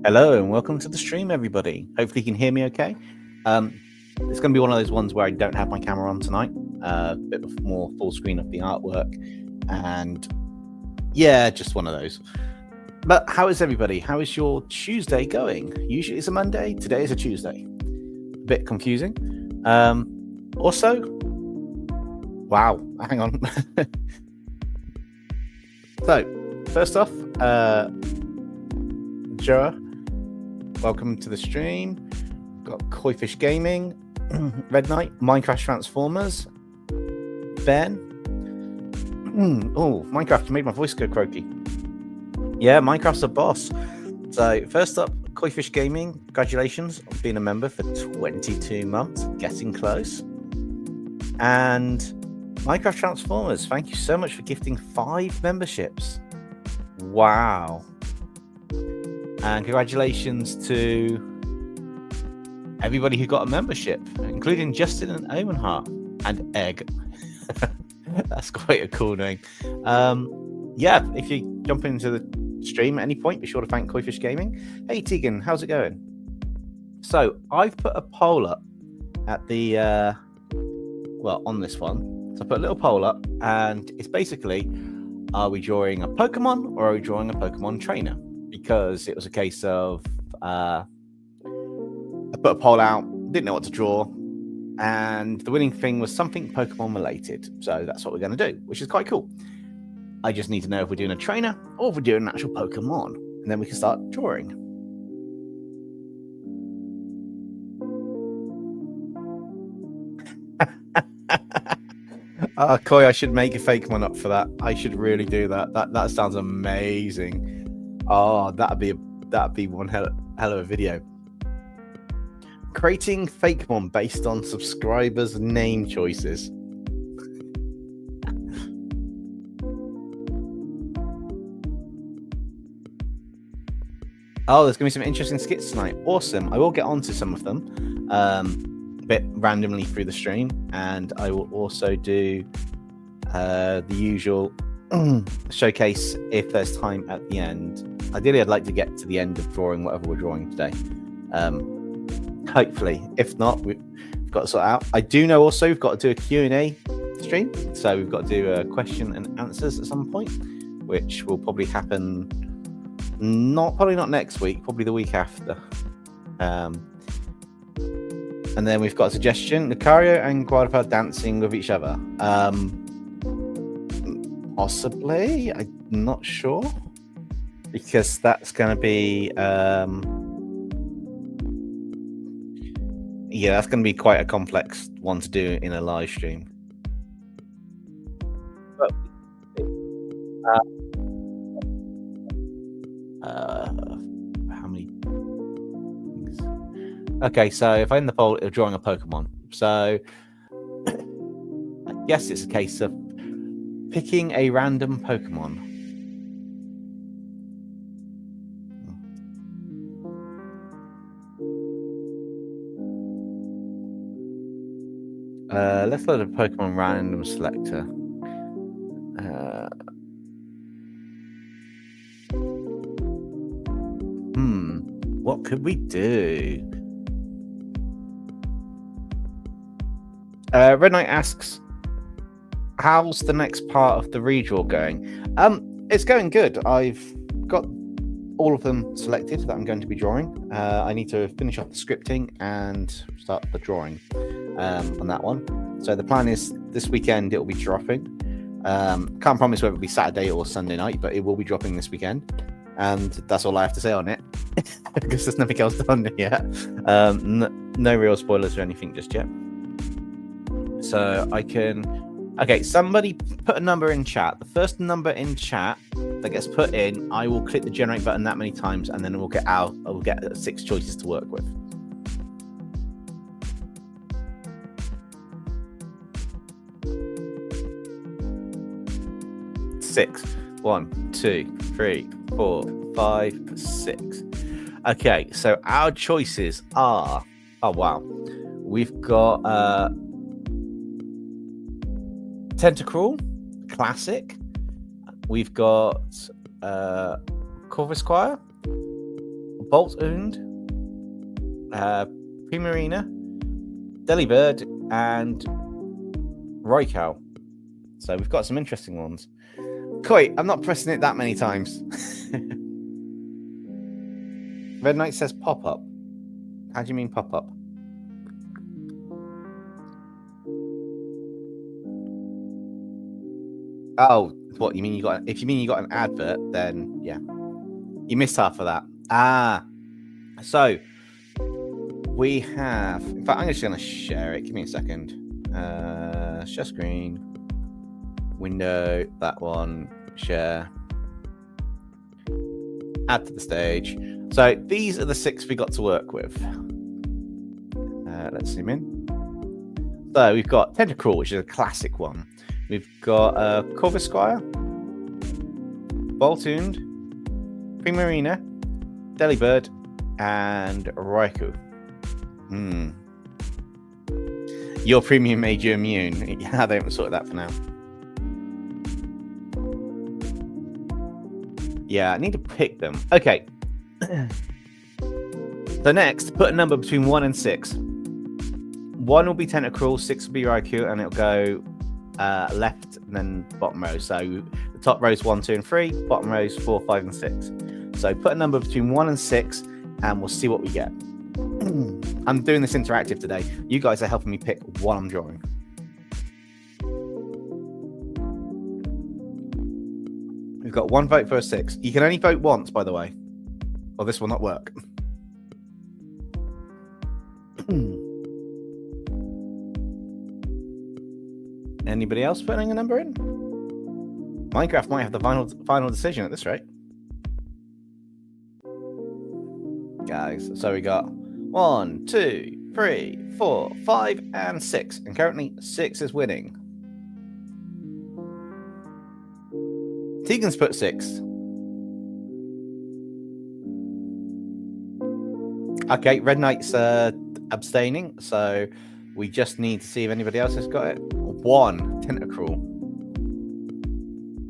Hello and welcome to the stream, everybody. Hopefully you can hear me okay. It's going to be one of those ones where I don't have my camera on tonight. A bit more full screen of the artwork. And yeah, just one of those. But how is everybody? How is your Tuesday going? Usually it's a Monday. Today is a Tuesday. A bit confusing. Also, wow, hang on. So, first off, Joa, welcome to the stream. Got Koifish Gaming, Red Knight, Minecraft Transformers, Ben. Oh, Minecraft made my voice go croaky. Yeah, Minecraft's a boss. So first up, Koifish Gaming, congratulations on being a member for 22 months, getting close. And Minecraft Transformers, thank you so much for gifting 5 memberships. Wow. And congratulations to everybody who got a membership, including Justin and Omenhart and Egg. That's quite a cool name. Yeah, if you jump into the stream at any point, be sure to thank Koifish Gaming. Hey Tegan, how's it going? So I've put a poll up at the well, on this one. So I put a little poll up, and it's basically, are we drawing a Pokemon or are we drawing a Pokemon trainer? Because it was a case of I put a poll out, didn't know what to draw, and the winning thing was something Pokemon related. So that's what we're going to do, which is quite cool. I just need to know if we're doing a trainer or if we're doing an actual Pokemon, and then we can start drawing. Koi, I should make a fake one up for that. I should really do that. That sounds amazing. Oh, that'd be one hell of a video. Creating fake one based on subscribers' name choices. Oh, there's going to be some interesting skits tonight. Awesome. I will get onto some of them a bit randomly through the stream, and I will also do the usual showcase if there's time at the end. Ideally, I'd like to get to the end of drawing whatever we're drawing today. Hopefully. If not, we've got to sort out. I do know also we've got to do a Q&A stream. So we've got to do a question and answers at some point, which will probably happen probably not next week, probably the week after. And then we've got a suggestion: Lucario and Guadalupe dancing with each other. Possibly, I'm not sure, because that's going to be yeah, that's going to be quite a complex one to do in a live stream. But, how many things? Okay, so if I end the poll, it'll drawing a Pokemon. So I guess it's a case of picking a random Pokemon. Let's load a Pokemon random selector. What could we do? Red Knight asks, how's the next part of the redraw going? It's going good. I've got all of them selected that I'm going to be drawing. I need to finish off the scripting and start the drawing on that one. So the plan is this weekend it will be dropping. Can't promise whether it'll be Saturday or Sunday night, but it will be dropping this weekend. And that's all I have to say on it, because there's nothing else done yet. No real spoilers or anything just yet. So I can... Okay, somebody put a number in chat. The first number in chat that gets put in, I will click the generate button that many times, and then we'll get 6 choices to work with. Six. 1, 2, 3, 4, 5, 6. Okay, so our choices are... Oh, wow. We've got Tentacruel, Classic. We've got Corvisquire, Bolt Und, Primarina, Delibird, and RAIKOU. So we've got some interesting ones. Koi, I'm not pressing it that many times. Red Knight says pop-up. How do you mean pop-up? Oh, what you mean? If you mean you got an advert, then yeah, you missed half of that. So we have. In fact, I'm just going to share it. Give me a second. Share screen. Window, that one, share, add to the stage. So these are the 6 we got to work with. Let's zoom in. So we've got Tentacruel, which is a classic one. We've got Corvisquire, Bolt Und, Primarina, Delibird, and RAIKOU. Your premium made you immune. Yeah, they haven't sorted that for now. Yeah, I need to pick them. Okay. So next, put a number between 1 and 6. 1 will be Tentacruel, 6 will be RAIKOU, and it'll go left and then bottom row. So the top row is 1, 2, and 3. Bottom row is 4, 5, and 6. So put a number between 1 and 6, and we'll see what we get. I'm doing this interactive today. You guys are helping me pick what I'm drawing. We've got 1 vote for a 6. You can only vote once, by the way, or this will not work. Anybody else putting a number in? Minecraft might have the final decision at this rate. Guys, so we got 1, 2, 3, 4, 5, and 6. And currently 6 is winning. Tegan's put 6. Okay, Red Knight's abstaining, so we just need to see if anybody else has got it. 1, Tentacruel.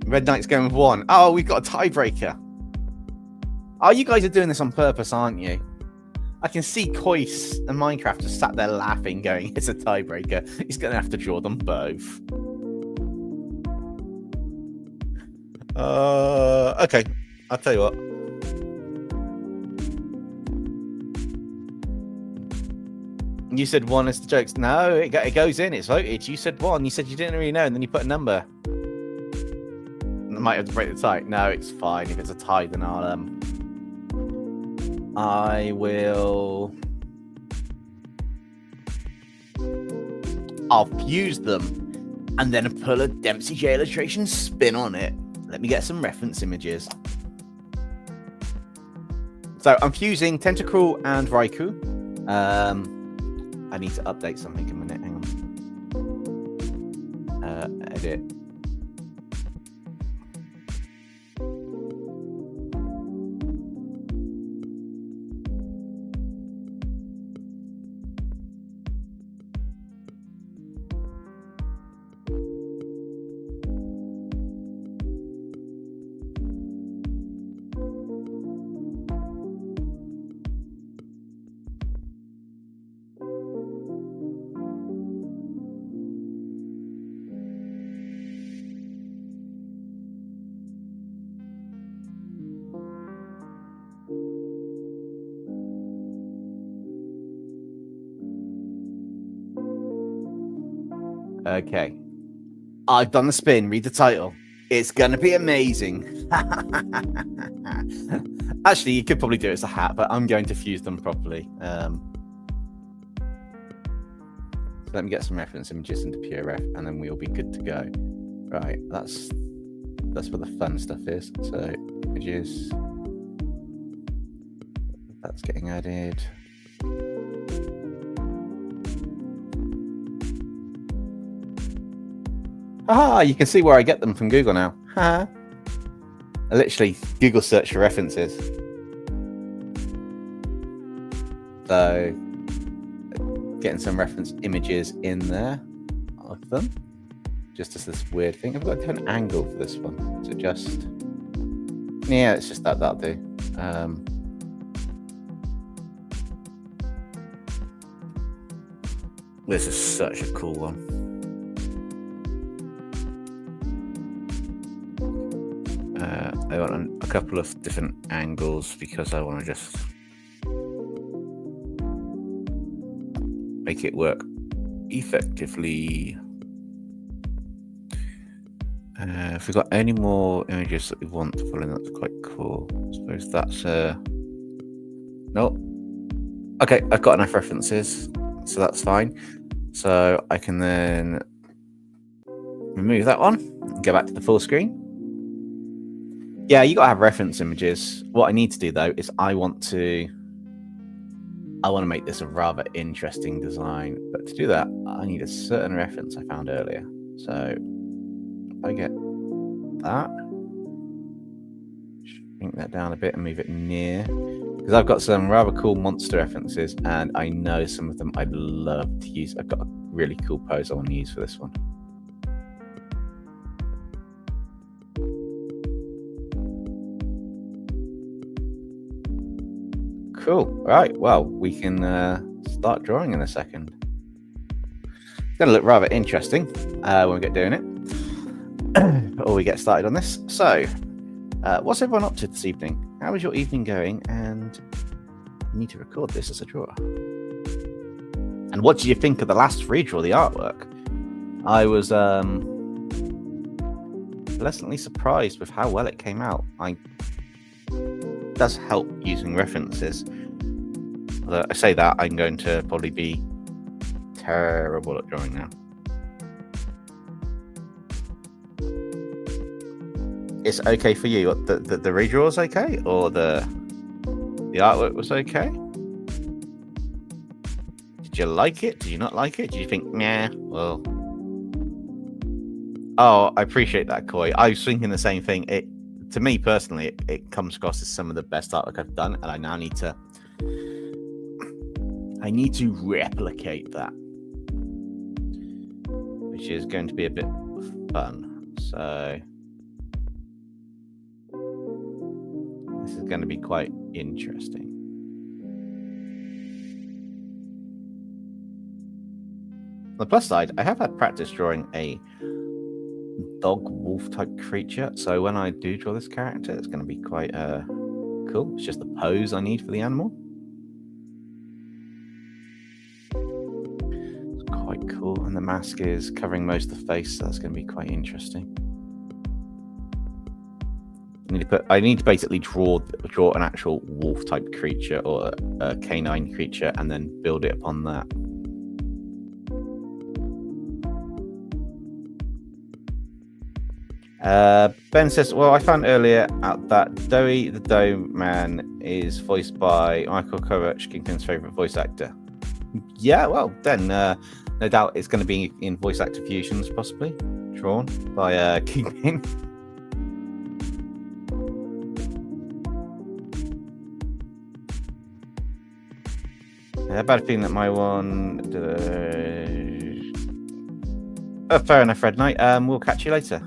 Red Knight's going with 1. Oh, we've got a tiebreaker. Oh, you guys are doing this on purpose, aren't you? I can see Kois and Minecraft just sat there laughing, going, it's a tiebreaker. He's going to have to draw them both. Okay, I'll tell you what. You said 1 is the jokes. No, it goes in. It's voted. You said 1. You said you didn't really know, and then you put a number. I might have to break the tie. No, it's fine. If it's a tie, then I'll fuse them and then pull a DempseyJ illustration spin on it. Let me get some reference images. So I'm fusing Tentacruel and RAIKOU. I need to update something in a minute. Hang on. Edit. Okay. I've done the spin. Read the title. It's gonna be amazing. Actually, you could probably do it as a hat, but I'm going to fuse them properly. So let me get some reference images into PureRef, and then we'll be good to go. Right, that's where the fun stuff is. So images, that's getting added. Aha, you can see where I get them from Google now. I literally Google search for references. So getting some reference images in there of them. Just as this weird thing. I've got a different angle for this one. So just, yeah, it's just that'll do. This is such a cool one. I want a couple of different angles because I want to just make it work effectively. If we've got any more images that we want to pull in, that's quite cool. I suppose that's no. Okay, I've got enough references, so that's fine. So I can then remove that one and go back to the full screen. Yeah, you gotta have reference images. What I need to do though is I want to make this a rather interesting design. But to do that, I need a certain reference I found earlier. So if I get that, shrink that down a bit and move it near, because I've got some rather cool monster references, and I know some of them I'd love to use. I've got a really cool pose I want to use for this one. Cool. Right. Well, we can start drawing in a second. It's going to look rather interesting when we get doing it. Before we get started on this. So, what's everyone up to this evening? How is your evening going? And you need to record this as a drawer. And what did you think of the last redraw, the artwork? I was pleasantly surprised with how well it came out. It does help using references. Although I say that, I'm going to probably be terrible at drawing now. It's okay for you. The redraw was okay, or the artwork was okay? Did you like it? Did you not like it? Did you think, nah, well... Oh, I appreciate that, Koi. I was thinking the same thing. To me personally, it comes across as some of the best artwork I've done, and I now need to replicate that, which is going to be a bit fun. So this is going to be quite interesting. On the plus side, I have had practice drawing a dog wolf type creature, so when I do draw this character, it's going to be quite cool. It's just the pose I need for the animal. It's quite cool, and the mask is covering most of the face, so that's going to be quite interesting. I need to basically draw an actual wolf type creature or a canine creature, and then build it upon that. Ben says, well, I found earlier out that Doey the Doe Man is voiced by Michael Kovacs, Kingpin's favourite voice actor. Yeah, well, then no doubt it's going to be in voice actor fusions, possibly drawn by Kingpin. I have a bad feeling that my one... fair enough, Red Knight. We'll catch you later.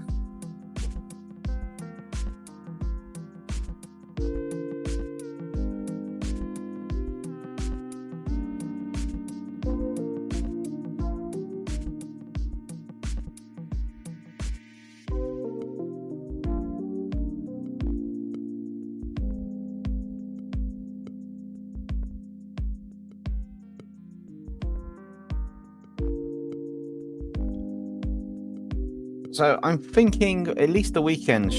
So I'm thinking at least the weekend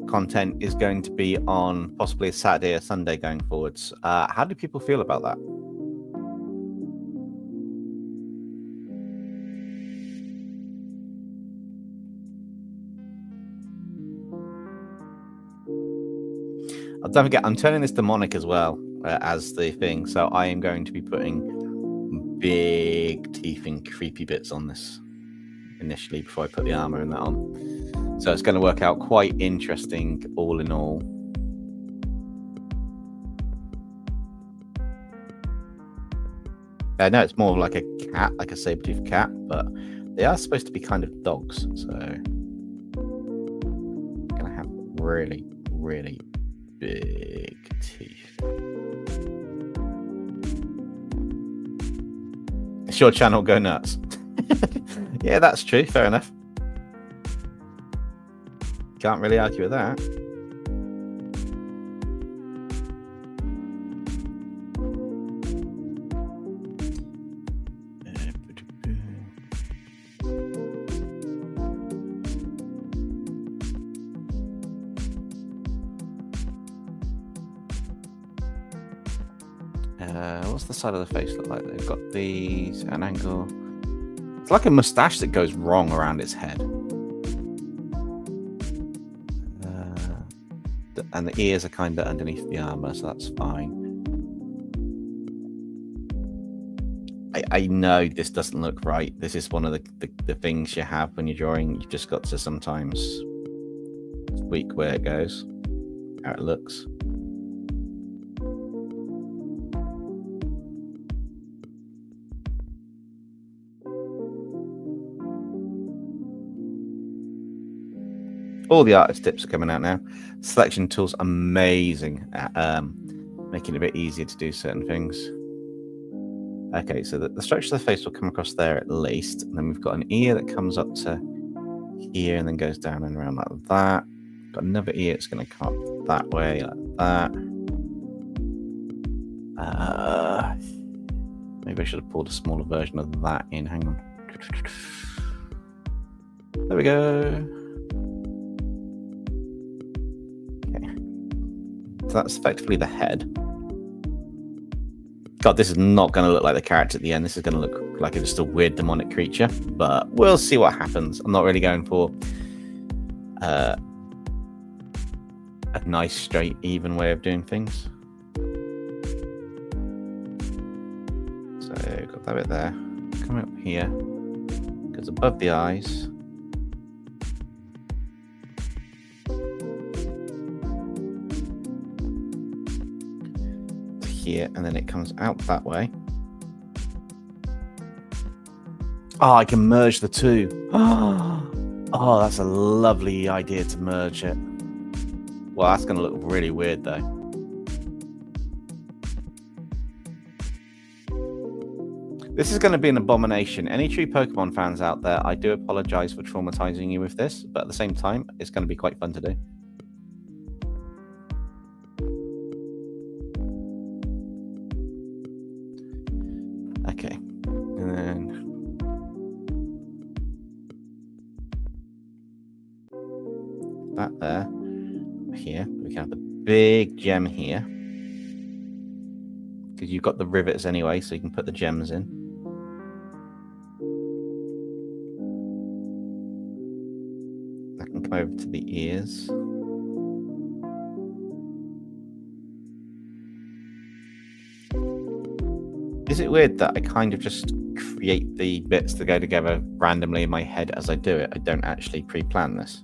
content is going to be on possibly a Saturday or Sunday going forwards. How do people feel about that? Don't forget, I'm turning this demonic as well as the thing, so I am going to be putting big teeth and creepy bits on this initially before I put the armor and that on. So it's going to work out quite interesting all in all. I know it's more like a cat, like a saber-toothed cat, but they are supposed to be kind of dogs, so I'm going to have really, really big teeth. It's your channel, go nuts. Yeah, that's true. Fair enough. Can't really argue with that. What's the side of the face look like? They've got these at an angle. It's like a mustache that goes wrong around its head. And the ears are kind of underneath the armor, so that's fine. I know this doesn't look right. This is one of the things you have when you're drawing. You've just got to sometimes tweak where it goes, how it looks. All the artist tips are coming out now. Selection tools amazing at making it a bit easier to do certain things. Okay, so the structure of the face will come across there at least. And then we've got an ear that comes up to here and then goes down and around like that. Got another ear that's going to come up that way, like that. Maybe I should have pulled a smaller version of that in. Hang on. There we go. So that's effectively the head. God, this is not going to look like the character at the end. This is going to look like it's just a weird demonic creature, but we'll see what happens. I'm not really going for a nice, straight, even way of doing things. So got that bit there. Come up here. Goes above the eyes. Here, and then it comes out that way. Oh, I can merge the two. Oh, that's a lovely idea to merge it. Well, that's going to look really weird though. This is going to be an abomination. Any true Pokemon fans out there, I do apologize for traumatizing you with this, but at the same time, it's going to be quite fun to do. Okay, and then that there, here, we can have the big gem here, because you've got the rivets anyway, so you can put the gems in. That can come over to the ears. Is it weird that I kind of just create the bits that go together randomly in my head as I do it? I don't actually pre-plan this.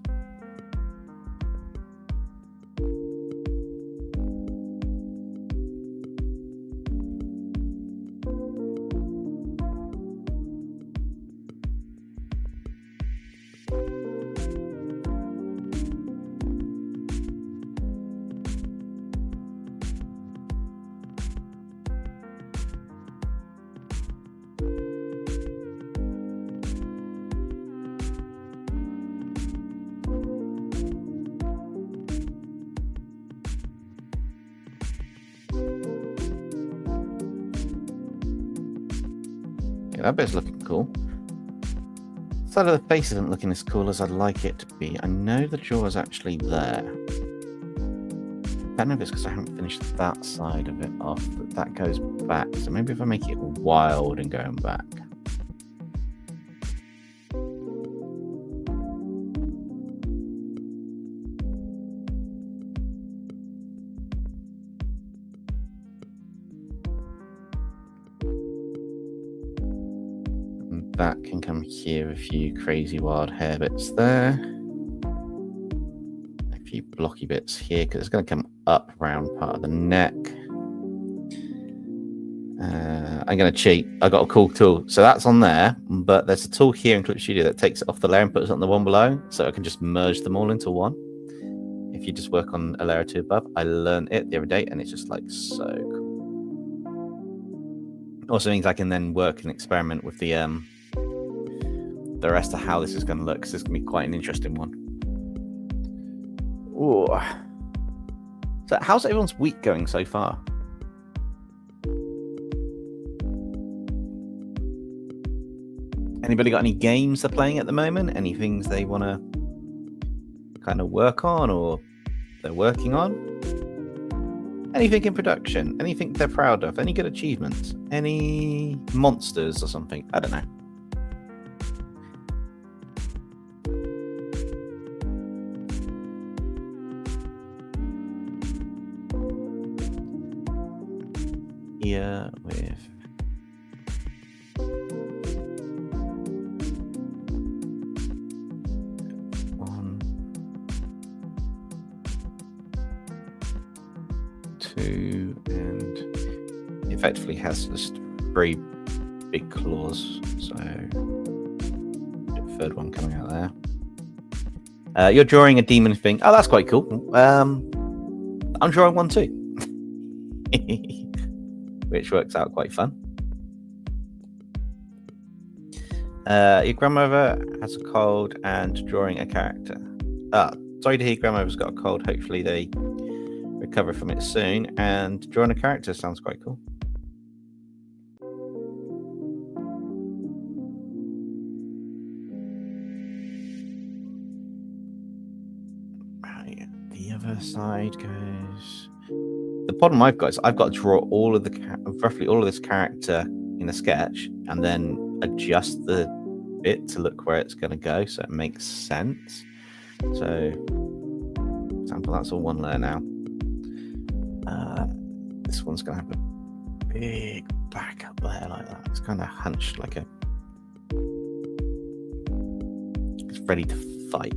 That bit's looking cool. side of the face isn't looking as cool as I'd like it to be. I know the jaw is actually there. I don't know if it's because I haven't finished that side of it off, but that goes back. So maybe if I make it wild and going back. That can come here, a few crazy wild hair bits there. A few blocky bits here, because it's going to come up around part of the neck. I'm going to cheat. I got a cool tool. So that's on there, but there's a tool here in Clip Studio that takes it off the layer and puts it on the one below. So I can just merge them all into one. If you just work on a layer or two above. I learned it the other day, and it's just like so cool. Also means I can then work and experiment with the rest of how this is going to look, because this is going to be quite an interesting one. Ooh. So how's everyone's week going so far? Anybody got any games they're playing at the moment? Any things they want to kind of work on or they're working on? Anything in production? Anything they're proud of? Any good achievements? Any monsters or something? I don't know. Here with one, two, and effectively has just 3 big claws. So the third one coming out there. You're drawing a demon thing. Oh, that's quite cool. I'm drawing one too. Which works out quite fun. Your grandmother has a cold and drawing a character. Sorry to hear grandmother's got a cold. Hopefully they recover from it soon. And drawing a character sounds quite cool. Right, the other side goes. The problem I've got is I've got to draw all of roughly all of this character in a sketch and then adjust the bit to look where it's going to go so it makes sense. So, for example, that's all one layer now. This one's going to have a big back up there like that. It's kind of hunched like it's ready to fight.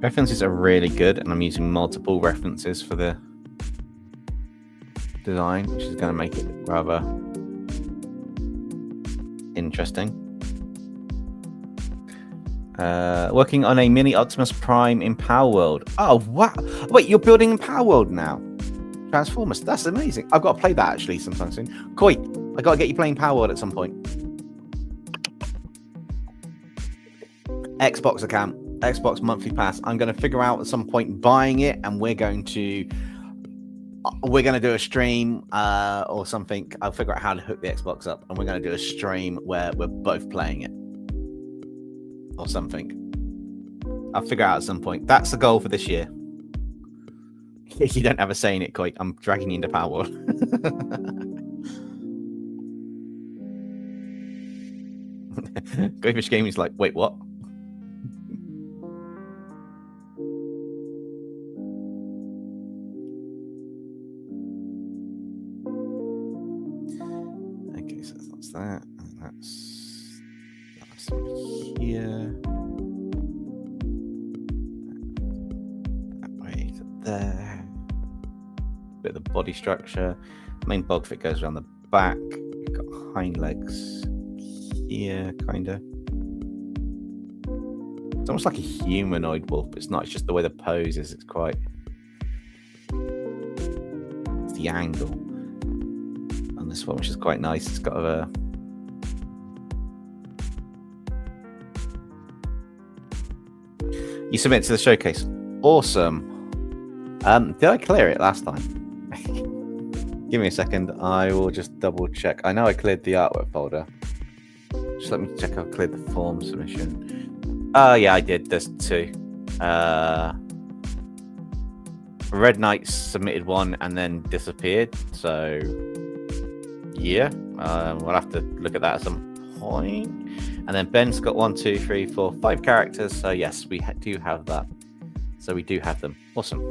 References are really good, and I'm using multiple references for the design, which is going to make it rather interesting. Working on a mini Optimus Prime in Power World. Oh, wow. Wait, you're building in Power World now? Transformers. That's amazing. I've got to play that actually sometime soon. Koi, I got to get you playing Power World at some point. Xbox account. Xbox monthly pass. I'm going to figure out at some point buying it, and we're going to do a stream or something. I'll figure out how to hook the Xbox up, and we're going to do a stream where we're both playing it or something. I'll figure out at some point. That's the goal for this year. You don't have a say in it, Koi. I'm dragging you into Power World. Goldfish Gaming's like, wait, what? Okay, so that's that, and that's here. That way to there. Bit of the body structure. Main bulk fit goes around the back. You've got hind legs here, kind of. It's almost like a humanoid wolf, but it's not. It's just the way the pose is. It's quite. It's the angle on this one, which is quite nice. It's got a you submit to the showcase. Awesome. Did I clear it last time? Give me a second. I will just double check. I know I cleared the artwork folder. Just let me check I've cleared the form submission. Yeah, I did. There's 2. Red Knight submitted one and then disappeared. So, yeah. We'll have to look at that at some point. And then Ben's got 1, 2, 3, 4, 5 characters. So, yes, we do have that. So, we do have them. Awesome.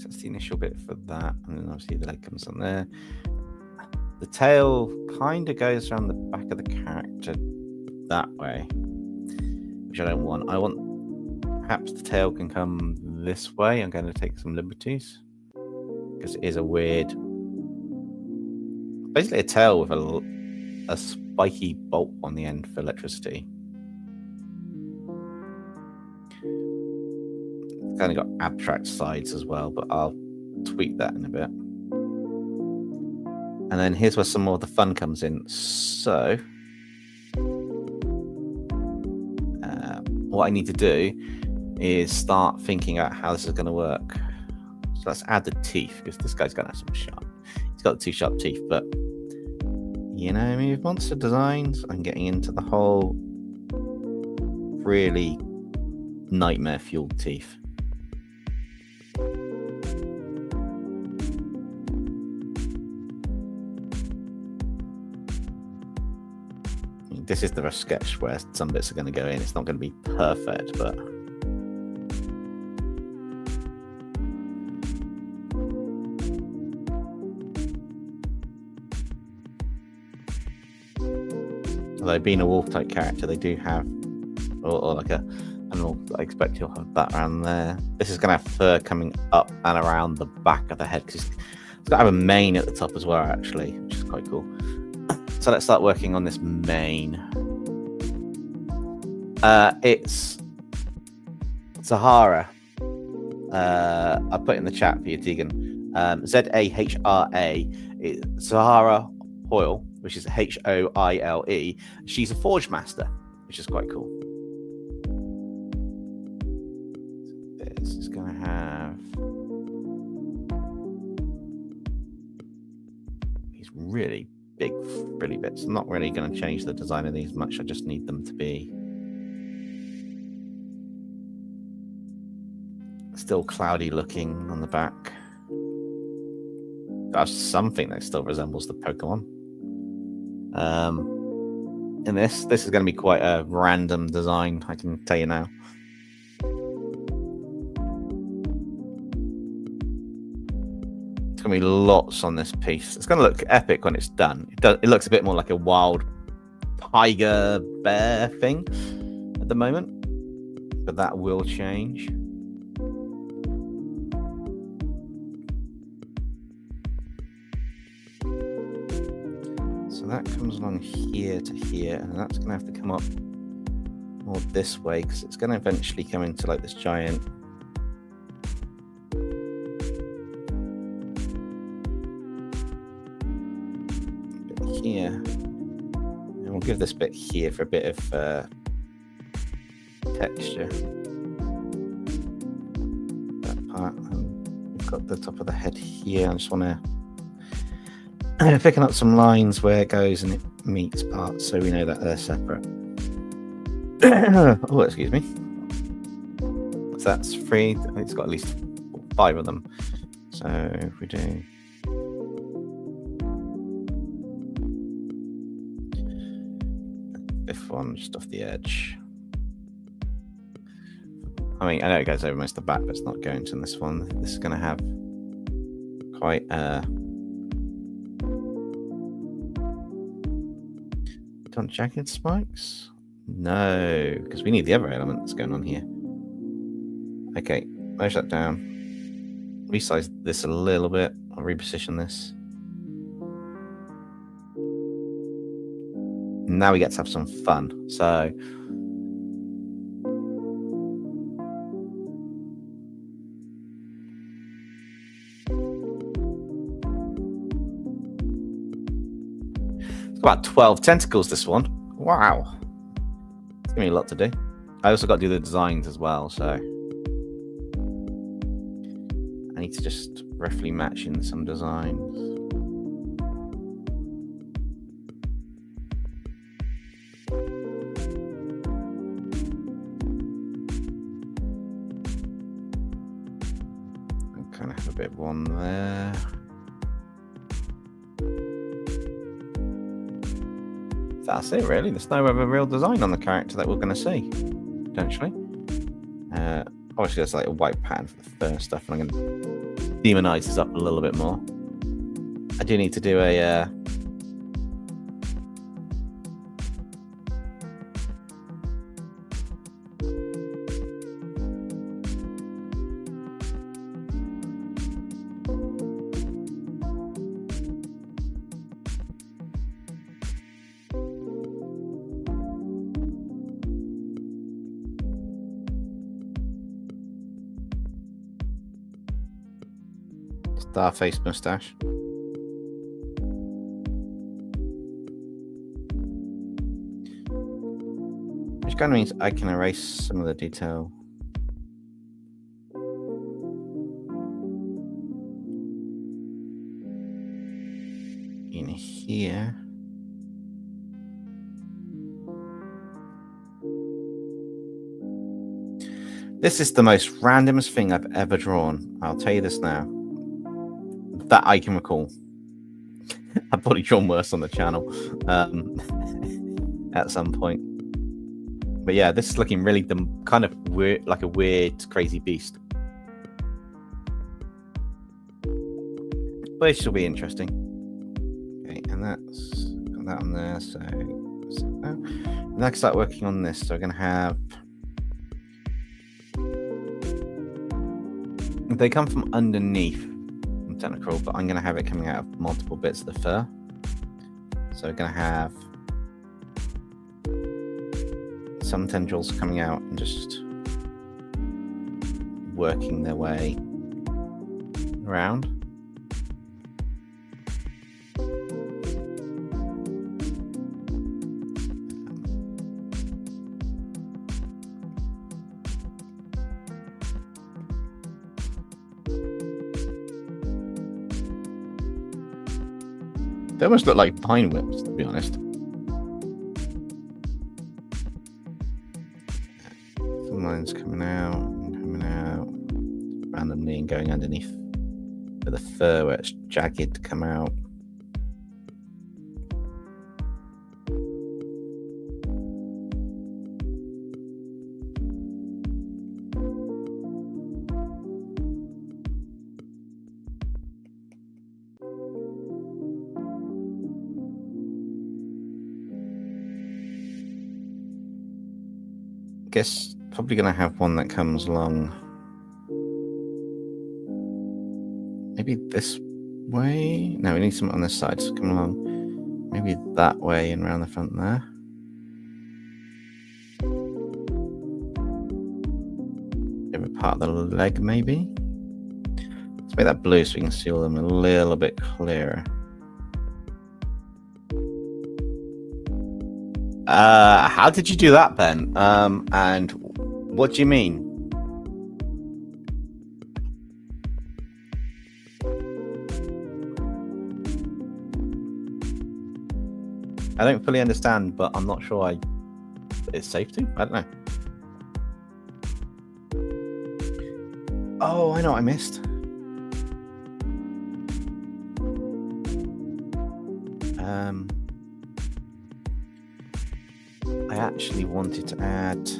That's the initial bit for that, and then obviously the leg comes on there. The tail kind of goes around the back of the character that way, which I don't want. I want perhaps the tail can come this way. I'm going to take some liberties because it is a weird, basically a tail with a spiky bolt on the end for electricity. Kind of got abstract sides as well, but I'll tweak that in a bit. And then here's where some more of the fun comes in. So what I need to do is start thinking about how this is going to work. So let's add the teeth, because this guy's going to have some sharp. He's got the 2 sharp teeth, but you know me with monster designs, I'm getting into the whole really nightmare fueled teeth. This is the rough sketch where some bits are going to go in. It's not going to be perfect, but although being a wolf type character, they do have, or like a animal, I expect you'll have that around there. This is going to have fur coming up and around the back of the head, because it's got to have a mane at the top as well, actually, which is quite cool. So let's start working on this mane. It's Zahara. I put in the chat for you, Tegan. Zahra. Zahara Hoyle, which is Hoile. She's a forge master, which is quite cool. This is going to have these really big frilly bits. I'm not really going to change the design of these much. I just need them to be still cloudy looking on the back. That's something that still resembles the Pokemon. And this is going to be quite a random design, I can tell you now. It's going to be lots on this piece. It's going to look epic when it's done. It looks a bit more like a wild tiger bear thing at the moment, but that will change. So that comes along here to here, and that's going to have to come up more this way, because it's going to eventually come into like this giant bit here. And we'll give this bit here for a bit of texture. That part. And we've got the top of the head here. I just want to picking up some lines where it goes and it meets parts, so we know that they're separate. Oh, excuse me. So that's 3. I think it's got at least 5 of them. So if we do this one just off the edge. I mean, I know it goes over most of the back, but it's not going to in this one. This is going to have quite jagged spikes? No, because we need the other element that's going on here. Okay, merge that down. Resize this a little bit. I'll reposition this. Now we get to have some fun. So about 12 tentacles, this one. Wow. It's gonna be a lot to do. I also got to do the designs as well, so I need to just roughly match in some designs. I kind of have a bit of one there. That's it, really. There's no other real design on the character that we're going to see, potentially. Obviously, there's like a white pattern for the fur stuff, and I'm going to demonize this up a little bit more. I do need to do a Starface mustache. Which kind of means I can erase some of the detail. In here. This is the most randomest thing I've ever drawn. I'll tell you this now. That I can recall. I've probably drawn worse on the channel at some point. But yeah, this is looking really kind of weird, like a weird, crazy beast. But it should be interesting. Okay, and that's got that on there. So now I can start working on this. So we're going to have. They come from underneath TENTACRUEL, but I'm going to have it coming out of multiple bits of the fur. So we're going to have some tendrils coming out and just working their way around. They almost look like pine whips, to be honest. Some lines coming out, randomly and going underneath. With the fur where it's jagged to come out. Guess probably going to have one that comes along maybe this way. No, we need something on this side to come along maybe that way and around the front there. Maybe part of the leg, maybe. Let's make that blue so we can see them a little bit clearer. How did you do that, Ben? And what do you mean? I don't fully understand, but I'm not sure it's safe to. I don't know. Oh, I know what I missed. I actually wanted to add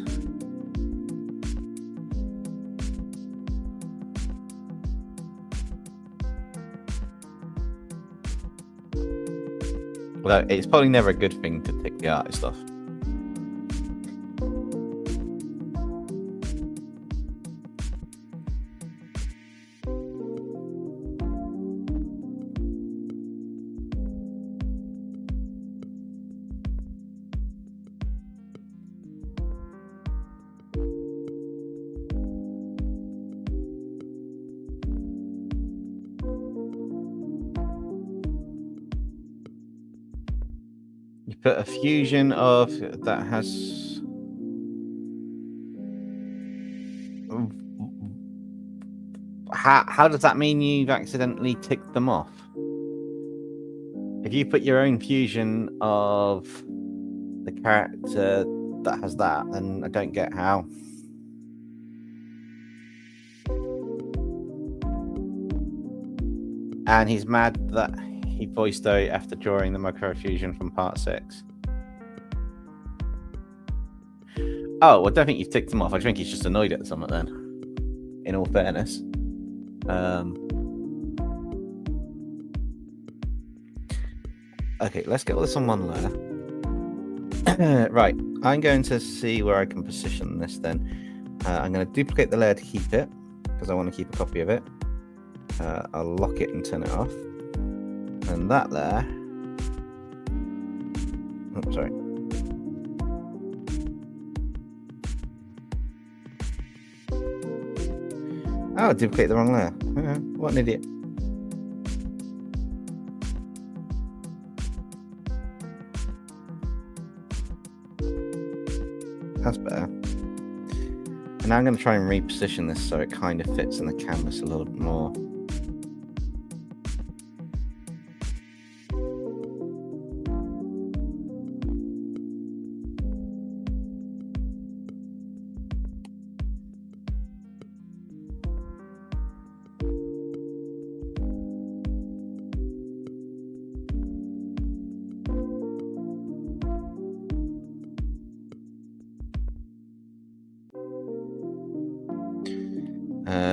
well, it's probably never a good thing to take the art stuff. put a fusion of that has how does that mean you've accidentally ticked them off? If you put your own fusion of the character that has that, then I don't get how. And he's mad that he voiced out after drawing the microfusion from part 6. Oh, well, I don't think you've ticked him off. I think he's just annoyed at something then, in all fairness. Okay, let's get all this on one layer. Right, I'm going to see where I can position this then. I'm going to duplicate the layer to keep it, because I want to keep a copy of it. I'll lock it and turn it off. And that there... Oh, sorry. Oh, I duplicated the wrong layer. What an idiot. That's better. And now I'm going to try and reposition this so it kind of fits in the canvas a little bit more.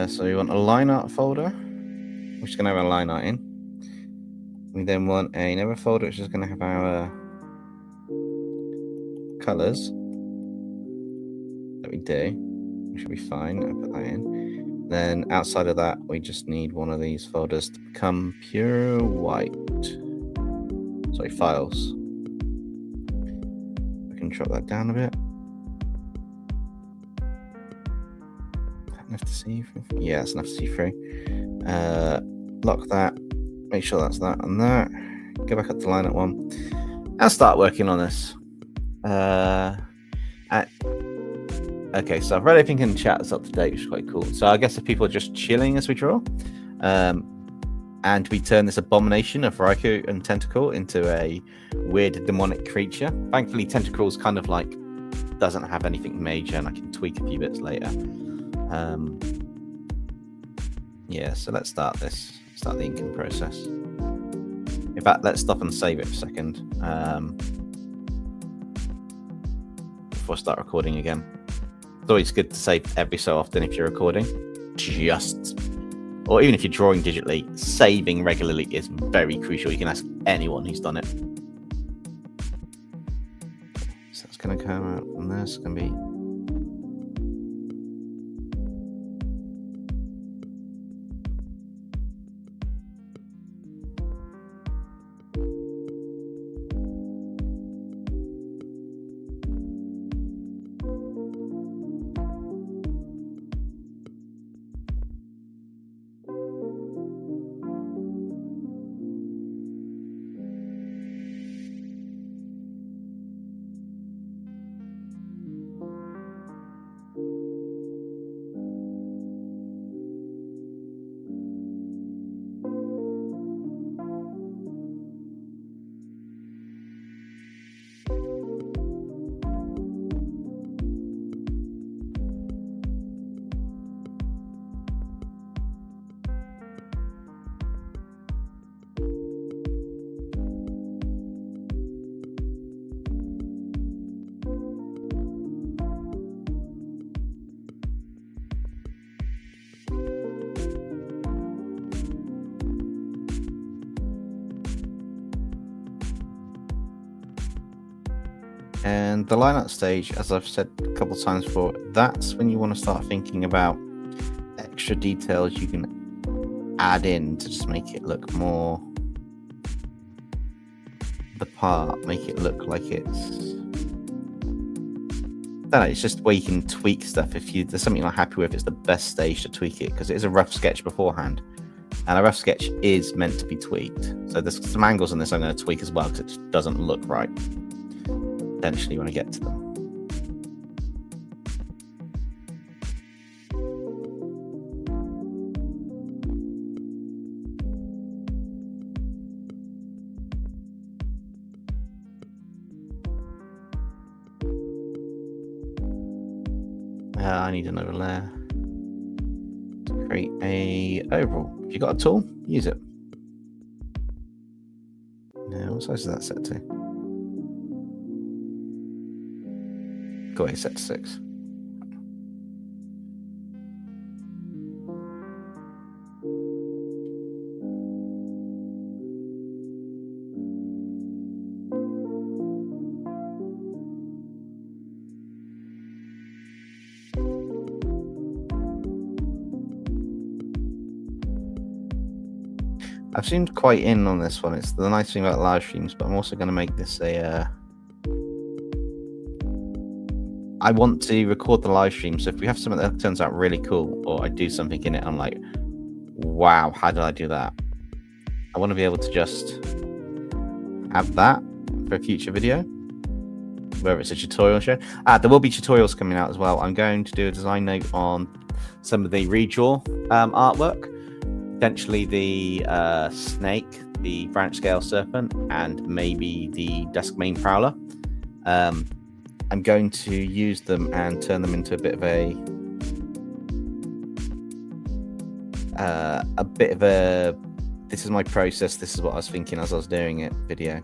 So we want a line art folder, which is going to have a line art in. We then want another folder, which is going to have our colors that we do. We should be fine. I'll put that in. Then outside of that, we just need one of these folders to become pure white. Sorry, files. I can drop that down a bit. Enough to see through? Yeah, it's enough to see through. Lock that. Make sure that's that and that. Go back up to line at 1 and start working on this. Okay, so I've read everything in the chat that's up to date, which is quite cool. So I guess if people are just chilling as we draw, and we turn this abomination of RAIKOU and Tentacle into a weird demonic creature. Thankfully, Tentacruel's kind of like doesn't have anything major, and I can tweak a few bits later. Yeah, so let's start this. Start the inking process. In fact, let's stop and save it for a second before I start recording again. It's always good to save every so often if you're recording. Or even if you're drawing digitally, saving regularly is very crucial. You can ask anyone who's done it. So that's going to come out from there. It's going to be... And the line art stage, as I've said a couple of times before, that's when you want to start thinking about extra details you can add in to just make it look more the part, make it look like it's... I don't know, it's just where you can tweak stuff. If there's something you're not happy with, it's the best stage to tweak it, because it is a rough sketch beforehand. And a rough sketch is meant to be tweaked. So there's some angles on this I'm going to tweak as well, because it just doesn't look right. potentially when I get to them. I need another layer to create a overall. If you've got a tool, use it. Now, what size is that set to? Go ahead, set to 6. I've seemed quite in on this one. It's the nice thing about live streams, but I'm also going to make this a... I want to record the live stream, so if we have something that turns out really cool, or I do something in it, I'm like, wow, how did I do that? I want to be able to just have that for a future video, whether it's a tutorial show. There will be tutorials coming out as well. I'm going to do a design note on some of the redraw artwork. Potentially the snake, the branch scale serpent, and maybe the dusk mane prowler. I'm going to use them and turn them into a bit of a this is my process, this is what I was thinking as I was doing it video.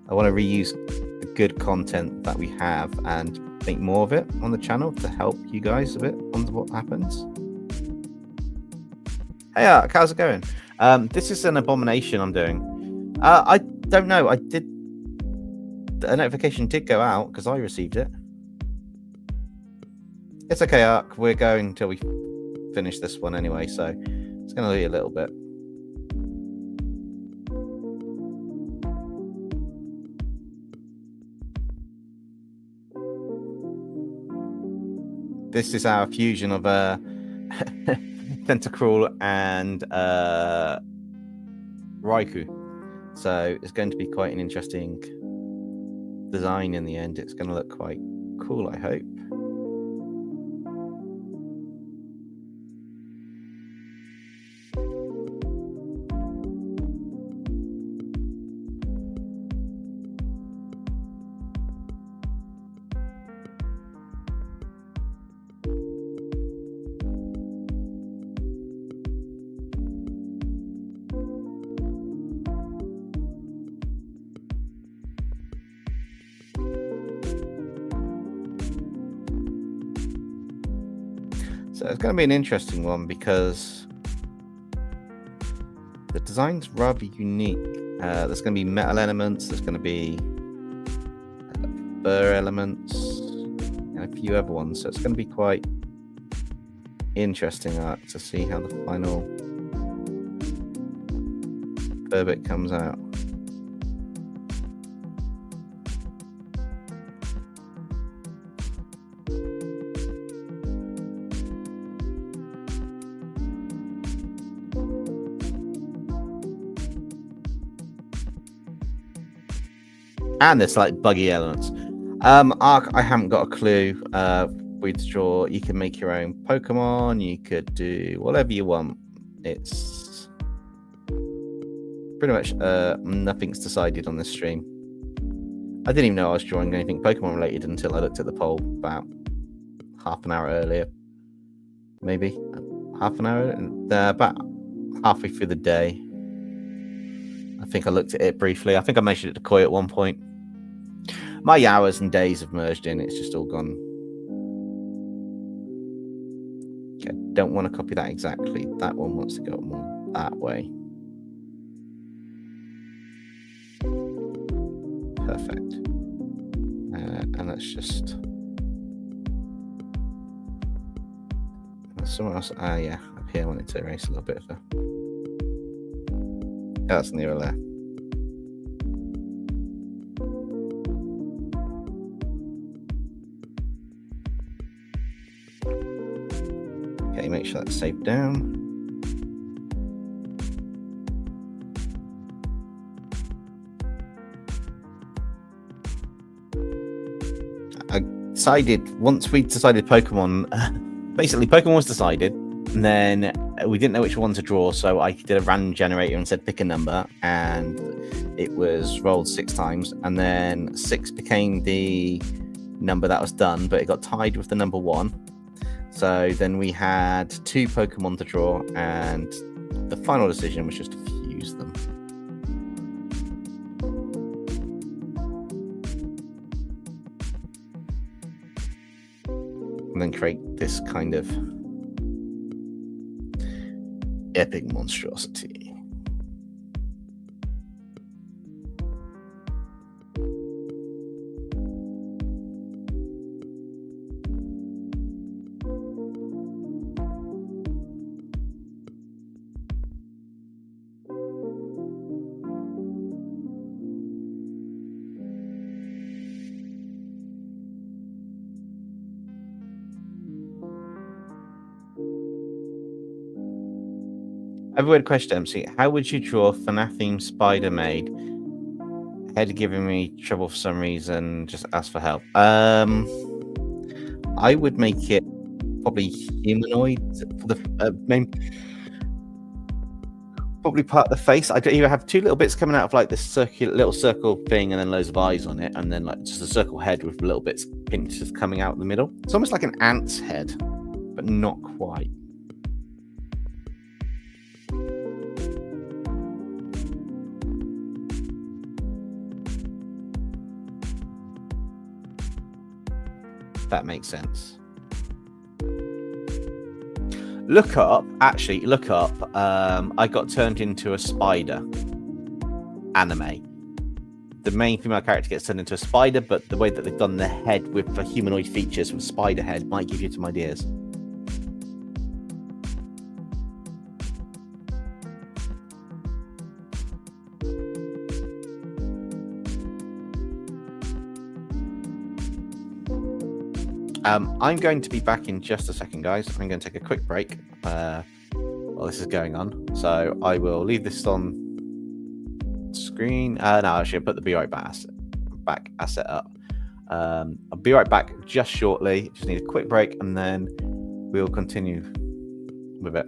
I want to reuse the good content that we have and make more of it on the channel to help you guys a bit on what happens. Hey, how's it going? This is an abomination I'm doing. I don't know. A notification did go out because I received it. It's okay, Ark. We're going until we finish this one anyway, so it's going to be a little bit. This is our fusion of TENTACRUEL and RAIKOU. So it's going to be quite an interesting design in the end. It's going to look quite cool, I hope. So it's going to be an interesting one because the design's rather unique. There's going to be metal elements, there's going to be fur elements, and a few other ones. So it's going to be quite interesting to see how the final fur bit comes out. And there's like buggy elements. Ark, I haven't got a clue. With draw, you can make your own Pokemon. You could do whatever you want. It's pretty much nothing's decided on this stream. I didn't even know I was drawing anything Pokemon related until I looked at the poll about half an hour earlier. Maybe half an hour, about halfway through the day. I think I looked at it briefly. I think I mentioned it to Koi at one point. My hours and days have merged in. It's just all gone. Okay, don't want to copy that exactly. That one wants to go more that way. Perfect. And let's just... Somewhere else. Yeah, up here I wanted to erase a little bit of the... That's nearer there. Okay, make sure that's saved down. once we decided Pokemon, basically Pokemon was decided, and then we didn't know which one to draw, so I did a random generator and said pick a number, and it was rolled 6 times, and then 6 became the number that was done, but it got tied with the number 1. So then we had 2 Pokemon to draw, and the final decision was just to fuse them. And then create this kind of epic monstrosity. I have a weird question, Dempsey. How would you draw Fanatheme Spider Maid? Head giving me trouble for some reason. Just ask for help. I would make it probably humanoid for the main, probably part of the face. I'd either have 2 little bits coming out of like this little circle thing, and then loads of eyes on it, and then like just a circle head with little bits pinches coming out in the middle. It's almost like an ant's head, but not quite. That makes sense. Look up. I got turned into a spider anime. The main female character gets turned into a spider, but the way that they've done the head with the humanoid features with spider head might give you some ideas. I'm going to be back in just a second, guys. I'm going to take a quick break while this is going on. So I will leave this on screen. No, I should put the Be Right Back asset up. I'll be right back just shortly. Just need a quick break, and then we'll continue with it.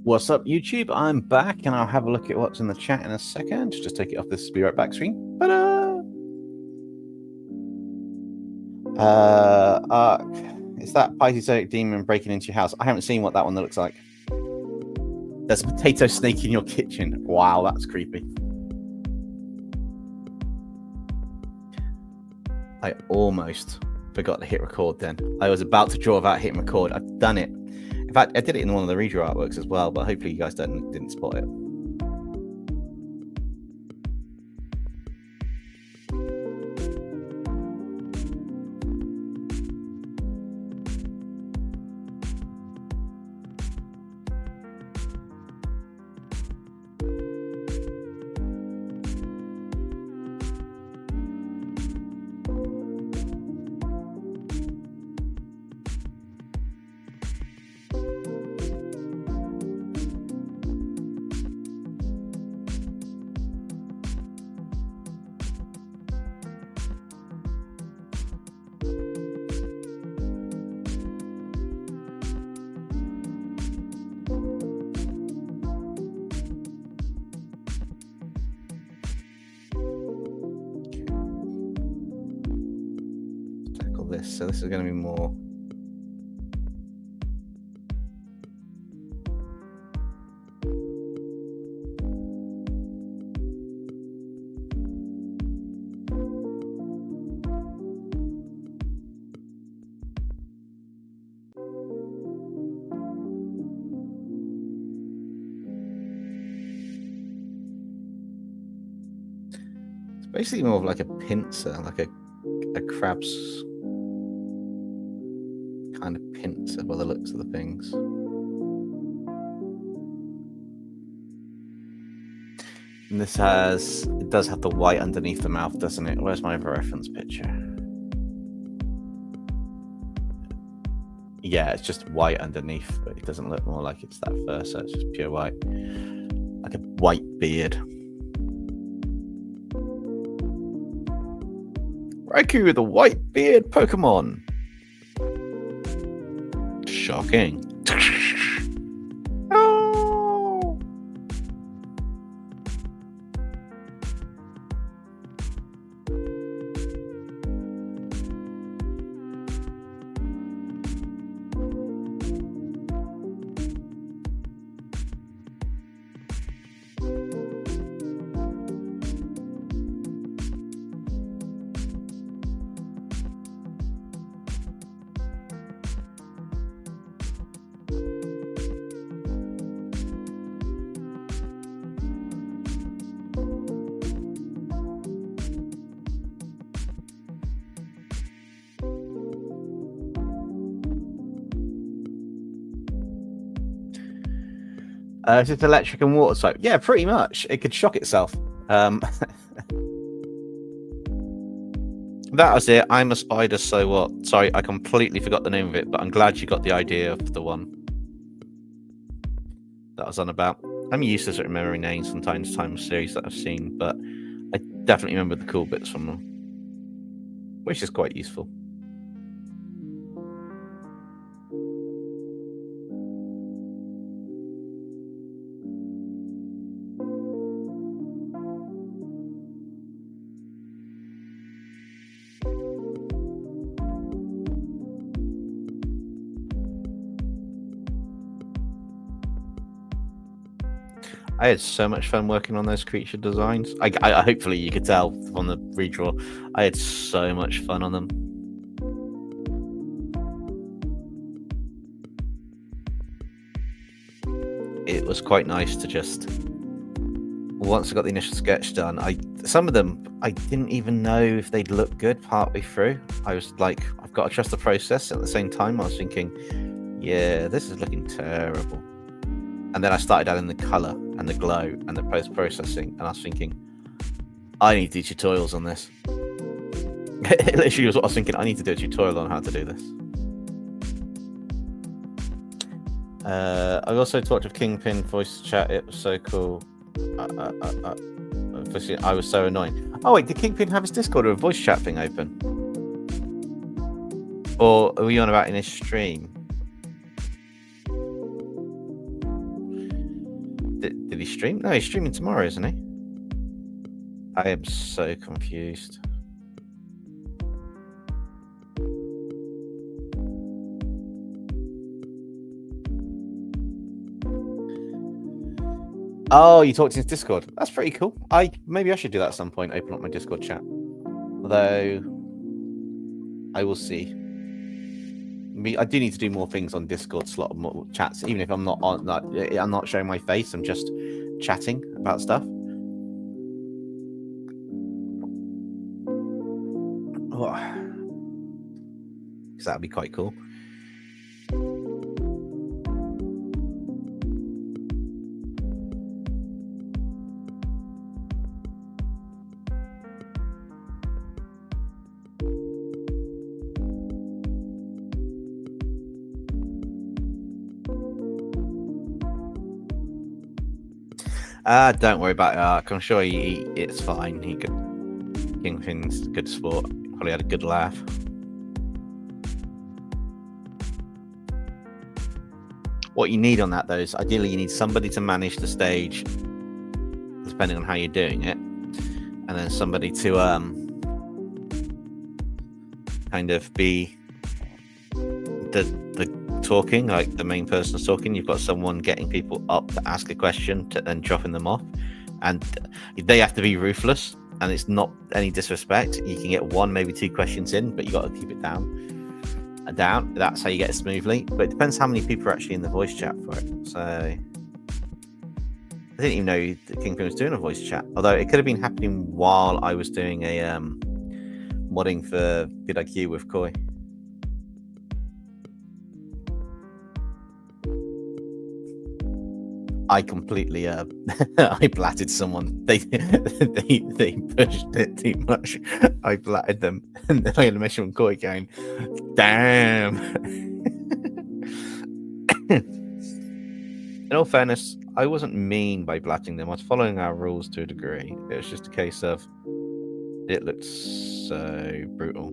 What's up, YouTube? I'm back, and I'll have a look at what's in the chat in a second. Just take it off this Be Right Back screen. Ta-da! Is that Pisces demon breaking into your house? I haven't seen what that one looks like. There's a potato snake in your kitchen. Wow, that's creepy. I almost forgot to hit record then. I was about to draw without hitting record. I've done it. In fact, I did it in one of the Redraw artworks as well, but hopefully you guys didn't spot it. So this is going to be more it's basically more of like a pincer, like a crab's kind of pincer by the looks of the things. And this it does have the white underneath the mouth, doesn't it? Where's my reference picture? Yeah, it's just white underneath, but it doesn't look more like it's that fur, so it's just pure white. Like a white beard. Raikou with a white beard Pokemon. Shocking. Oh. It's just electric and water type. Yeah, pretty much. It could shock itself. That was it. I'm a spider, so what? Sorry, I completely forgot the name of it, but I'm glad you got the idea of the one that I was on about. I'm useless at remembering names from time to time of series that I've seen, but I definitely remember the cool bits from them, which is quite useful. I had so much fun working on those creature designs. I hopefully you could tell from the redraw. I had so much fun on them. It was quite nice to just, once I got the initial sketch done, some of them I didn't even know if they'd look good partway through. I was like, I've got to trust the process. At the same time, I was thinking, yeah, this is looking terrible. And then I started adding the color and the glow and the post-processing, and I was thinking, I need to do tutorials on this. It literally was what I was thinking. I need to do a tutorial on how to do this. I also talked with Kingpin voice chat. It was so cool. I was so annoying. Oh wait, did Kingpin have his Discord or a voice chat thing open? Or are we on about in his stream? Did he stream? No, he's streaming tomorrow, isn't he? I am so confused. Oh, you talked in his Discord. That's pretty cool. Maybe I should do that at some point. Open up my Discord chat. Although I will see. I do need to do more things on Discord, slot more chats, even if I'm not on. Like, I'm not showing my face. I'm just chatting about stuff. Because that'd be quite cool. Don't worry about Ark. I'm sure it's fine. Kingpin's good sport. Probably had a good laugh. What you need on that, though, is ideally you need somebody to manage the stage, depending on how you're doing it, and then somebody to kind of be the talking, like the main person's talking. You've got someone getting people up to ask a question to then dropping them off, and they have to be ruthless. And it's not any disrespect. You can get 1, maybe 2 questions in, but you got to keep it down. That's how you get it smoothly. But it depends how many people are actually in the voice chat for it. So I didn't even know that Kingpin was doing a voice chat. Although it could have been happening while I was doing a modding for vidIQ with Koi. I completely I blatted someone. They pushed it too much. I blatted them, and then I had a mission from Koi going, damn. In all fairness, I wasn't mean by blatting them. I was following our rules to a degree. It was just a case of it looked so brutal.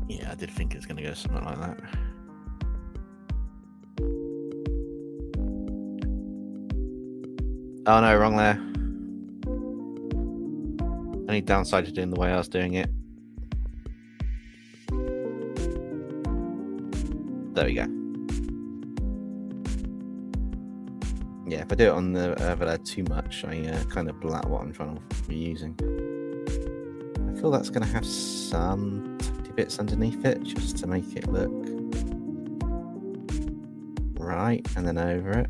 Yeah, I did think it was going to go something like that. Oh no, wrong there. Only downside to doing the way I was doing it. There we go. Yeah, if I do it on the overlay too much, I kind of blat what I'm trying to be using. I feel that's going to have some bits underneath it just to make it look right, and then over it,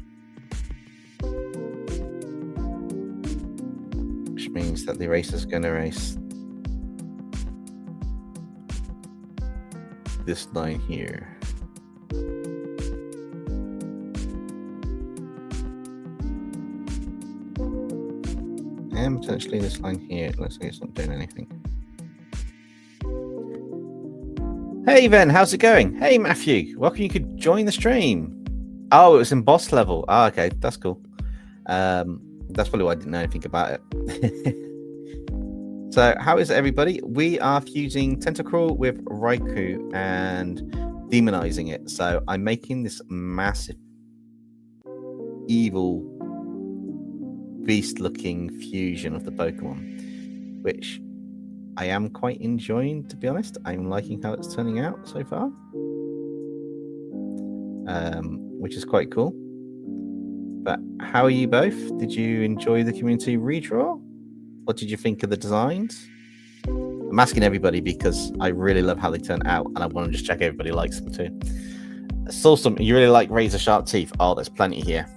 which means that the eraser's going to erase this line here. And potentially this line here. It looks like it's not doing anything. Hey, Ven, how's it going? Hey, Matthew, welcome. You could join the stream. Oh, it was in boss level. Oh, okay, that's cool. That's probably why I didn't know anything about it. So, how is everybody? We are fusing TENTACRUEL with RAIKOU and demonizing it. So, I'm making this massive, evil, beast-looking fusion of the Pokemon, which I am quite enjoying, to be honest. I'm liking how it's turning out so far, which is quite cool. But how are you both? Did you enjoy the community redraw? What did you think of the designs? I'm asking everybody because I really love how they turn out, and I want to just check everybody likes them too. I saw some. You really like razor sharp teeth? Oh, there's plenty here.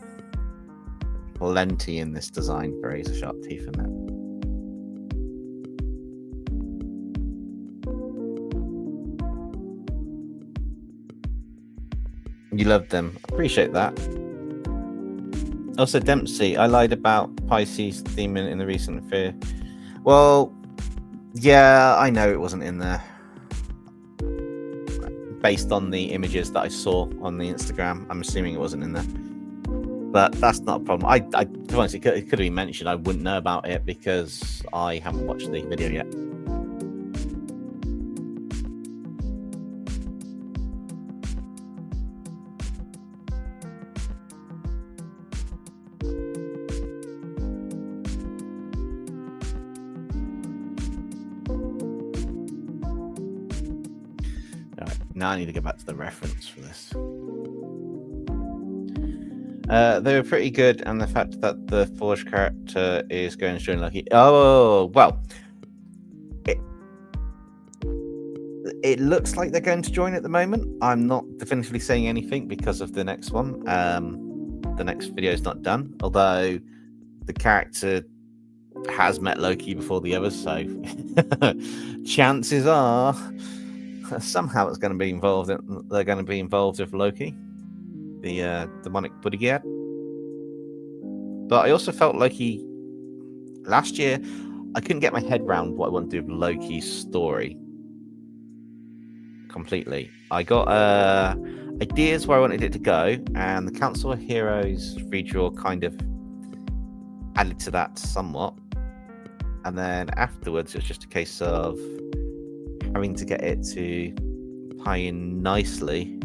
Plenty in this design for razor sharp teeth in that. You loved them. Appreciate that. Also, Dempsey, I lied about Pisces demon in the recent fear. Well, yeah, I know it wasn't in there. Based on the images that I saw on the Instagram, I'm assuming it wasn't in there. But that's not a problem. To be honest, it could have been mentioned. I wouldn't know about it because I haven't watched the video yet. Now I need to go back to the reference for this. They were pretty good, and the fact that the Forge character is going to join Loki. Oh, well. It looks like they're going to join at the moment. I'm not definitively saying anything because of the next one. The next video is not done, although the character has met Loki before the others, so chances are somehow it's going to be involved. They're going to be involved with Loki, the demonic bodyguard. But I also felt Loki last year. I couldn't get my head around what I want to do with Loki's story completely. I got ideas where I wanted it to go, and the Council of Heroes redraw kind of added to that somewhat. And then afterwards, it was just a case of having to get it to tie in nicely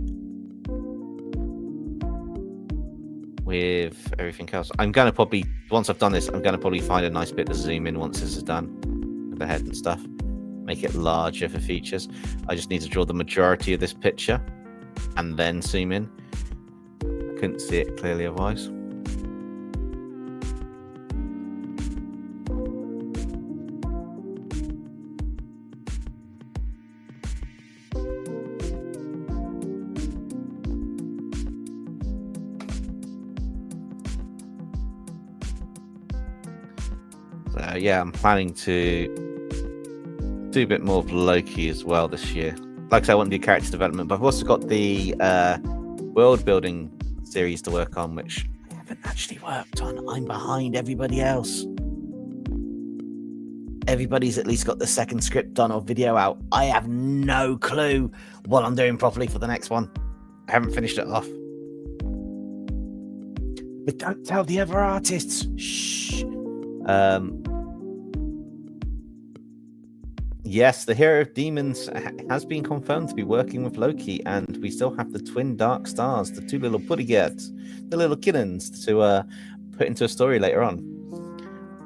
with everything else. I'm going to probably, once I've done this, I'm going to probably find a nice bit to zoom in once this is done with the head and stuff. Make it larger for features. I just need to draw the majority of this picture and then zoom in. I couldn't see it clearly otherwise. So yeah, I'm planning to do a bit more of Loki as well this year. Like I said, I want to do character development, but I've also got the world building series to work on, which I haven't actually worked on. I'm behind everybody else. Everybody's at least got the second script done or video out. I have no clue what I'm doing properly for the next one. I haven't finished it off. But don't tell the other artists. Shh. Yes, the Hero of Demons has been confirmed to be working with Loki, and we still have the twin Dark Stars, the two little bodyguards, the little kittens, to put into a story later on.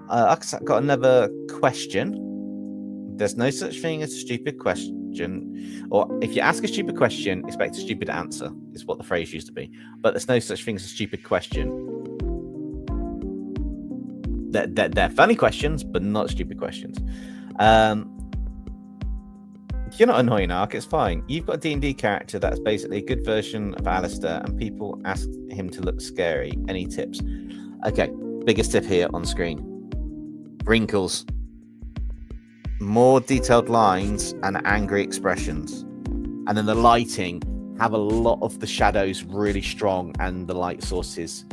I've got another question. There's no such thing as a stupid question, or if you ask a stupid question, expect a stupid answer, is what the phrase used to be. But there's no such thing as a stupid question. They're funny questions, but not stupid questions. You're not annoying, Ark. It's fine. You've got a D&D character that's basically a good version of Alistair, and people ask him to look scary. Any tips? Okay, biggest tip here on screen. Wrinkles. More detailed lines and angry expressions. And then the lighting, have a lot of the shadows really strong and the light sources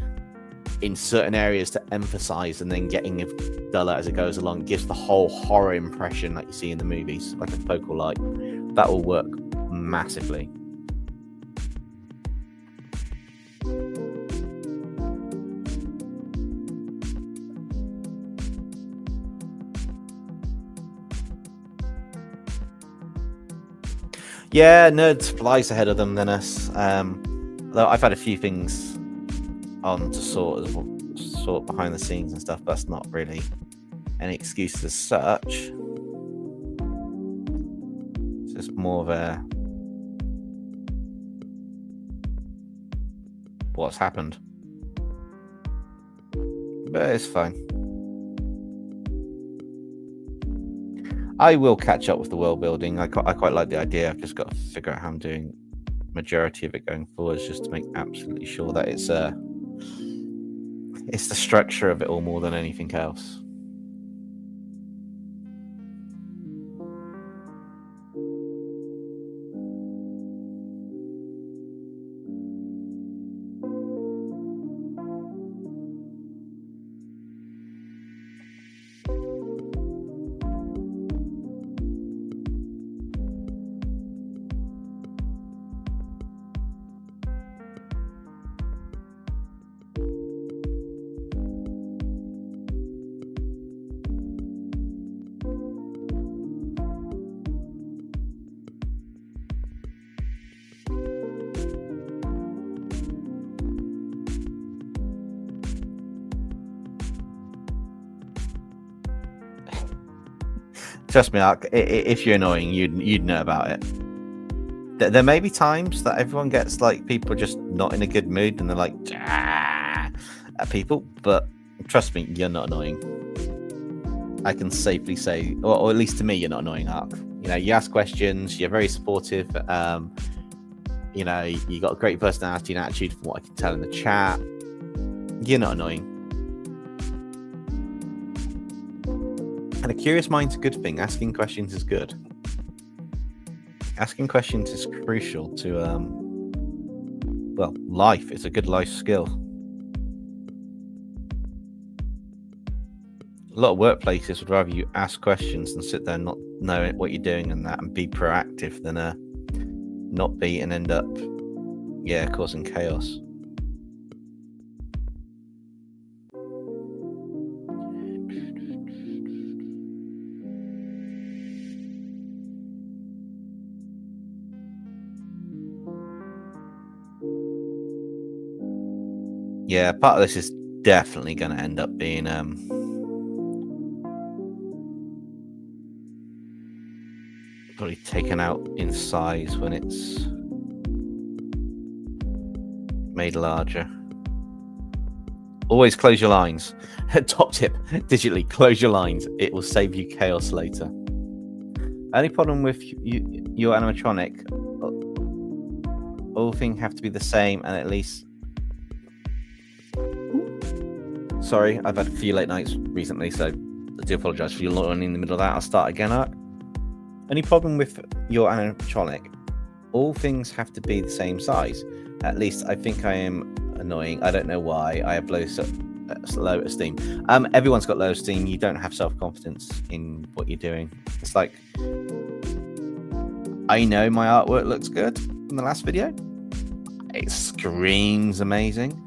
in certain areas to emphasize, and then getting it duller as it goes along. It gives the whole horror impression like you see in the movies, like a focal light. That will work massively. Yeah, Nerds flies ahead of them than us. Though I've had a few things on to sort behind the scenes and stuff, but that's not really any excuse as such. It's just more of a what's happened, but it's fine. I will catch up with the world building. I quite like the idea. I've just got to figure out how I'm doing majority of it going forwards, just to make absolutely sure that it's the structure of it all more than anything else. Trust me, Ark, if you're annoying, you'd know about it. There may be times that everyone gets like people just not in a good mood and they're like at people, but trust me, you're not annoying. I can safely say, or at least to me, you're not annoying, Ark. You know, you ask questions, you're very supportive. You know, you got a great personality and attitude from what I can tell in the chat. You're not annoying. And a curious mind's a good thing. Asking questions is good. Asking questions is crucial to, well, life. It's a good life skill. A lot of workplaces would rather you ask questions than sit there and not know what you're doing and that and be proactive than not be and end up, yeah, causing chaos. Yeah, part of this is definitely going to end up being probably taken out in size when it's made larger. Always close your lines. Top tip, digitally close your lines. It will save you chaos later. Only problem with your animatronic, all things have to be the same and at least... Sorry, I've had a few late nights recently, so I do apologise for you not in the middle of that. I'll start again, Ark. Only problem with your animatronic, all things have to be the same size. At least I think I am annoying. I don't know why. I have low esteem. Everyone's got low esteem. You don't have self-confidence in what you're doing. It's like, I know my artwork looks good in the last video. It screams amazing.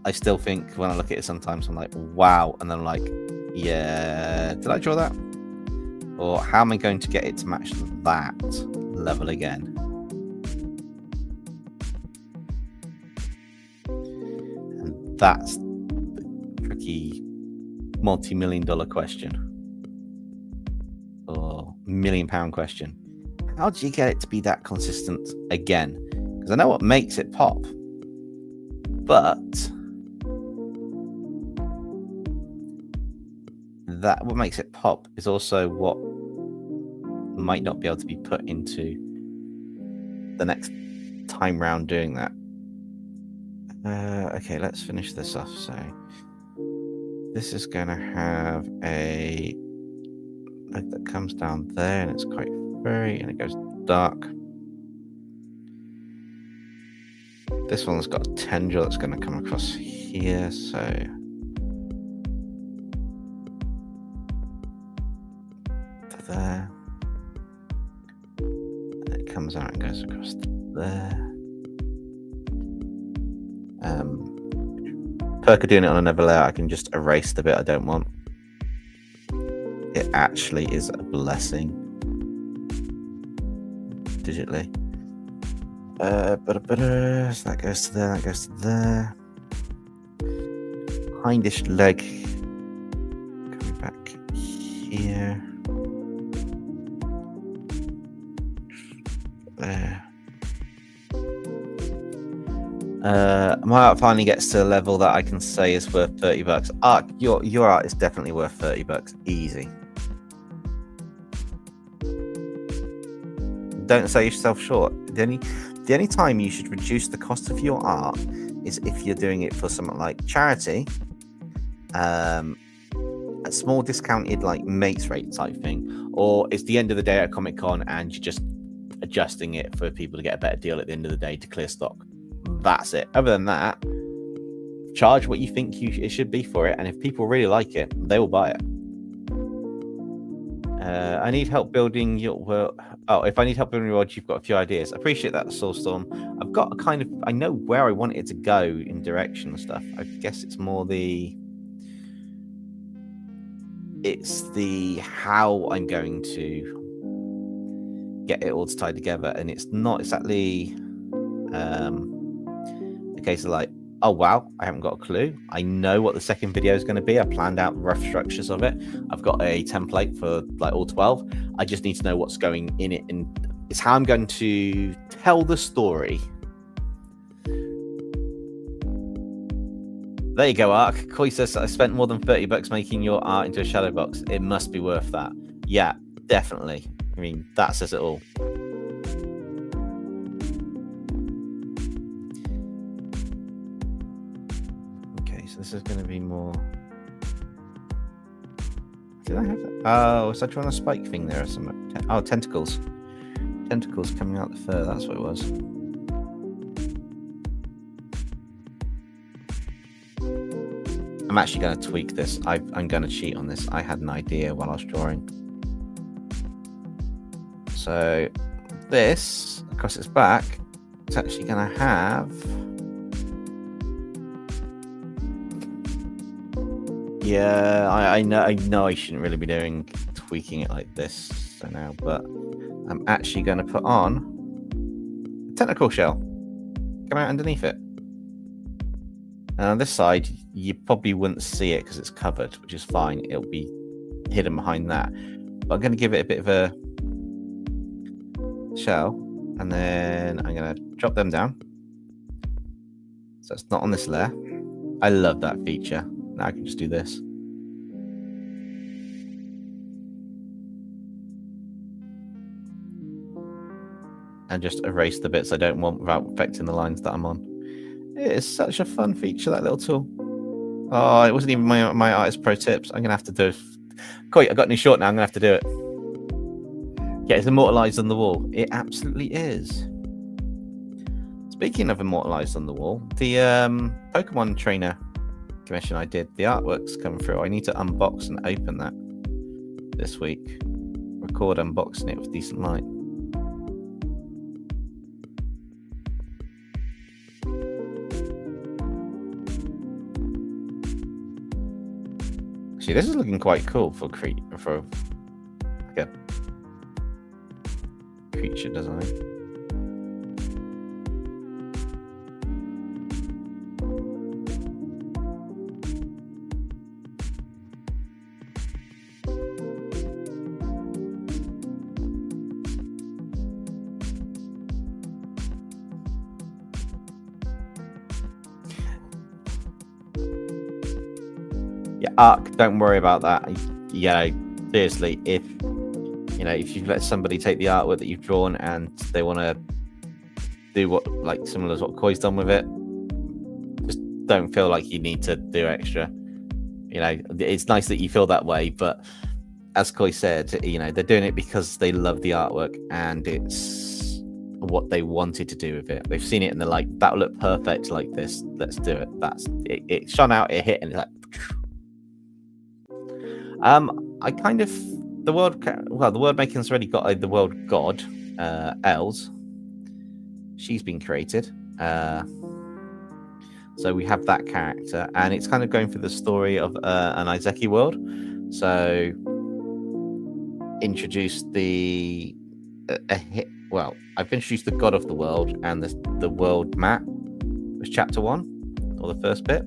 I still think when I look at it sometimes I'm like, wow. And then I'm like, yeah, did I draw that? Or how am I going to get it to match that level again? And that's the tricky multi-million-dollar question. Or £1 million question. How do you get it to be that consistent again? Because I know what makes it pop. But that what makes it pop is also what might not be able to be put into the next time round doing that. Okay, let's finish this off. So this is going to have a light that comes down there and it's quite furry and it goes dark. This one's got a tendril that's going to come across here, so there. And it comes out and goes across there. Perk of doing it on another layer, I can just erase the bit I don't want. It actually is a blessing digitally. So that goes to there, that goes to there. Hindish leg coming back here. There. My art finally gets to a level that I can say is worth $30. Ark, your art is definitely worth $30. Easy. Don't sell yourself short. The only time you should reduce the cost of your art is if you're doing it for something like charity, a small discounted like mates rate type thing, or it's the end of the day at Comic-Con and you're just adjusting it for people to get a better deal at the end of the day to clear stock. That's it. Other than that, charge what you think it should be for it, and if people really like it, they will buy it. I need help building your world. Oh, if I need help building your world, you've got a few ideas. I appreciate that, Soulstorm. I've got a kind of, I know where I want it to go in direction and stuff. I guess it's more it's the how I'm going to get it all tied together, and it's not exactly a case of like, oh wow, I haven't got a clue. I know what the second video is going to be. I planned out rough structures of it. I've got a template for like all 12. I just need to know what's going in it and It's how I'm going to tell the story. There you go, Ark. Koi says, I spent more than $30 making your art into a shadow box. It must be worth that. Yeah, definitely. I mean, that says it all. Okay, so this is going to be more... Did I have that? Oh, was I trying a spike thing there or something? Oh, tentacles. Tentacles coming out the fur. That's what it was. I'm actually going to tweak this. I'm going to cheat on this. I had an idea while I was drawing. So this, across its back, it's actually going to have... Yeah, I know I shouldn't really be tweaking it like this so now, but I'm actually going to put on a tentacle shell. Come out underneath it. And on this side, you probably wouldn't see it because it's covered, which is fine. It'll be hidden behind that. But I'm going to give it a bit of a shell, and then I'm going to drop them down. So it's not on this layer. I love that feature. Now I can just do this. And just erase the bits I don't want without affecting the lines that I'm on. It is such a fun feature, that little tool. Oh, it wasn't even my artist pro tips. I'm going to have to do it. Cool, I got a new short now. I'm going to have to do it. Yeah, it's immortalized on the wall. It absolutely is. Speaking of immortalized on the wall, the Pokemon trainer commission I did, the artwork's come through. I need to unbox and open that this week. Record unboxing it with decent light. See, this is looking quite cool for like a creature design. Arc, don't worry about that. You know, seriously, if you let somebody take the artwork that you've drawn and they want to do what, like, similar to what Koi's done with it, just don't feel like you need to do extra. You know, it's nice that you feel that way, but as Koi said, you know, they're doing it because they love the artwork and it's what they wanted to do with it. They've seen it and they're like, that'll look perfect like this. Let's do it. That's it. It shone out, it hit, and it's like. I kind of the world making's already got the world god, Els. She's been created, so we have that character, and it's kind of going through the story of an Iseki world. So introduced I've introduced the god of the world, and the world map was chapter 1 or the first bit.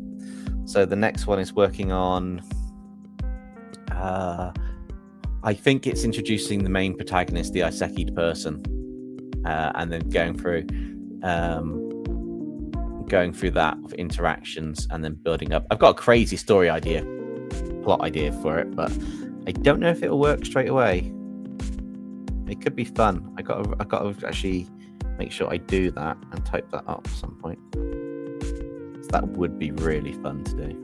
So the next one is working on. I think it's introducing the main protagonist, the Iseki person, and then going through that with interactions and then building up. I've got a crazy plot idea for it, but I don't know if it'll work straight away. It could be fun. I got to actually make sure I do that and type that up at some point. So that would be really fun to do.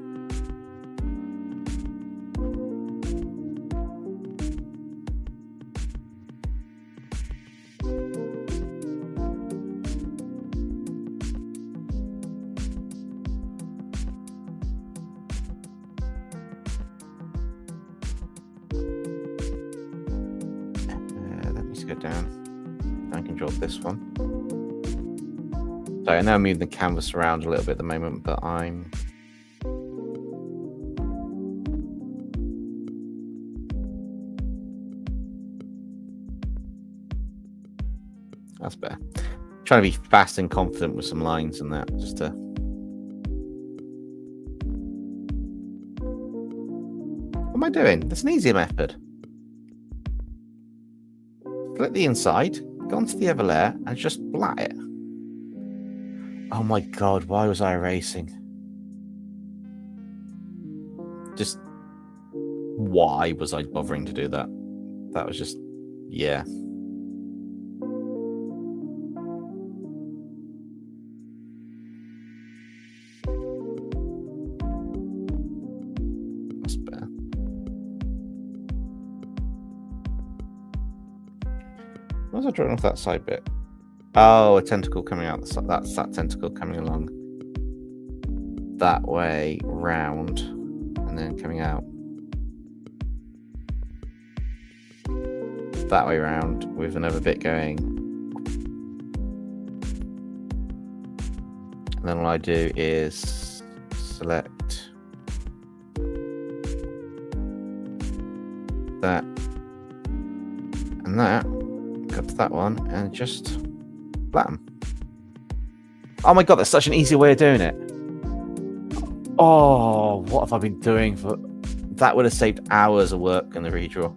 This one. So I know I'm moving the canvas around a little bit at the moment, but that's better. I'm trying to be fast and confident with some lines and that, just to. What am I doing? That's an easier method. Split the inside. gone to the other layer and just blat it. Oh my god, why was I erasing? Just why was I bothering to do that? That was just, yeah. That's better. What was I drawing off that side bit? Oh, a tentacle coming out. That's that tentacle coming along that way round and then coming out that way round with another bit going. And then all I do is select that and that, go to that one and just blam. Oh my god, that's such an easy way of doing it. Oh, what have I been doing for that? Would have saved hours of work in the redraw.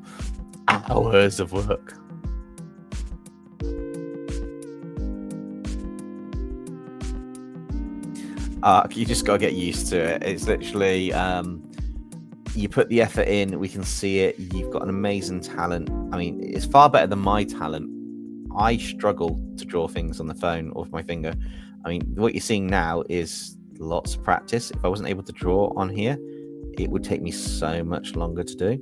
Hours of work. You just gotta get used to it. It's literally you put the effort in, we can see it. You've got an amazing talent. I mean, it's far better than my talent. I struggle to draw things on the phone or with my finger. I mean, what you're seeing now is lots of practice. If I wasn't able to draw on here, it would take me so much longer to do.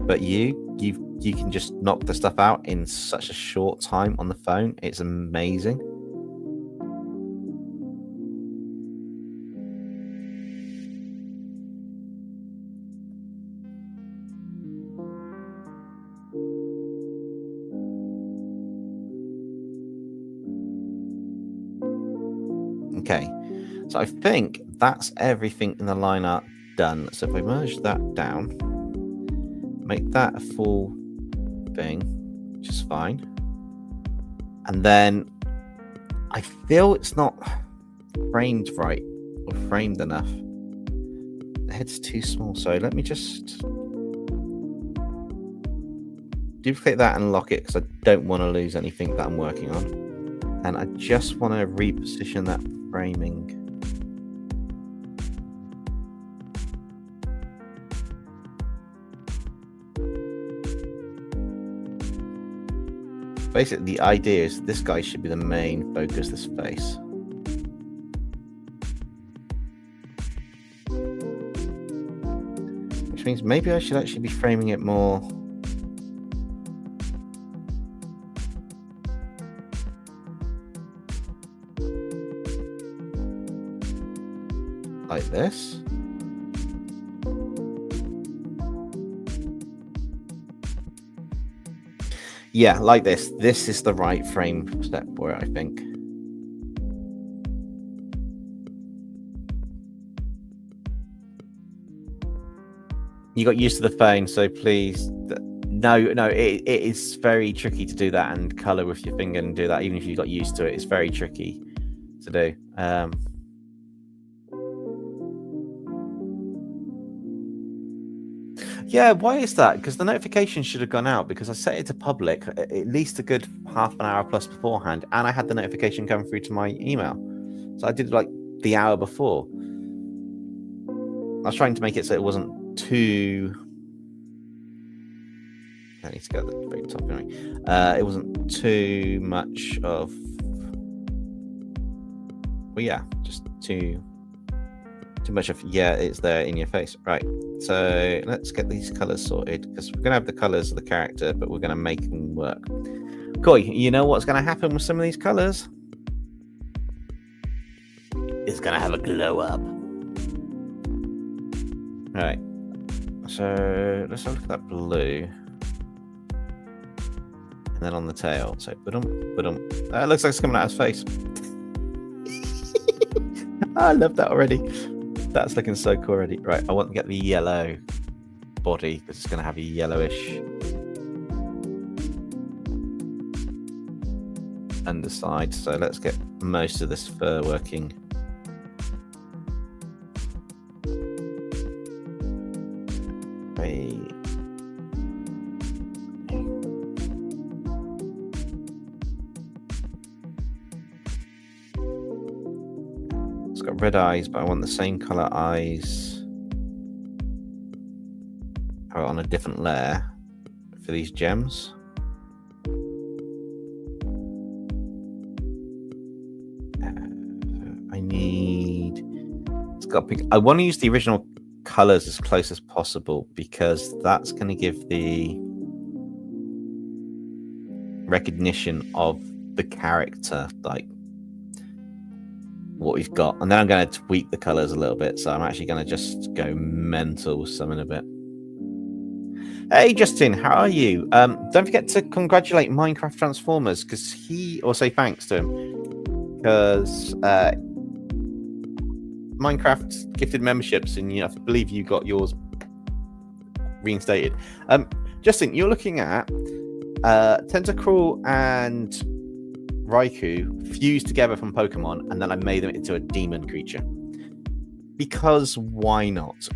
But you can just knock the stuff out in such a short time on the phone. It's amazing. Okay, so I think that's everything in the line art done. So if I merge that down, make that a full thing, which is fine. And then I feel it's not framed right or framed enough. The head's too small, so let me just duplicate that and lock it because I don't want to lose anything that I'm working on. And I just want to reposition that framing. Basically, the idea is this guy should be the main focus, this face. Which means maybe I should actually be framing it more like this. Yeah, like this. This is the right frame step for it, I think. You got used to the phone, so please. No, it is very tricky to do that and color with your finger and do that. Even if you got used to it, it's very tricky to do. Yeah, why is that? Because the notification should have gone out because I set it to public at least a good half an hour plus beforehand, and I had the notification come through to my email. So I did like the hour before. I was trying to make it so it wasn't too... I need to go to the very top anyway. It wasn't too much of... Well, yeah, just too much of, yeah, it's there in your face. Right, so let's get these colors sorted because we're gonna have the colors of the character, but we're gonna make them work. Koi, you know what's gonna happen with some of these colors? It's gonna have a glow up. All right, so let's have a look at that blue, and then on the tail. So it looks like it's coming out of his face. I love that already. That's looking so cool already. Right, I want to get the yellow body because it's going to have a yellowish underside. So let's get most of this fur working. It's got red eyes, but I want the same color eyes on a different layer for these gems. I want to use the original colors as close as possible because that's going to give the recognition of the character, like what we've got. And then I'm going to tweak the colors a little bit, so I'm actually going to just go mental with some in a bit. Hey Justin, how are you? Don't forget to congratulate Minecraft Transformers, because or say thanks to him, because Minecraft gifted memberships, and I believe you got yours reinstated. Justin, you're looking at Tentacruel and Raikou fused together from Pokemon, and then I made them into a demon creature. Because why not?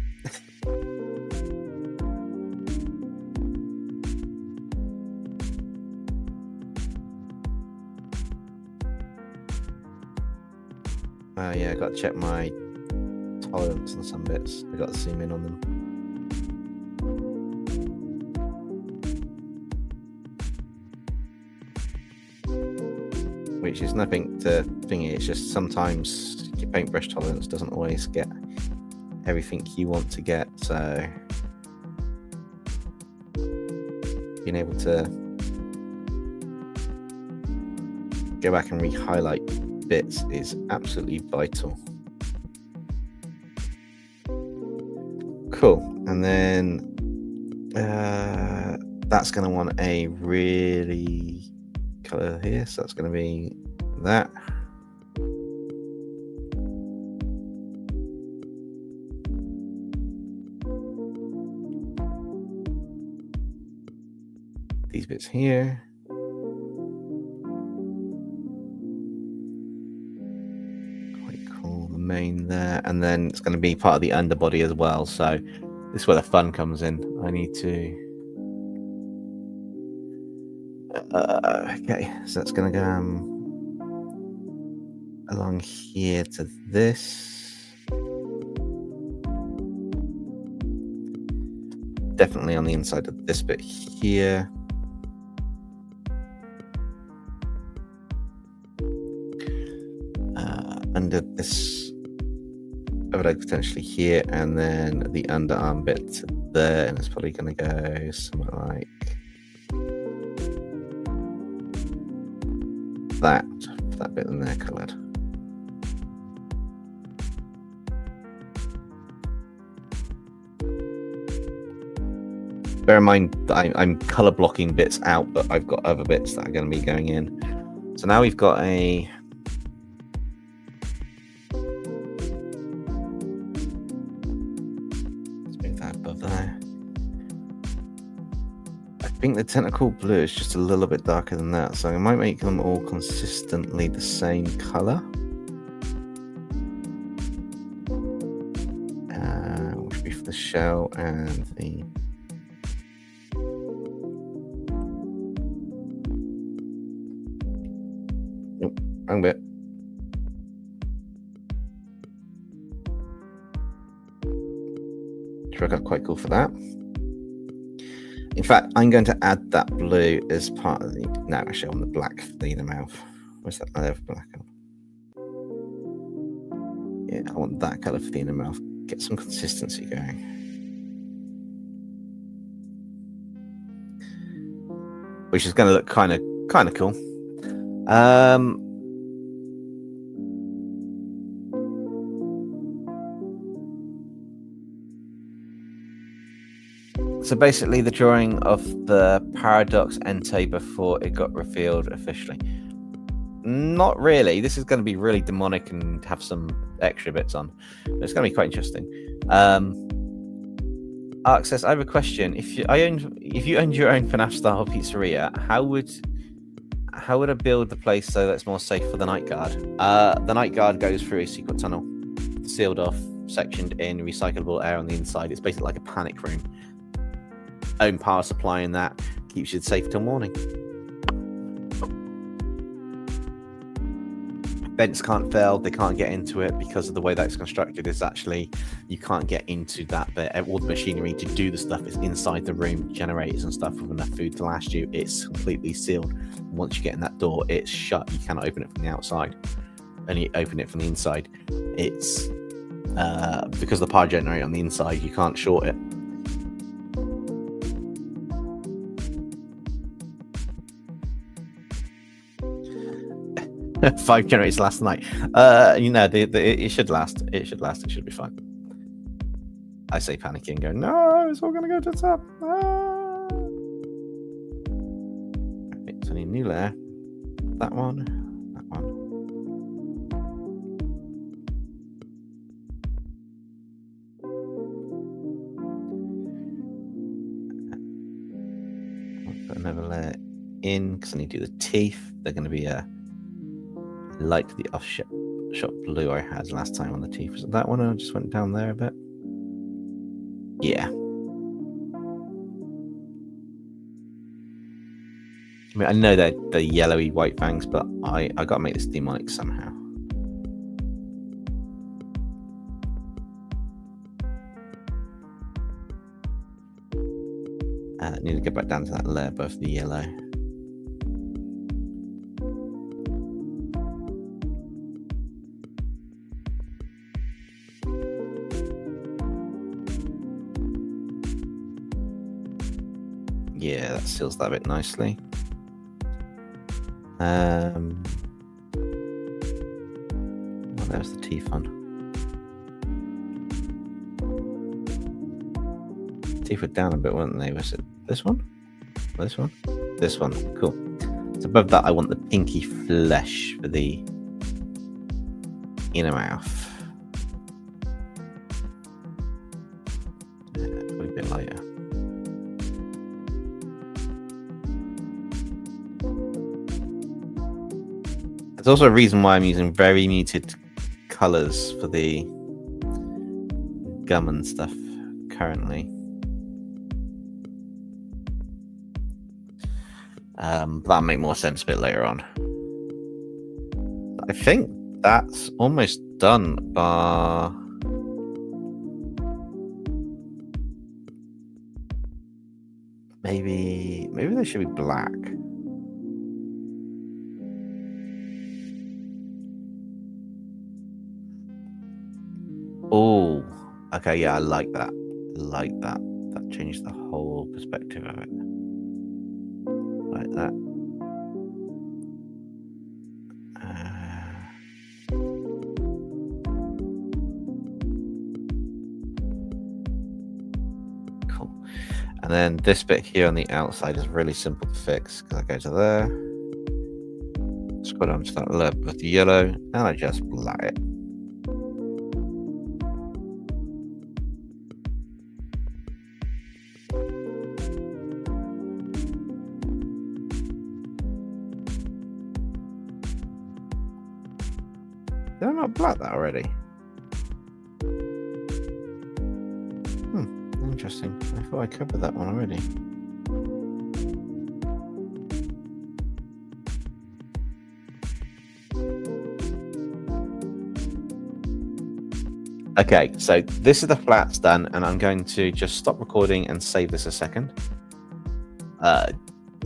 Yeah, I got to check my tolerance on some bits. I got to zoom in on them. Which is nothing to thingy, it's just sometimes your paintbrush tolerance doesn't always get everything you want to get, so being able to go back and re-highlight bits is absolutely vital. Cool. And then that's going to want a really color here, so that's going to be that. These bits here. Main there, and then it's going to be part of the underbody as well, so this is where the fun comes in. I need to okay, so that's going to go along here to this, definitely on the inside of this bit here. Under this overlay potentially here, and then the underarm bit to there, and it's probably going to go somewhere like that bit in there coloured. Bear in mind that I'm colour blocking bits out, but I've got other bits that are going to be going in. So now we've got a I think the tentacle blue is just a little bit darker than that, so I might make them all consistently the same color. Which would be for the shell and the nope, wrong bit. Which worked out quite cool for that. In fact, I'm going to add that blue as part of the... No, actually, I want the black for the inner mouth. Where's that other black on? Yeah, I want that colour for the inner mouth. Get some consistency going. Which is going to look kind of cool. So basically the drawing of the Paradox Entei before it got revealed officially. Not really. This is going to be really demonic and have some extra bits on. It's going to be quite interesting. Ark says, I have a question. If you owned your own FNAF style pizzeria, how would I build the place so that it's more safe for the night guard? The night guard goes through a secret tunnel, sealed off, sectioned in, recyclable air on the inside. It's basically like a panic room. Own power supply, and that keeps you safe till morning. vents can't fill, they can't get into it because of the way that it's constructed. Is actually you can't get into that bit. All the machinery to do the stuff is inside the room, generators and stuff with enough food to last you. It's completely sealed. Once you get in that door, it's shut. You cannot open it from the outside. Only open it from the inside. It's because of the power generator on the inside, you can't short it. Five generators last night. You know, it should last. It should last. It should be fine. I say panicking, go, no, it's all going to go to the top. Ah. Okay, so I need a new layer. That one. That one. I'll put another layer in because I need to do the teeth. They're going to be like the offshot blue I had last time on the teeth. Was it that one? I just went down there a bit. Yeah. I mean, I know they're yellowy white fangs, but I got to make this demonic somehow. I need to get back down to that layer above the yellow. Yeah, that seals that bit nicely. Well, there's the teeth one. Teeth were down a bit, weren't they? Was it this one? This one? This one. Cool. So above that, I want the pinky flesh for the inner mouth. Probably a bit lighter. There's also a reason why I'm using very muted colors for the gum and stuff currently. That'll make more sense a bit later on. I think that's almost done, bar maybe they should be black. Oh, okay, yeah, I like that. I like that. That changed the whole perspective of it. Like that. Cool. And then this bit here on the outside is really simple to fix because I go to there, scroll down to that layer with the yellow, and I just black it. Did I not black that already? Interesting. I thought I covered that one already. Okay, so this is the flats done, and I'm going to just stop recording and save this a second.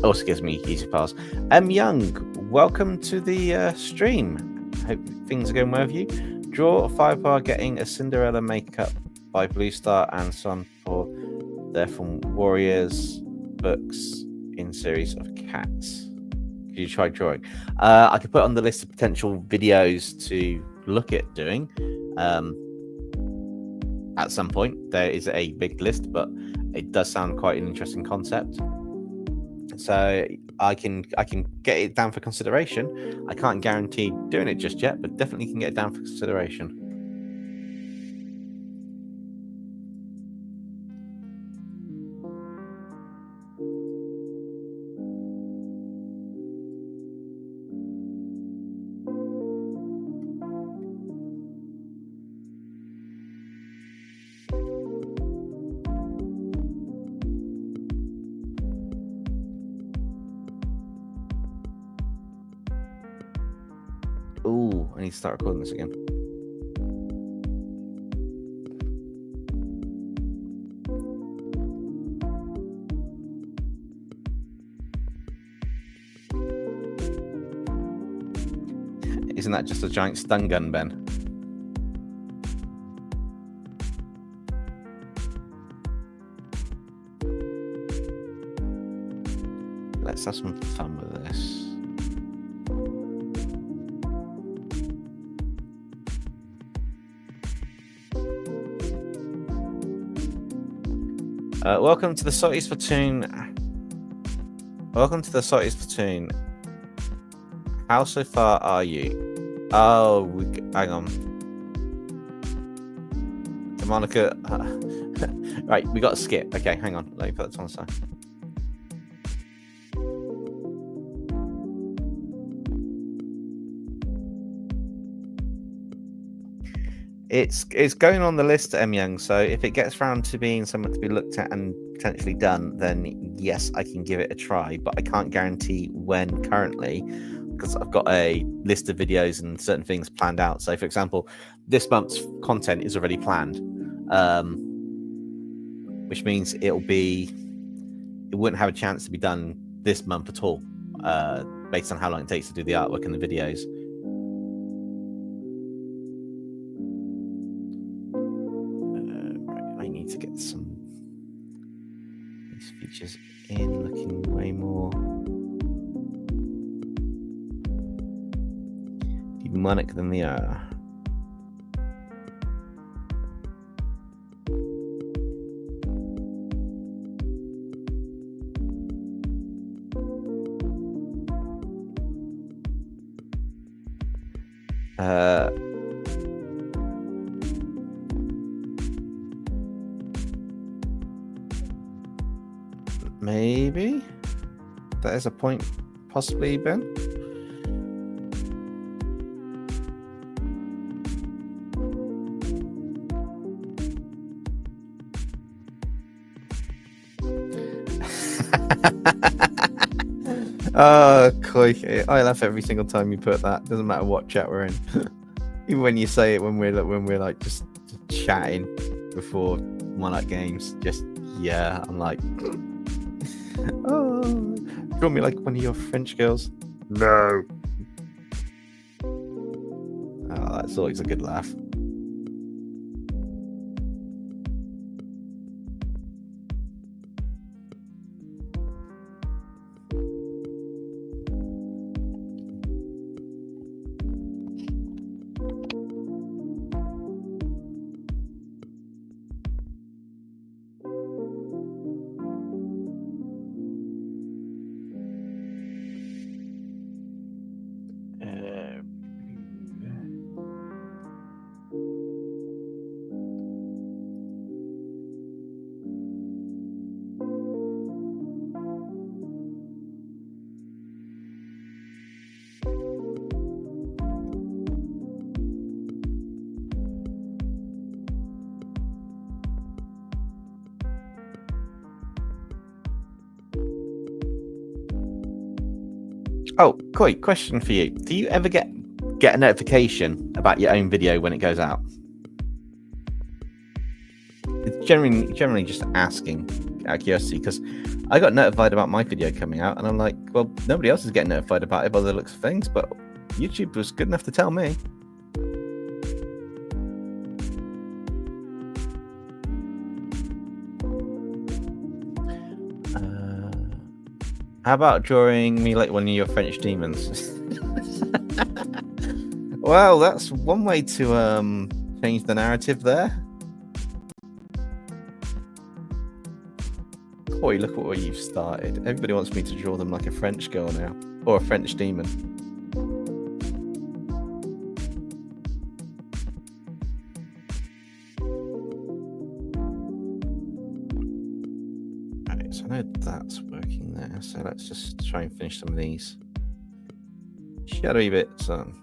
Also gives me easy pass. Young, welcome to the stream. Hope things are going well with you. Draw a 5-bar getting a Cinderella makeup by Blue Star and Son for they're from Warriors books in series of cats. Could you try drawing? I could put on the list of potential videos to look at doing. At some point, there is a big list, but it does sound quite an interesting concept. So I can get it down for consideration. I can't guarantee doing it just yet, but definitely can get it down for consideration. need to start recording this again. Isn't that just a giant stun gun, Ben? Let's have some fun with this. Welcome to the Sotties Platoon. Welcome to the Sotties Platoon. How so far are you? Oh, hang on. Monica. Right, we got to skip. Okay, hang on. Let me put that on the side. It's going on the list, M Young. So if it gets round to being something to be looked at and potentially done, then yes, I can give it a try. But I can't guarantee when currently, because I've got a list of videos and certain things planned out. So, for example, this month's content is already planned, which means it wouldn't have a chance to be done this month at all, based on how long it takes to do the artwork and the videos. I need to get some these features in, looking way more demonic than they are. Maybe that is a point, possibly, Ben. Oh, Koi, I laugh every single time you put that. Doesn't matter what chat we're in. Even when you say it when we're like just chatting before one like games. Just yeah, I'm like, oh, draw me like one of your French girls. No. Oh, that's always a good laugh. Oh, Koi, question for you. Do you ever get a notification about your own video when it goes out? It's generally just asking out of curiosity, because I got notified about my video coming out, and I'm like, well, nobody else is getting notified about it by the looks of things, but YouTube was good enough to tell me. How about drawing me like one of your French demons? Well, that's one way to change the narrative there. Boy, look at what you've started. Everybody wants me to draw them like a French girl now, or a French demon. Right, so I know that's working there. So let's just try and finish some of these shadowy bits on.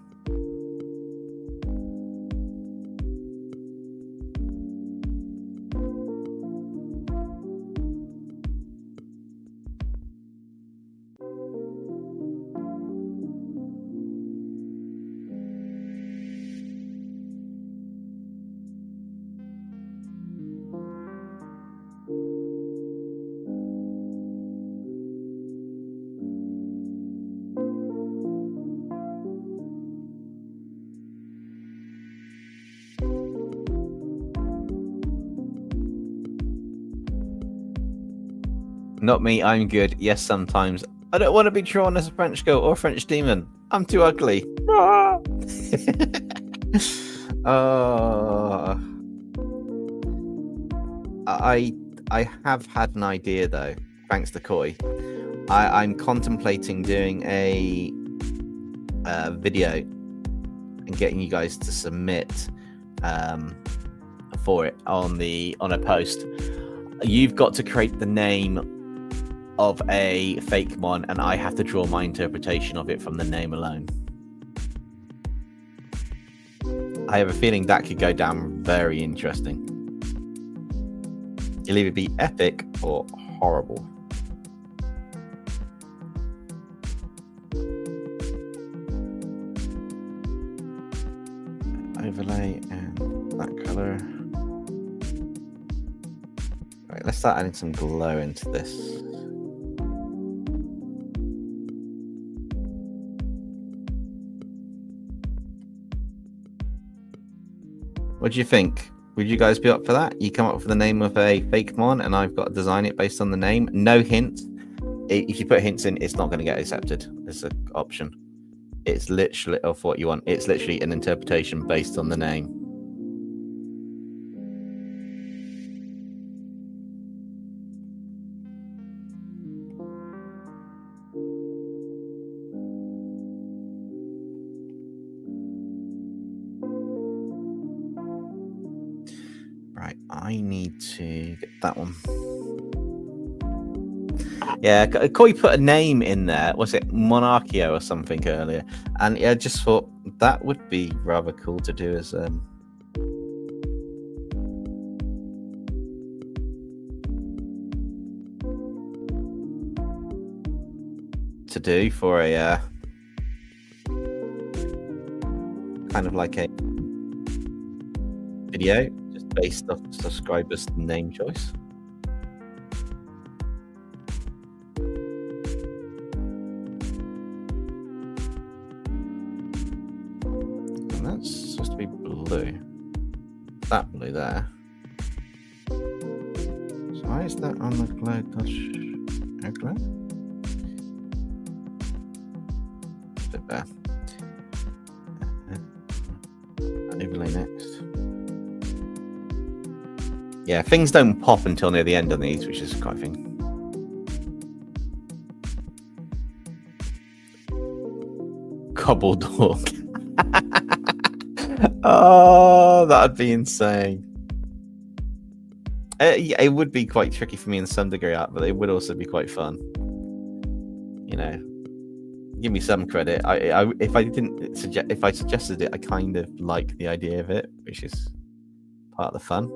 Not me, I'm good. Yes, sometimes. I don't want to be drawn as a French girl or a French demon. I'm too ugly. I have had an idea though, thanks to Koi. I'm contemplating doing a video and getting you guys to submit for it on a post. You've got to create the name of a fake mon, and I have to draw my interpretation of it from the name alone. I have a feeling that could go down very interesting. It'll either be epic or horrible. Overlay and that color. Right, let's start adding some glow into this. What do you think? Would you guys be up for that? You come up with the name of a fake mon, and I've got to design it based on the name. No hint. If you put hints in, it's not going to get accepted. It's an option. It's literally of what you want. It's literally an interpretation based on the name. Right, I need to get that one. Yeah, Koi put a name in there. Was it Monarchio or something earlier? And yeah, I just thought that would be rather cool to do as to do for a kind of like a video just based off subscribers' name choice. That's supposed to be blue. That blue there. So why is that on the glow touch glow? A bit there. Overlay next. Yeah, things don't pop until near the end on these, which is quite a thing. Cobble dog. Oh, that'd be insane. Yeah, it would be quite tricky for me in some degree, but it would also be quite fun. You know, give me some credit. If I suggested it, I kind of like the idea of it, which is part of the fun.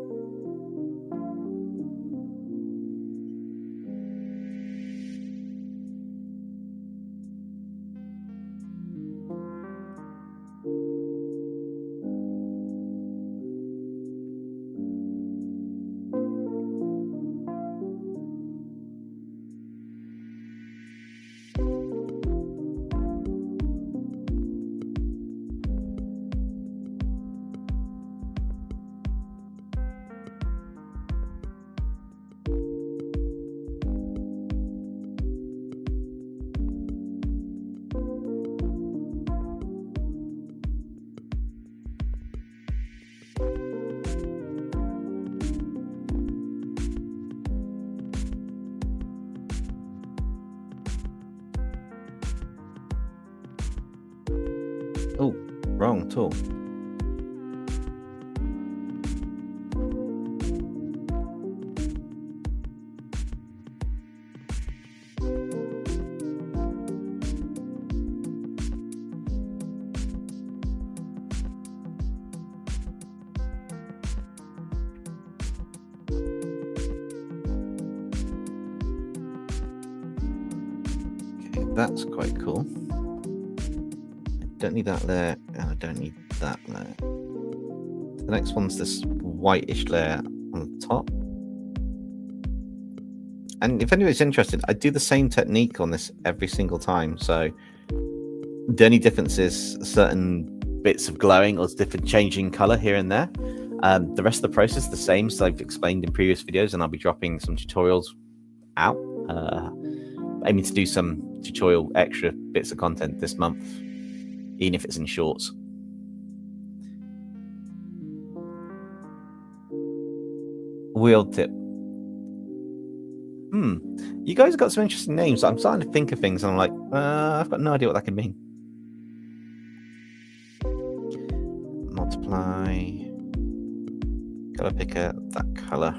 Oh, wrong tool. Okay, that's quite cool. Don't need that there, and I don't need that there. The next one's this whitish layer on the top. And if anyone's interested, I do the same technique on this every single time. So the only difference is certain bits of glowing or different changing color here and there. The rest of the process is the same, so I've explained in previous videos, and I'll be dropping some tutorials out Aiming to do some tutorial extra bits of content this month, even if it's in shorts. Wheel tip. You guys have got some interesting names. I'm starting to think of things and I'm like, I've got no idea what that could mean. Multiply. Color picker, that color.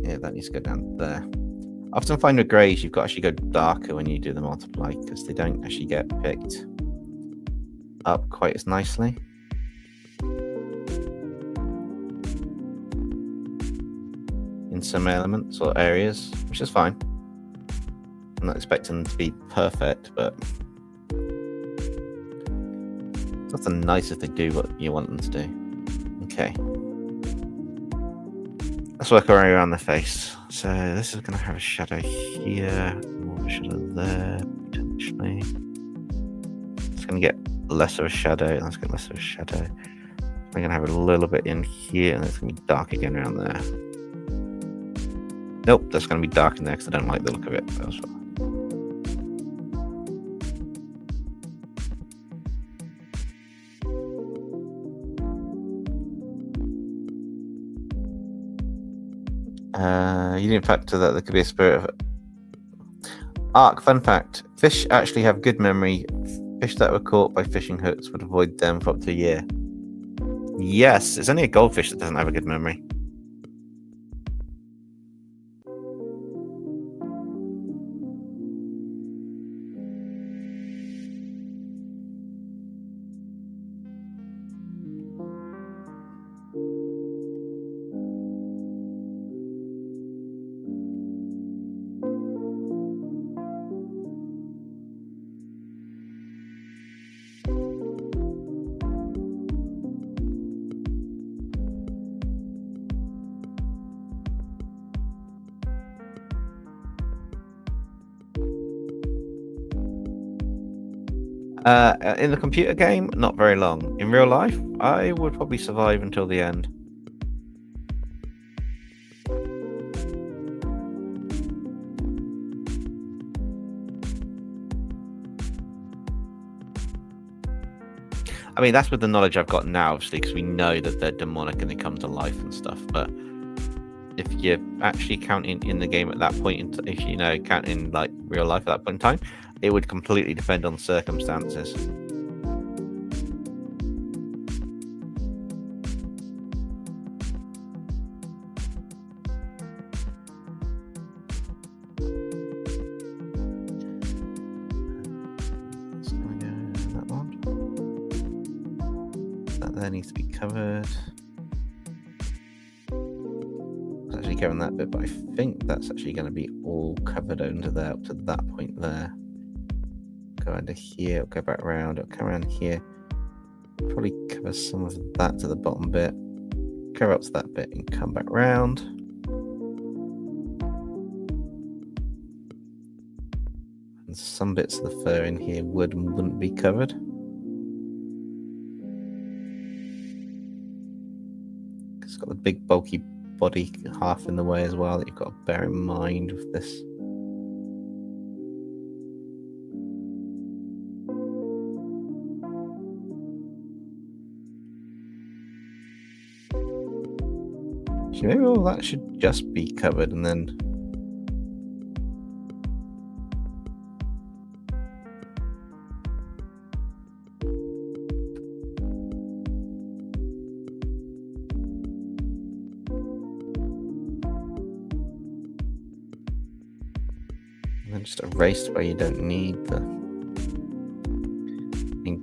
Yeah, that needs to go down there. I often find with greys, you've got to actually go darker when you do the multiply because they don't actually get picked up quite as nicely. In some elements or areas, which is fine. I'm not expecting them to be perfect, but it's often nice if they do what you want them to do. Okay. Let's work our way around the face. So this is going to have a shadow here, more of a shadow there, potentially. It's going to get less of a shadow, let's get less of a shadow. We're going to have a little bit in here, and it's going to be dark again around there. Nope, that's going to be dark in there because I don't like the look of it. That's fine. You didn't factor that there could be a spirit of it. Ark, fun fact. Fish actually have good memory. Fish that were caught by fishing hooks would avoid them for up to a year. Yes, it's only a goldfish that doesn't have a good memory. In the computer game, not very long. In real life, I would probably survive until the end. I mean, that's with the knowledge I've got now, obviously, because we know that they're demonic and they come to life and stuff. But if you're actually counting in the game at that point, if you know, counting like real life at that point in time, it would completely depend on circumstances. There needs to be covered. It's actually covering that bit, but I think that's actually going to be all covered under there up to that point there. Go under here, it'll go back around, it'll come around here. Probably cover some of that to the bottom bit. Cover up to that bit and come back round. And some bits of the fur in here would and wouldn't be covered. It's got the big bulky body half in the way as well that you've got to bear in mind with this. So maybe all that should just be covered and then just erased where you don't need the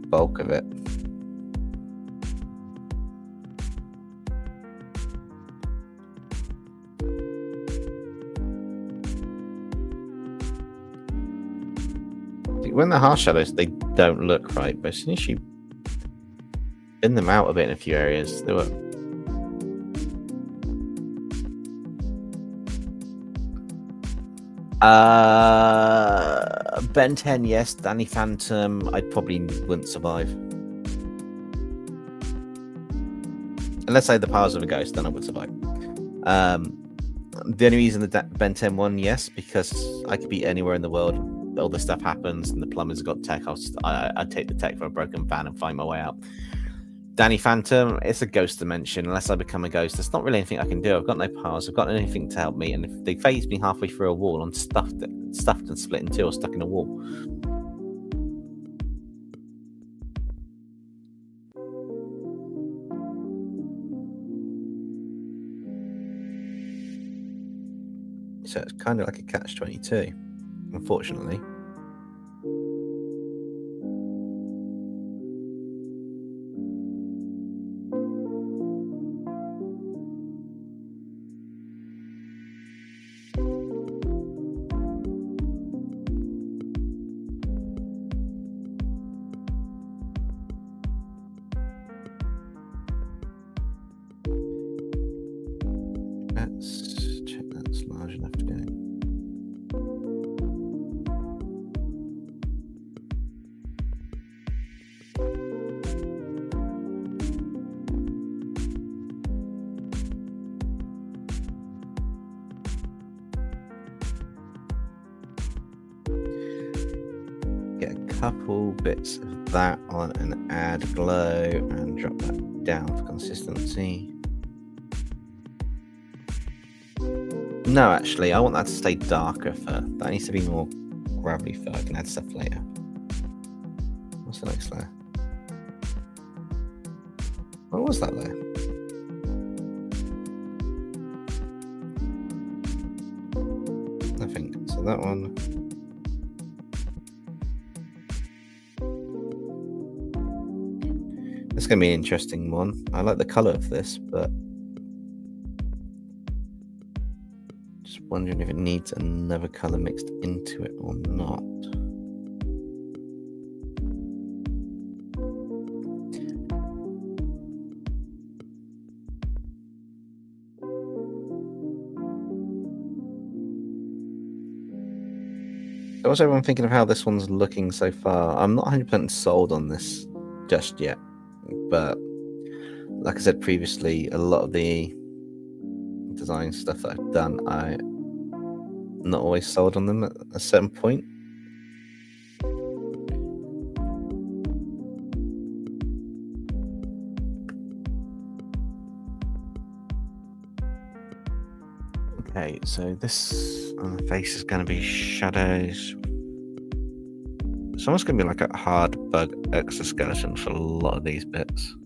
bulk of it. When they're harsh shadows, they don't look right, but as soon as you thin them out a bit in a few areas, they were. Ben 10, yes. Danny Phantom, I probably wouldn't survive. unless I had the powers of a ghost, then I would survive. The only reason the Ben 10 one, yes, because I could be anywhere in the world. All this stuff happens, and the plumbers got tech. I'd take the tech from a broken van and find my way out. Danny Phantom, it's a ghost dimension. Unless I become a ghost, there's not really anything I can do. I've got no powers. I've got anything to help me. And if they phase me halfway through a wall, I'm stuffed and split in two or stuck in a wall. So it's kind of like a catch-22, unfortunately. Let's check that's large enough to go. Get a couple bits of that on and add glow and drop that down for consistency. No, actually, I want that to stay darker for that needs to be more gravelly fur. I can add stuff later. What's the next layer? What was that layer? Nothing. So that one. This is going to be an interesting one. I like the color of this, but just wondering if it needs another color mixed into it or not. So what's everyone thinking of how this one's looking so far? I'm not 100% sold on this just yet, but like I said previously, a lot of the design stuff that I've done, I'm not always sold on them at a certain point. Okay, so this on the face is going to be shadows. It's almost going to be like a hard bug exoskeleton for a lot of these bits.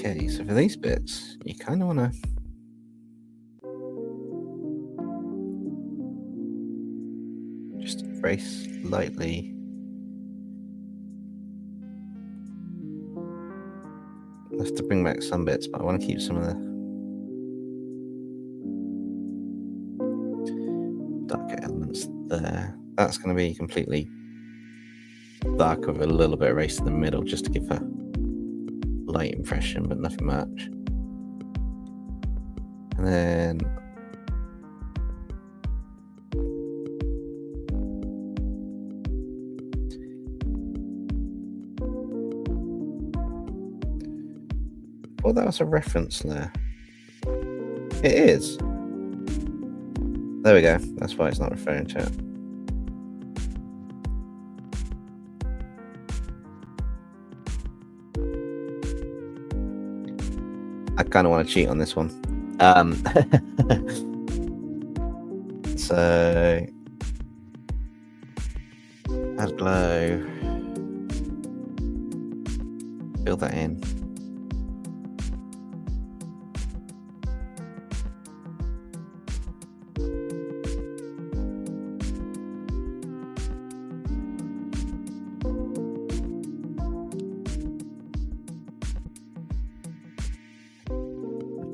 Okay, so for these bits, you kind of want to just very slightly I have to bring back some bits, but I want to keep some of the darker elements there. That's going to be completely dark with a little bit of erased in the middle just to give a light impression, but nothing much. And then well, that was a reference layer. It is. There we go. That's why it's not referring to it. I kind of want to cheat on this one. So add glow, fill that in.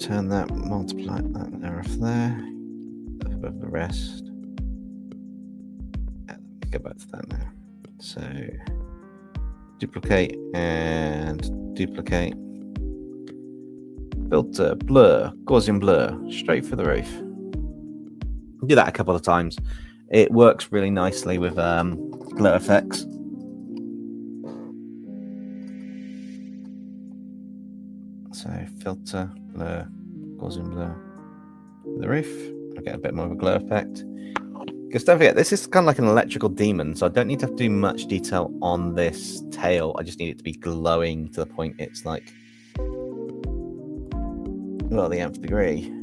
Turn that, multiply that there off there, above the rest. Go back to that now. So duplicate and duplicate. Filter, blur, Gaussian blur, straight for the roof. Do that a couple of times. It works really nicely with glow effects. So filter, blur, Gaussian blur for the roof. I'll get a bit more of a glow effect. Because don't forget, this is kind of like an electrical demon, so I don't need to have to do much detail on this tail. I just need it to be glowing to the point it's like, well, the nth degree.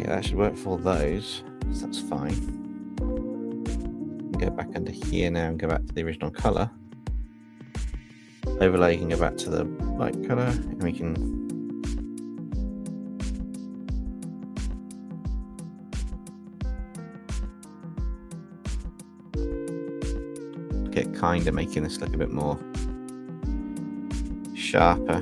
That should work for those, so that's fine. Go back under here now and go back to the original color. Overlay, you can go back to the light color, and we can get kind of making this look a bit more sharper.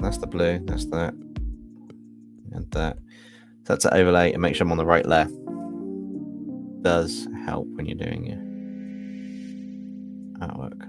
That's the blue, that's that, and that. So that's an overlay, and make sure I'm on the right layer. Does help when you're doing your artwork.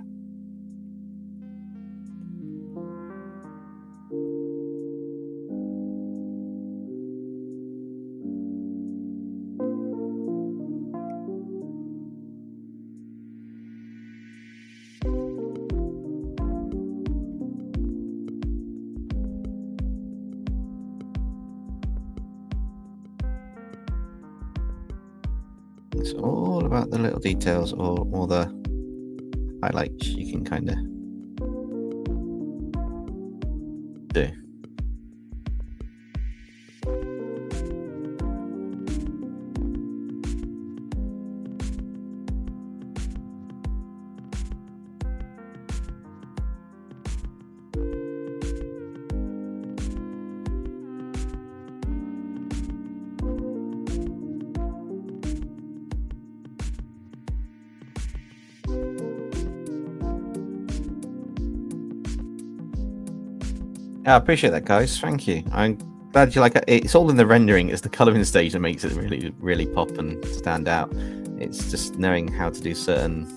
It's all about the little details or the highlights you can kind of do. I appreciate that, guys. Thank you. I'm glad you like it. It's all in the rendering. It's the coloring stage that makes it really, really pop and stand out. It's just knowing how to do certain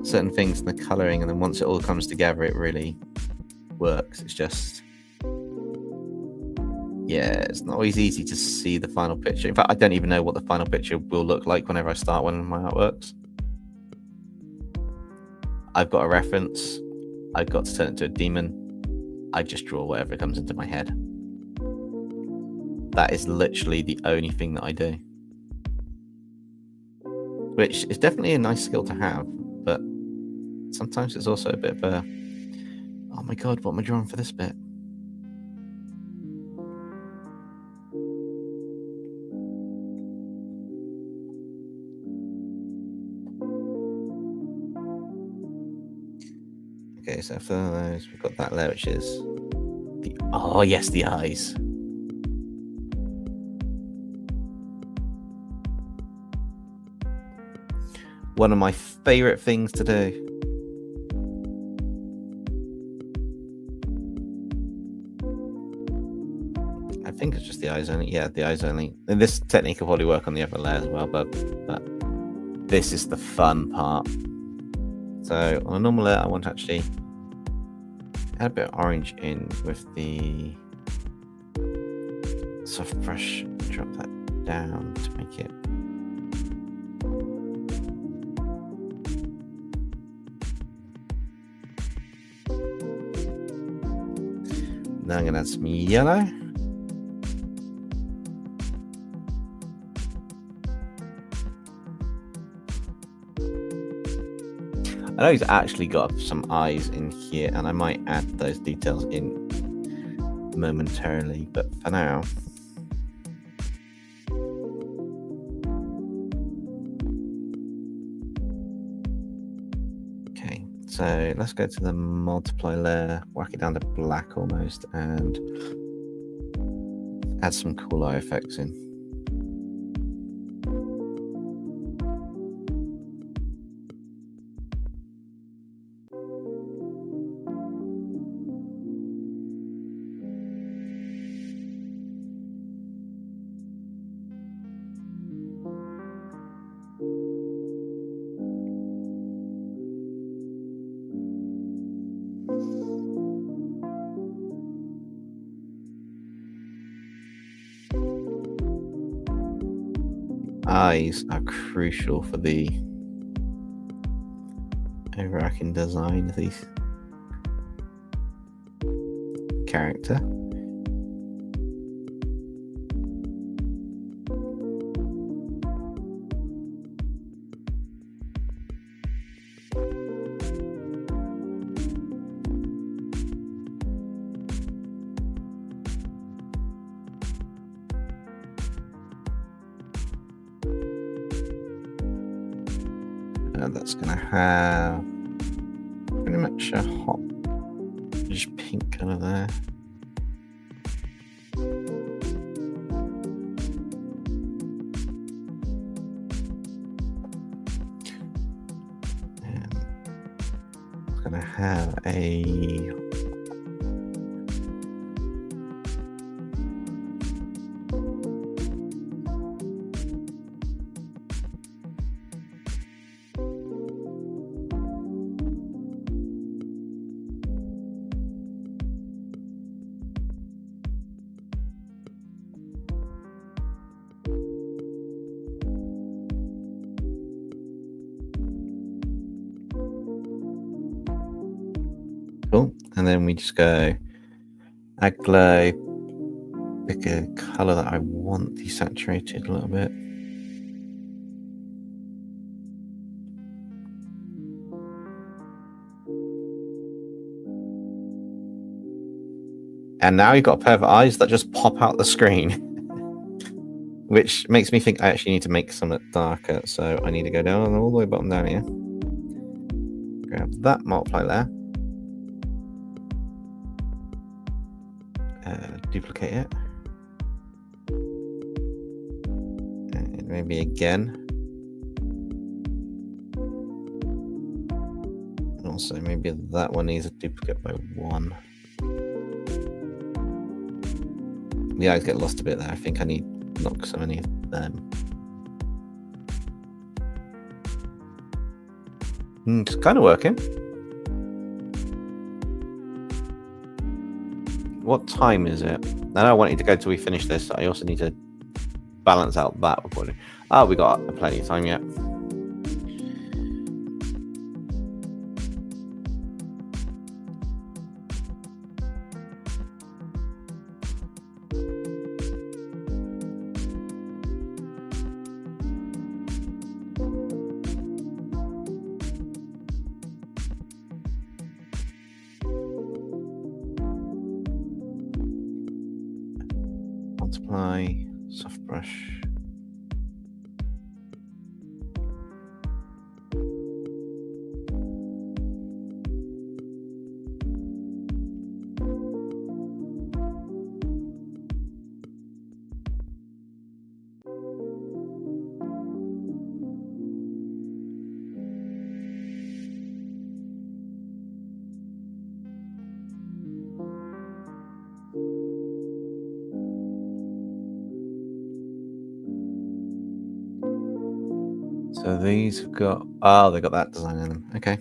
things in the coloring, and then once it all comes together, it really works. It's just, yeah, it's not always easy to see the final picture. In fact, I don't even know what the final picture will look like whenever I start one of my artworks. I've got a reference. I've got to turn it to a demon. I just draw whatever comes into my head. That is literally the only thing that I do. Which is definitely a nice skill to have, but sometimes it's also a bit of a, oh my god, what am I drawing for this bit? Okay, so for those, we've got that there, which is the, oh yes, the eyes. One of my favorite things to do. I think it's just the eyes only. Yeah, the eyes only. And this technique will probably work on the other layer as well, but this is the fun part. So on a normal layer, I want to actually add a bit of orange in with the soft brush. Drop that down to make it. Now I'm going to add some yellow. I know he's actually got some eyes in here, and I might add those details in momentarily, but for now. Okay, so let's go to the multiply layer, work it down to black almost, and add some cool eye effects in. Eyes are crucial for the overarching design of these character. That's going to have pretty much a hot just pink color there. And it's going to have a cool. And then we just go add glow, pick a color that I want desaturated a little bit. And now you've got a pair of eyes that just pop out the screen, which makes me think I actually need to make some darker. So I need to go down all the way bottom down here, grab that multiply layer, duplicate it, and maybe again, and also maybe that one needs a duplicate by 1. The eyes get lost a bit there. I think I need not so many of them. It's kind of working. What time is it? I know I want you to go till we finish this. I also need to balance out that recording. Oh, we got plenty of time yet. Multiply, soft brush. So these have got, oh, they got that design in them. Okay.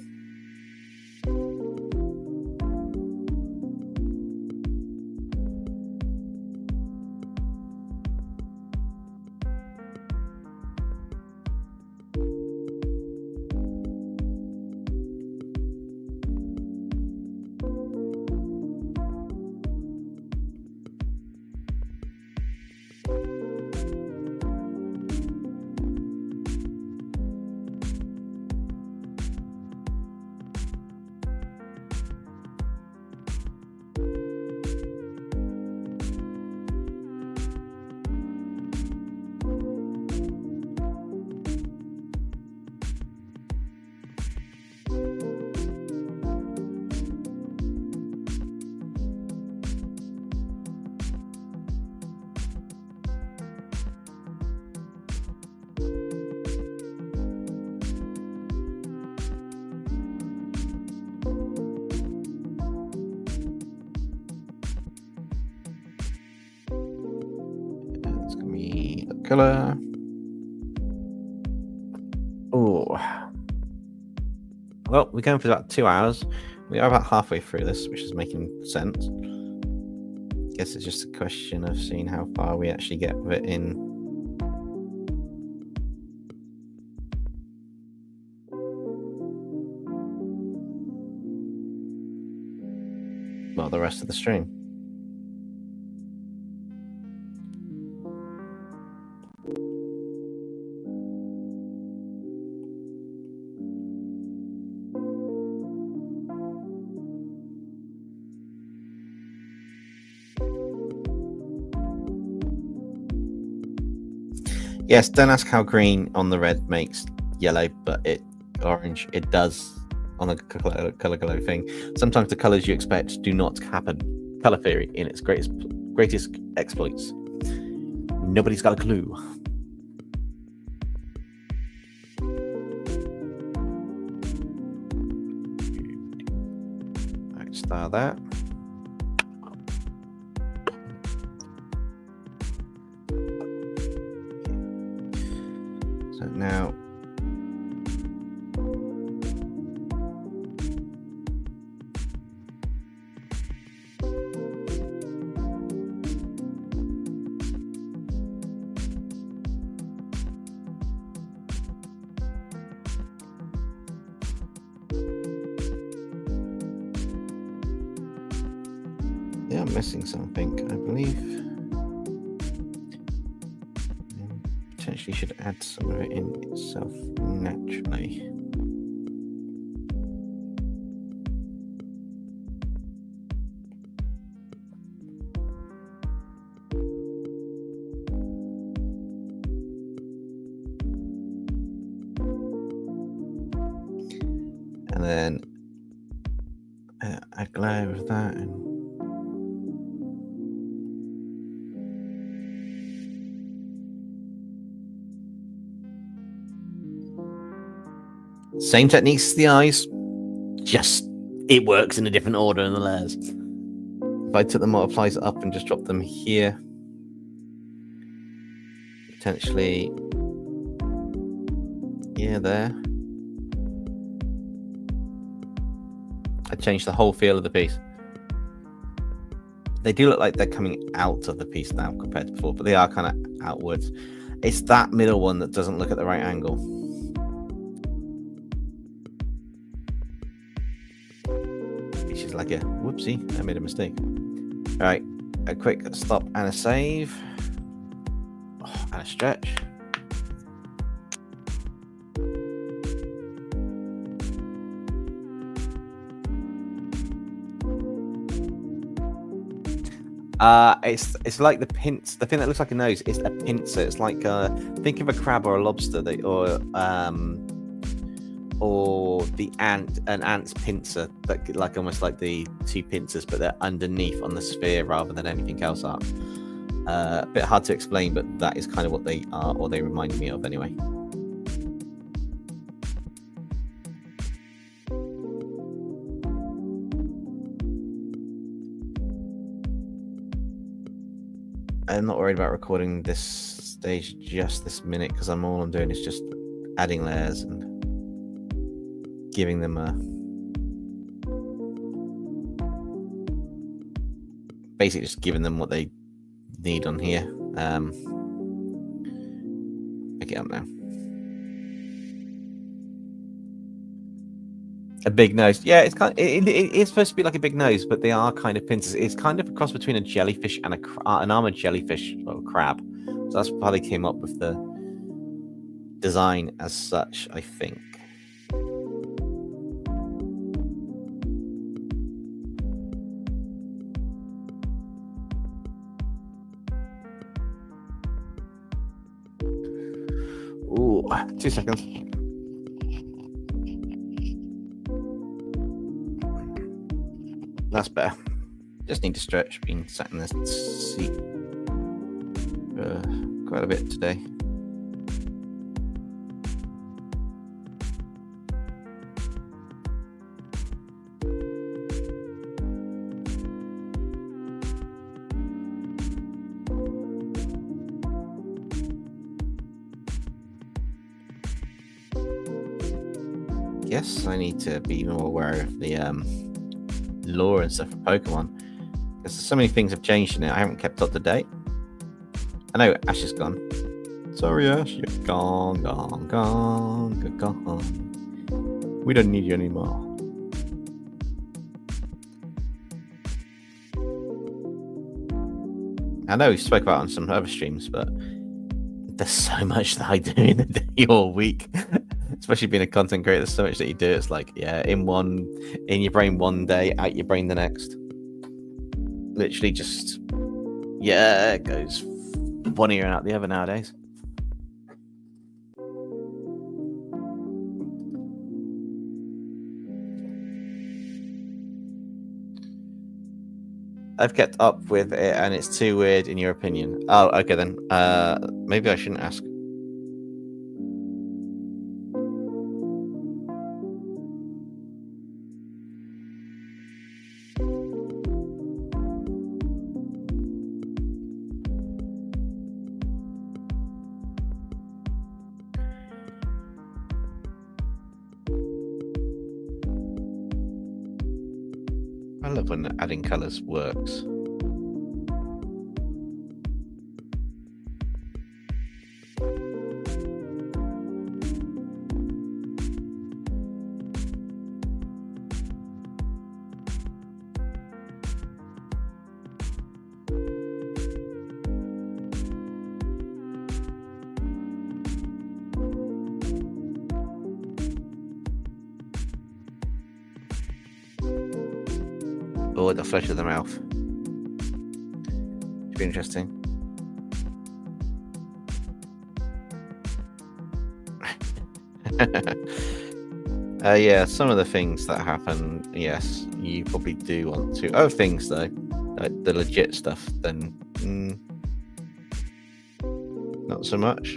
It's gonna be the color. Oh, well, we're going for about 2 hours. We are about halfway through this, which is making sense. Guess it's just a question of seeing how far we actually get with it in. Well, the rest of the stream. Yes, don't ask how green on the red makes yellow, but orange. It does on the color glow thing. Sometimes the colors you expect do not happen. Color theory in its greatest exploits. Nobody's got a clue. Right, start that. So now I'm missing something, I believe. Potentially should add some of it in itself naturally. And then add glare with that and same techniques as the eyes, just it works in a different order in the layers. If I took the multipliers up and just dropped them here, potentially, yeah, there, I changed the whole feel of the piece. They do look like they're coming out of the piece now compared to before, but they are kind of outwards. It's that middle one that doesn't look at the right angle. Which is like a whoopsie, I made a mistake. All right, a quick stop and a save. Oh, and a stretch. It's like the pinch. The thing that looks like a nose is a pincer. It's like think of a crab or a lobster, or an ant's pincer, that like almost like the two pincers, but they're underneath on the sphere rather than anything else are. A bit hard to explain, but that is kind of what they are, or they remind me of anyway. I'm not worried about recording this stage just this minute because all I'm doing is just adding layers and giving them a basically just giving them what they need on here. Pick it up now. A big nose. Yeah, it's kind of, it's supposed to be like a big nose, but they are kind of pincers. It's kind of a cross between a jellyfish and an armored jellyfish or crab. So that's how they came up with the design as such, I think. Ooh, 2 seconds. That's better. Just need to stretch. Been sat in this seat quite a bit today. Yes, I need to be more aware of the lore and stuff for Pokemon, because so many things have changed in it. I haven't kept up to date. I know Ash is gone. Sorry, Ash, you're gone. We don't need you anymore. I know we spoke about it on some other streams, but there's so much that I do in a day or week. Especially being a content creator, there's so much that you do. It's like, yeah, in your brain one day, out your brain the next. Literally just, yeah, it goes one ear and out the other nowadays. I've kept up with it and it's too weird in your opinion. Oh, okay then. Maybe I shouldn't ask. I love when adding colours works. Or the flesh of the mouth. Should be interesting. Yeah, some of the things that happen, yes, you probably do want to. Other things though, like the legit stuff, then not so much.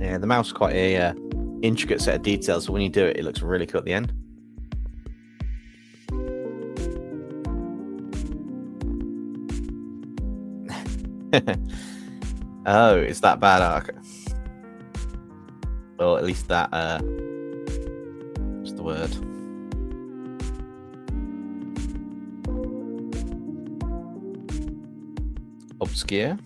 Yeah, the mouth's quite a intricate set of details, so when you do it, it looks really cool at the end. Oh, it's that bad. Okay. Well, at least that what's the word? Obscure.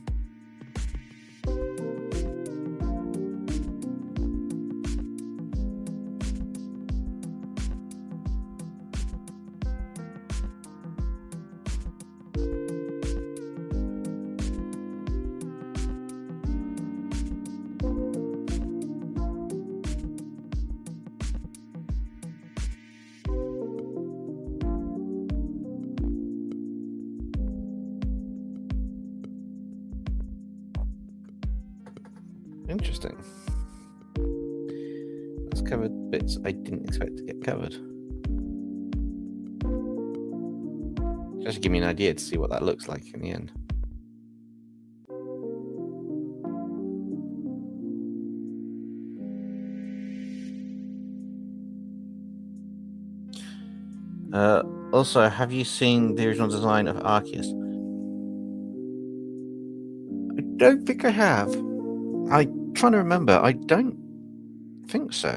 Interesting. That's covered bits I didn't expect to get covered. Just give me an idea to see what that looks like in the end. Also, have you seen the original design of Arceus? I don't think I have. I'm trying to remember. I don't think so.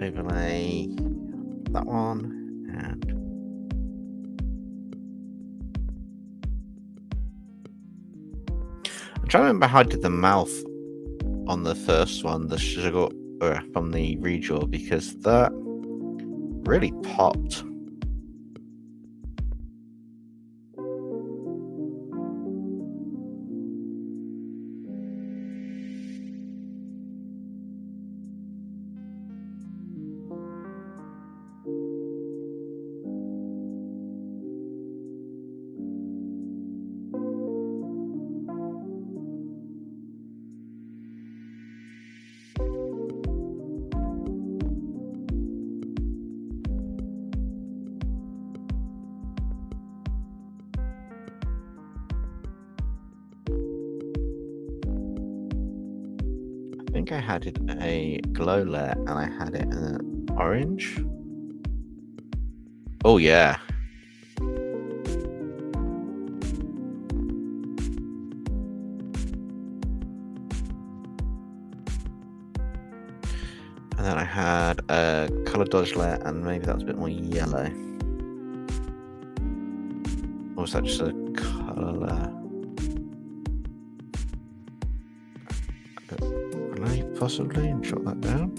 Overlay that one, and I'm trying to remember how I did the mouth on the first one, the sugar from the redraw, because that really popped. I think I had it a glow layer and I had it in an orange. Oh yeah. And then I had a color dodge layer and maybe that was a bit more yellow. Or was that just a color? Possibly, and shut that down.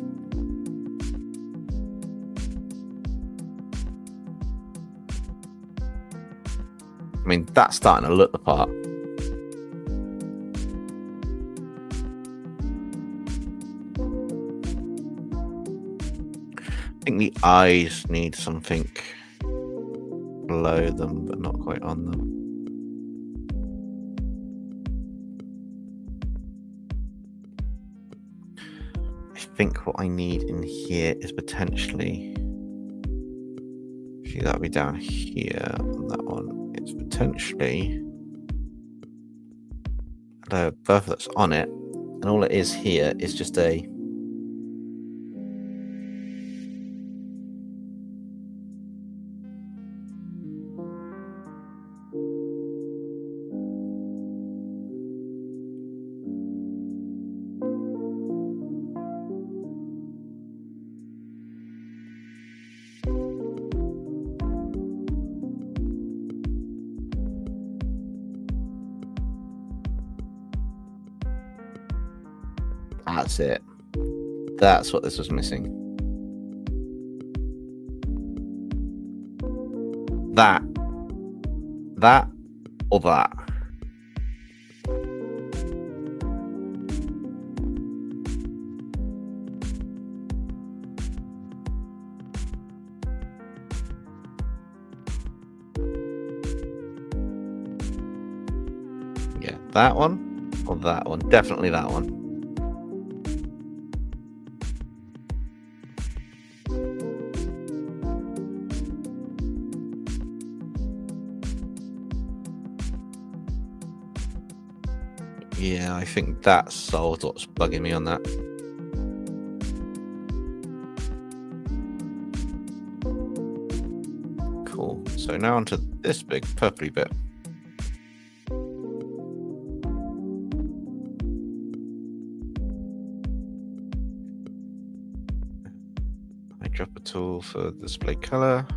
I mean, that's starting to look the part. I think the eyes need something below them, but not quite on them. I think what I need in here is potentially, see, that'll be down here on that one. It's potentially the buff that's on it, and all it is here is just a that's it. That's what this was missing. That, or that. Yeah, that one or that one. Definitely that one. Yeah, I think that's what's bugging me on that. Cool. So now onto this big purpley bit. I drop a tool for display color.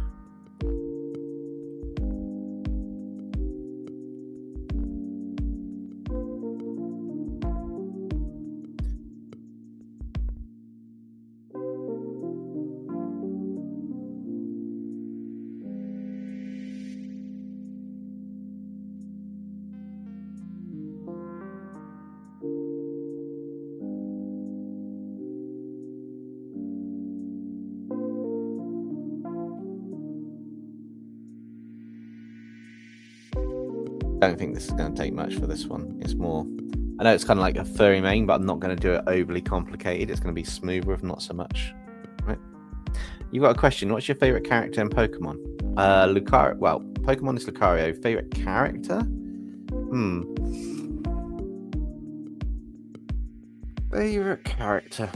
I don't think this is going to take much for this one. It's more, I know it's kind of like a furry mane, but I'm not going to do it overly complicated. It's going to be smoother, if not so much. Right. You've got a question. What's your favorite character in Pokemon? Lucario. Well, Pokemon is Lucario. Favorite character? Favorite character.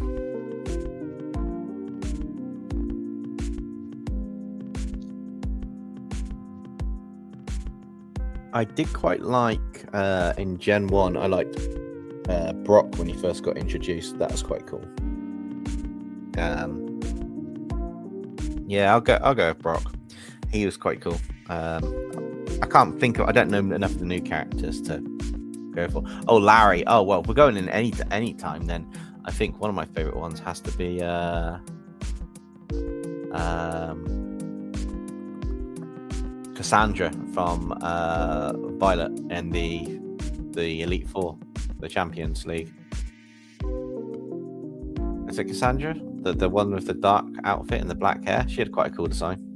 I did quite like in Gen 1, I liked Brock when he first got introduced. That was quite cool. Yeah, I'll go with Brock. He was quite cool. I can't think of, I don't know enough of the new characters to go for. Oh, Larry. Oh, well, if we're going in any time, then I think one of my favorite ones has to be Cassandra from Violet and the Elite Four, the Champions League. Is it Cassandra? The one with the dark outfit and the black hair? She had quite a cool design.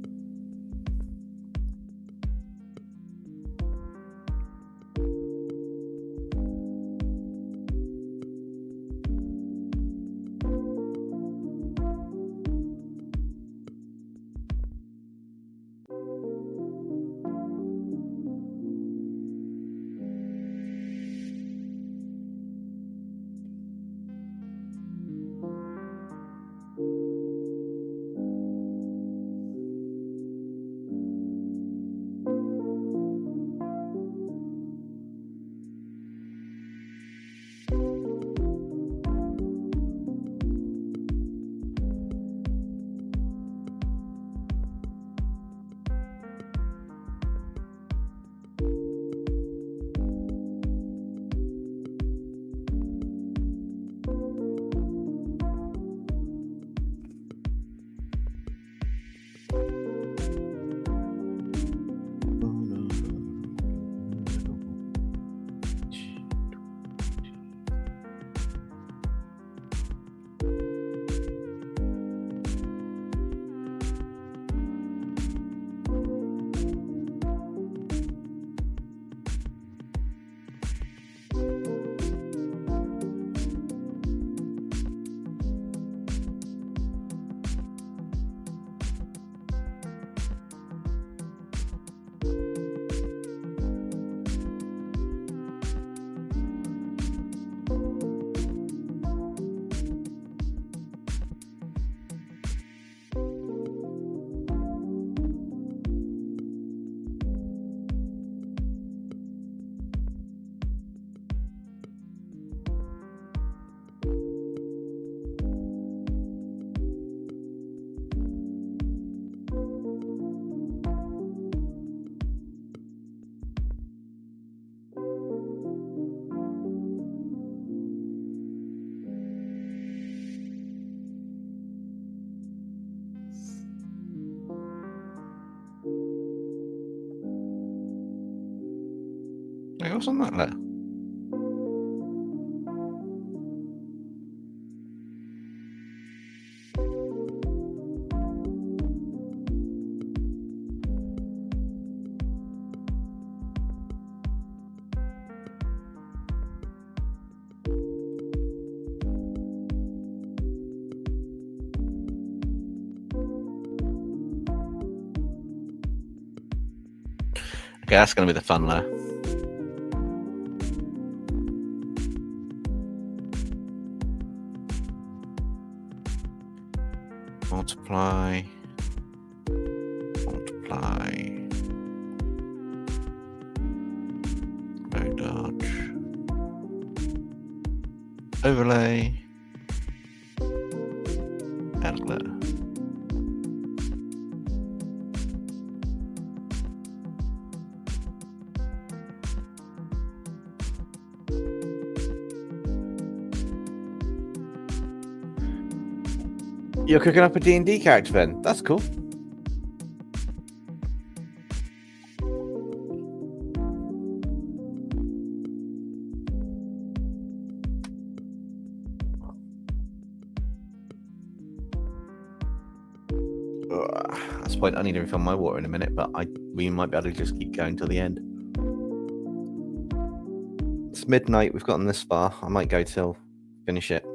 Hey, what's on that letter? Okay, that's going to be the fun layer. multiply, row dodge, overlay, add glitter. You're cooking up a D&D character then? That's cool. That's the point. I need to refill my water in a minute, but we might be able to just keep going till the end. It's midnight. We've gotten this far. I might go till finish it.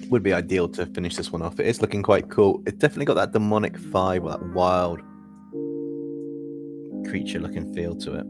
Would be ideal to finish this one off. It is looking quite cool. It's definitely got that demonic vibe, that wild creature looking feel to it.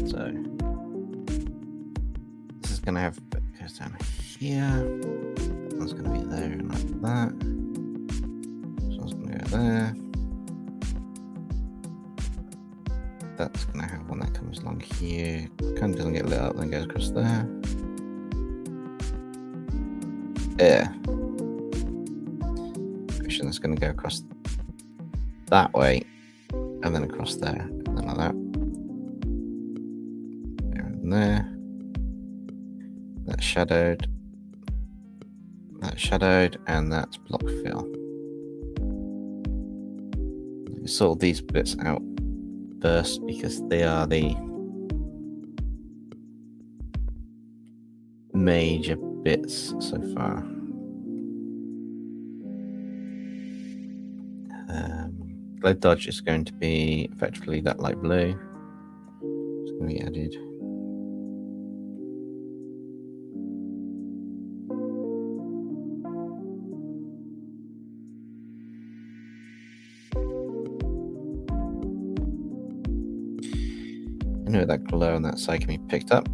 So this is going to have goes down here. That one's going to be there and like that. This one's going to go there. That's going to have one that comes along here. Kind of doesn't get lit up, then goes across there. Yeah. Question that's going to go across that way, and then across there, and then like that. There, that's shadowed, and that's block fill. Sort these bits out first because they are the major bits so far. Glow dodge is going to be effectively that light blue. It's going to be added. I know that glow on that side can be picked up.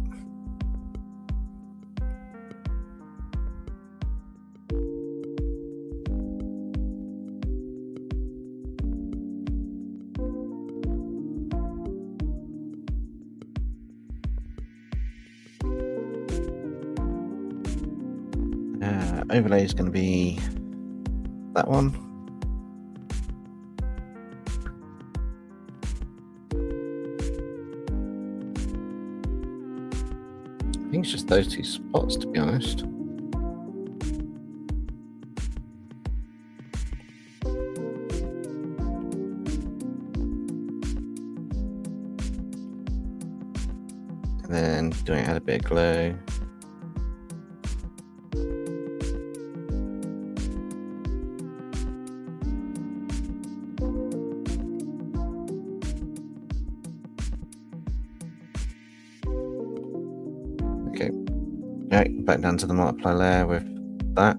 Overlay is going to be that one. I think it's just those two spots, to be honest. And then add a bit of glow. Okay, right, back down to the multiply layer with that.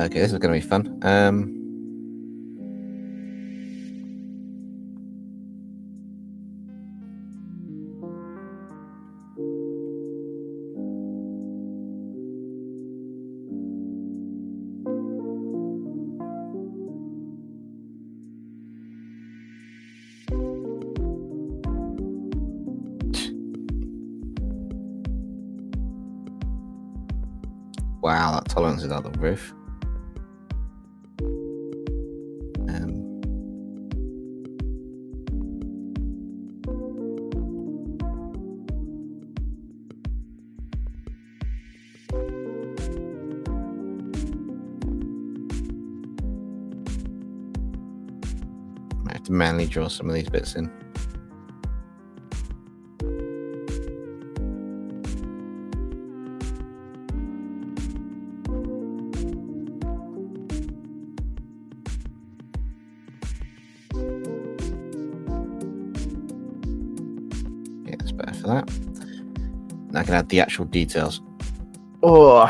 Okay, this is going to be fun. Wow, that tolerance is out of the roof. I have to manually draw some of these bits in. Yeah, it's better for that. Now I can add the actual details. Oh.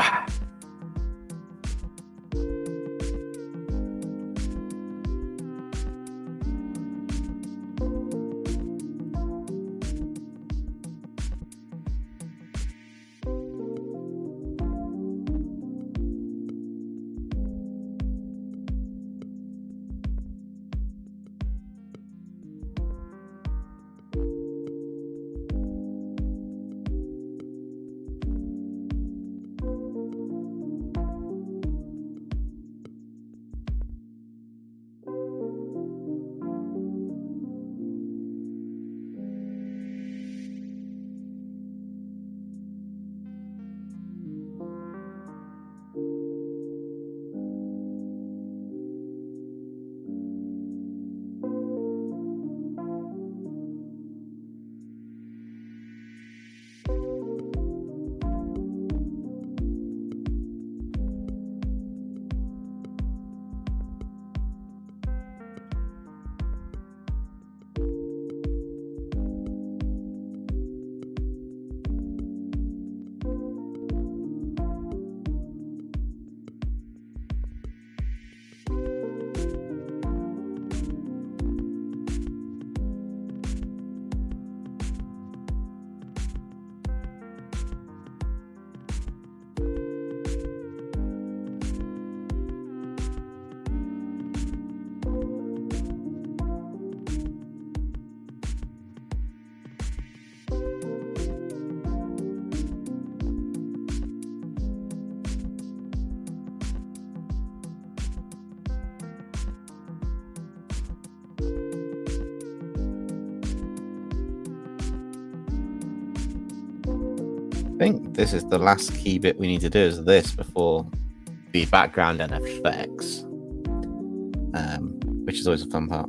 I think this is the last key bit we need to do, is this before the background and effects, which is always a fun part.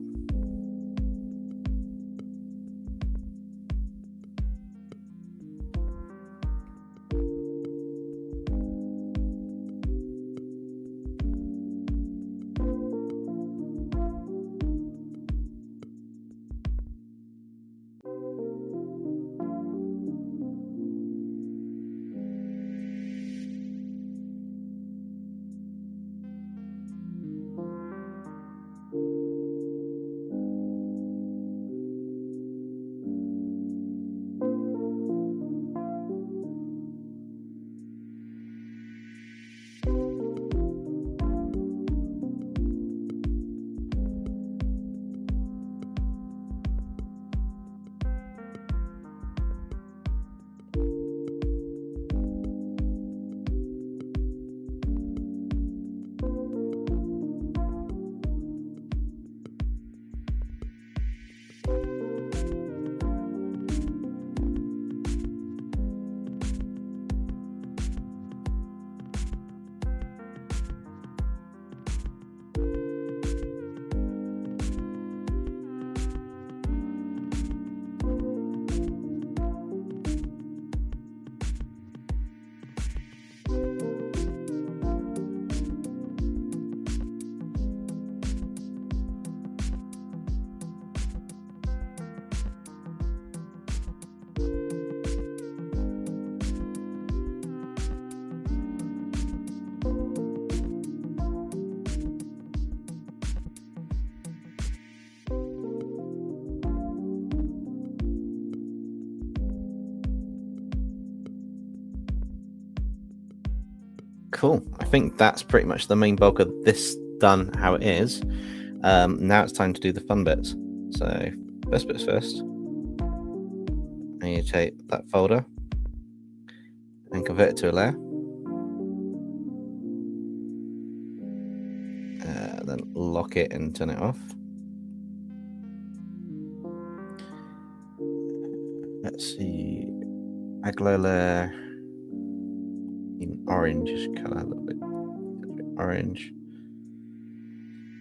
Cool. I think that's pretty much the main bulk of this done how it is. Now it's time to do the fun bits. So first bits first. And you take that folder and convert it to a layer. lock it and turn it off. Let's see, Aglola in orange color, a little bit orange.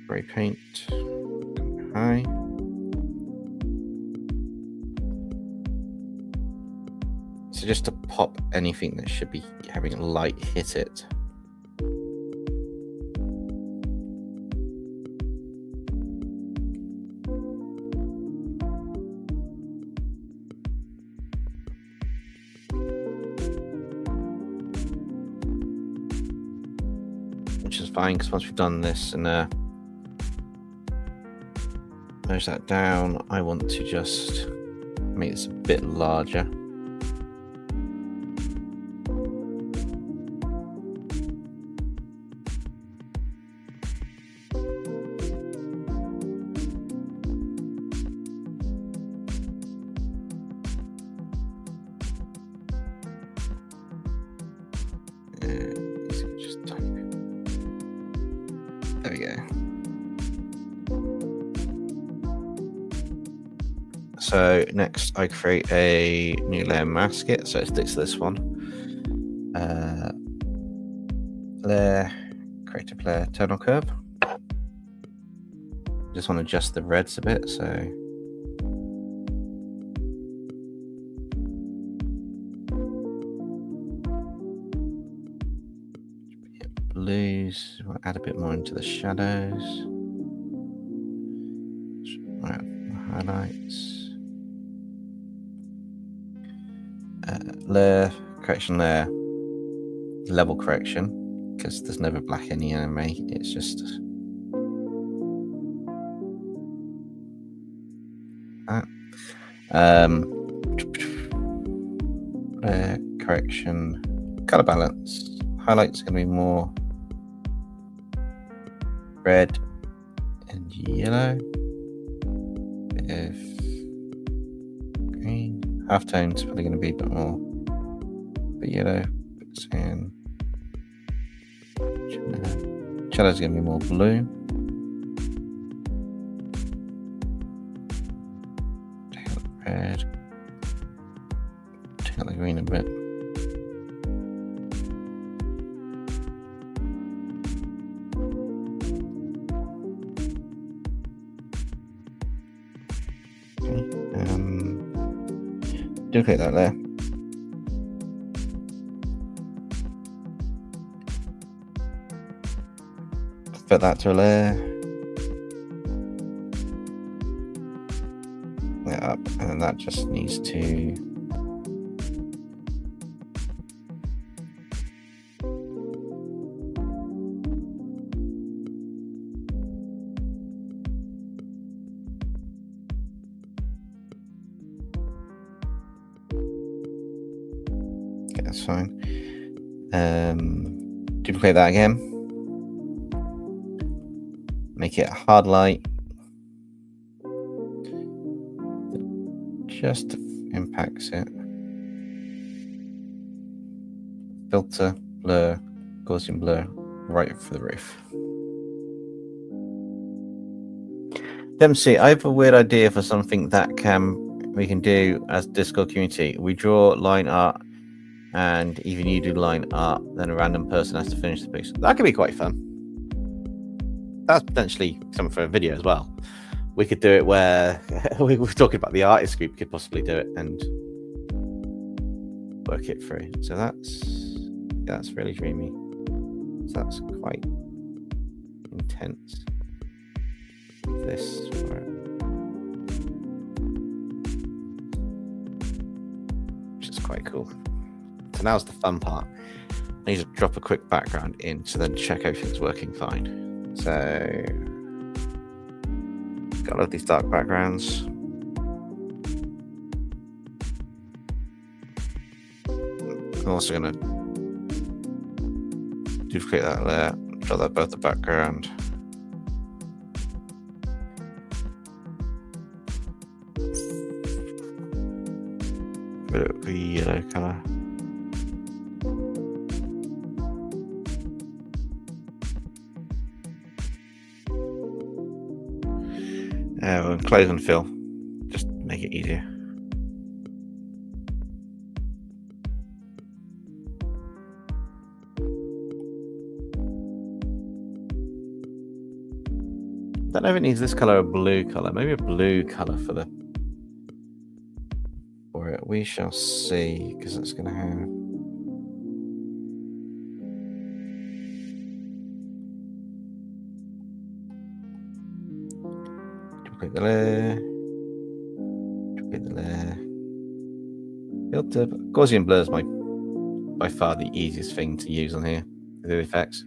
Spray paint, high. So just to pop anything that should be having light hit it. Which is fine, because once we've done this and merge that down, I want to just make this a bit larger. There we go. So next I create a new layer mask it, so it sticks to this one. Layer, creative layer, tonal curve. Just want to adjust the reds a bit, so blues, we'll add a bit more into the shadows. Highlights. Layer correction layer, level correction, because there's never black in the anime, it's just that. Layer correction, color balance. Highlights are going to be more red and yellow, bit of green. Halftone's probably going to be a bit more, but yellow, bit cyan. Shadow's going to be more blue. Take out the red. Take out the green a bit. Duplicate that there. Put that to a layer. That up, and then that just needs to that's fine. Duplicate that again. Make it a hard light. Just impacts it. Filter, blur, Gaussian blur, right for the roof. Dempsey, I have a weird idea for something that we can do as Discord community. We draw line art, and even you do line art, then a random person has to finish the piece. That could be quite fun. That's potentially something for a video as well. We could do it where we were talking about the artist group could possibly do it and work it through. So that's really dreamy. So that's quite intense. This for it. Which is quite cool. So now's the fun part. I need to drop a quick background in to then check everything's working fine. So got a lot of these dark backgrounds. I'm also going to duplicate that layer, draw that above the background. A bit of the yellow color. Close and fill. Just make it easier. Don't know if it needs this color or blue color. Maybe a blue color for it. We shall see, because it's going to have. Duplicate the layer. Duplicate the layer. Filter. Gaussian blur is by far the easiest thing to use on here with the effects.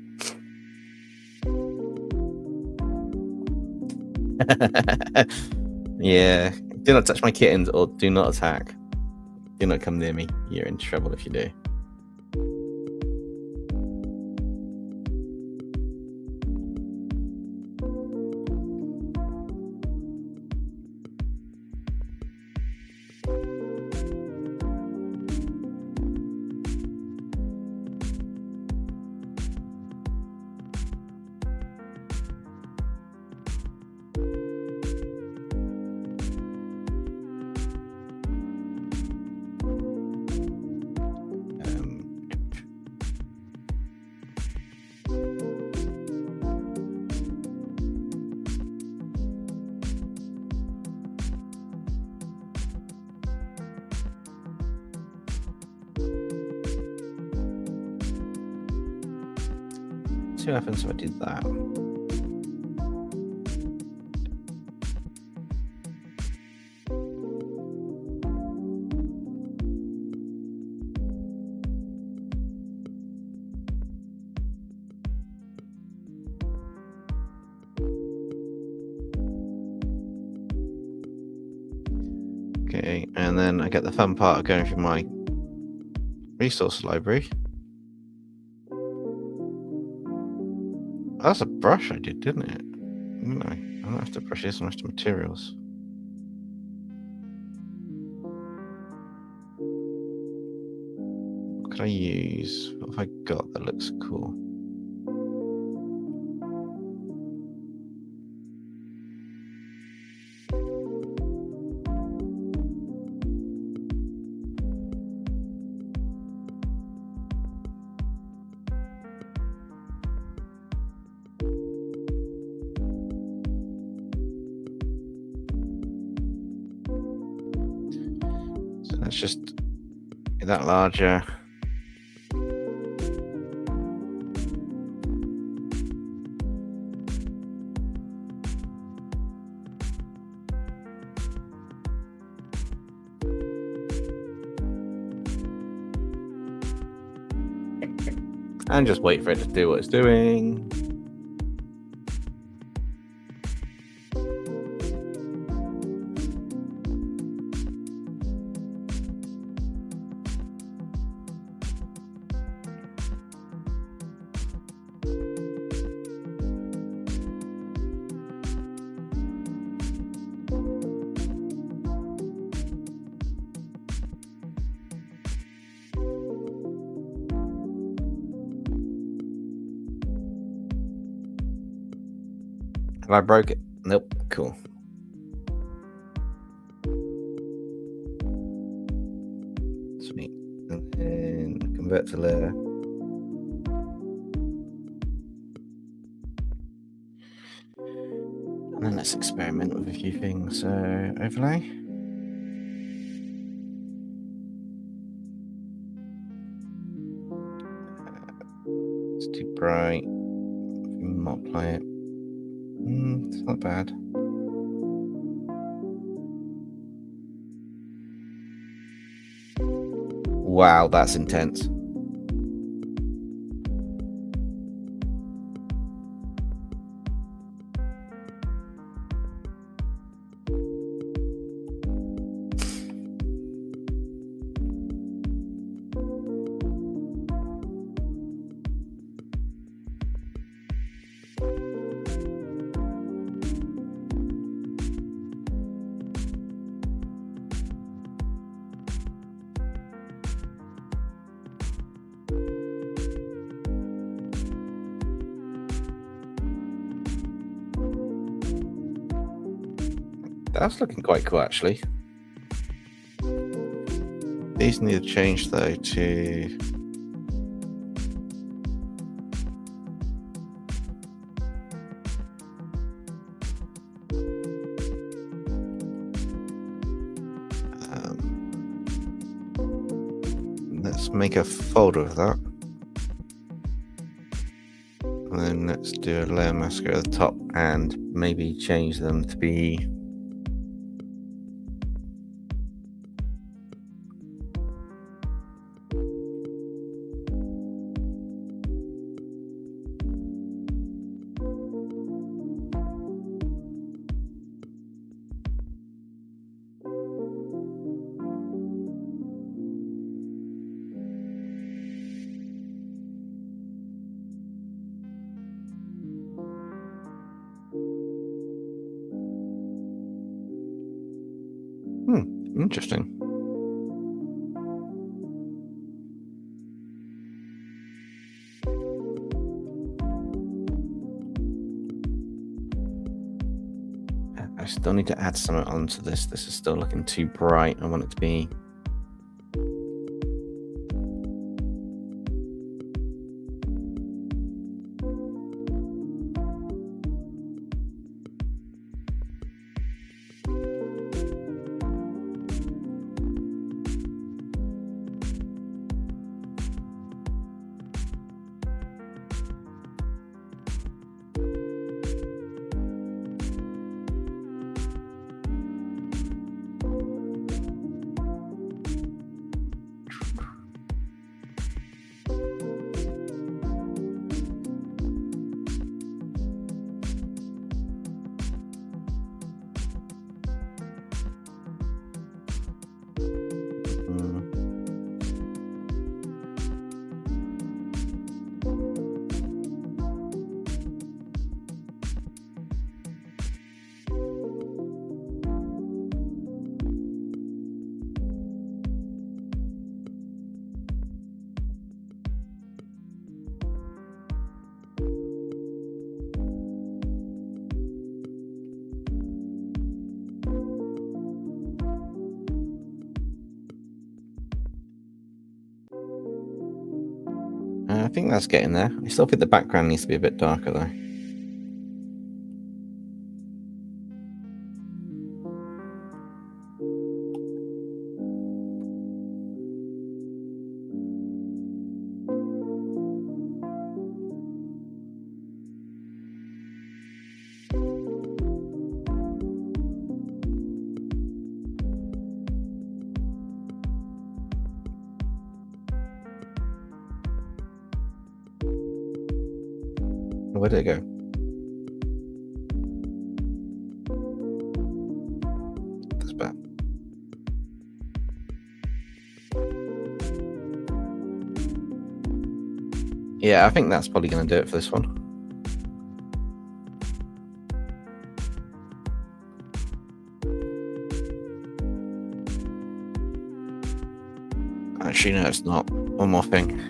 Yeah. Do not touch my kittens or do not attack. Do not come near me. You're in trouble if you do. See what happens if I did that. Okay, and then I get the fun part of going through my resource library. That's a brush I did, didn't it? No, I don't have to brush this on the materials. What could I use? What have I got that looks cool? Let's just get that larger. And just wait for it to do what it's doing. Have I broke it? Nope. Cool. Sweet. And then convert to layer. And then let's experiment with a few things. So overlay. It's too bright. Multiply it. It's not bad. Wow, that's intense. That's looking quite cool, actually. These need to change, though, to... let's make a folder of that. And then let's do a layer masker at the top and maybe change them to be... Interesting. I still need to add something onto this. This is still looking too bright. I want it to be... I think that's getting there. I still think the background needs to be a bit darker, though. Where did it go? That's bad. Yeah, I think that's probably going to do it for this one. Actually, no, it's not. One more thing.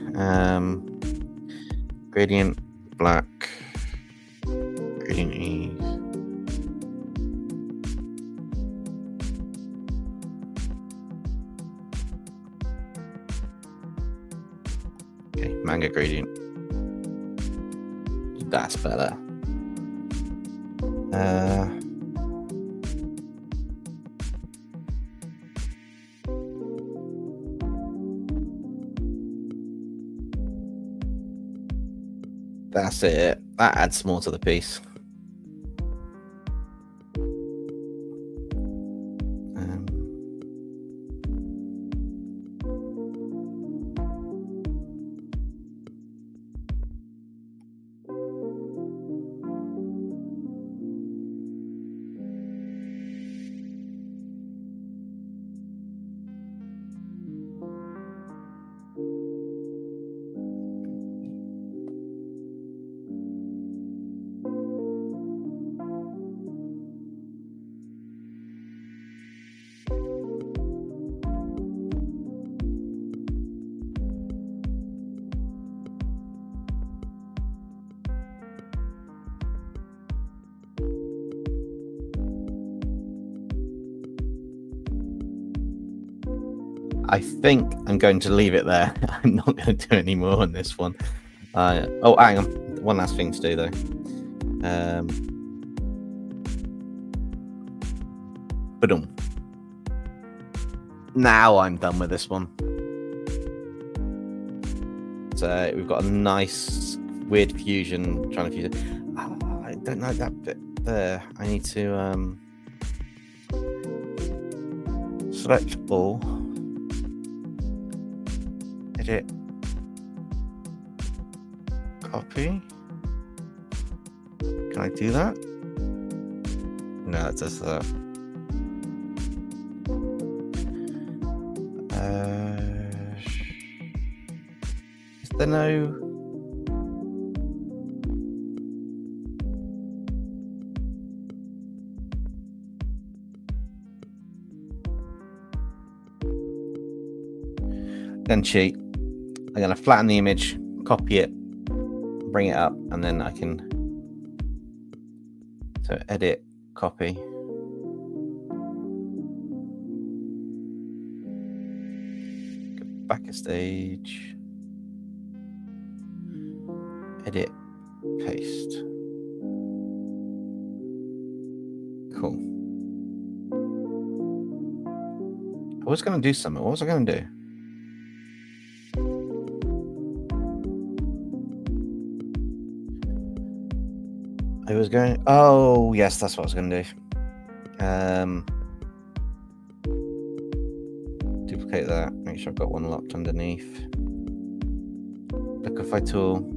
Gradient black. Gradient E. Okay, manga gradient. That's better. That's it. That adds more to the piece. I think I'm going to leave it there. I'm not going to do any more on this one. Oh, hang on. One last thing to do, though. Ba-dum. Now I'm done with this one. So we've got a nice weird fusion, trying to fuse it. Oh, I don't like that bit there. I need to select all, edit, copy. Can I do that? No, it does that. Is there no? Then cheat. I'm going to flatten the image, copy it, bring it up, and then I can edit, copy. Go back a stage, edit, paste. Cool. I was going to do something. What was I going to do? I was going. Oh, yes, that's what I was going to do. Duplicate that. Make sure I've got one locked underneath. Liquify tool.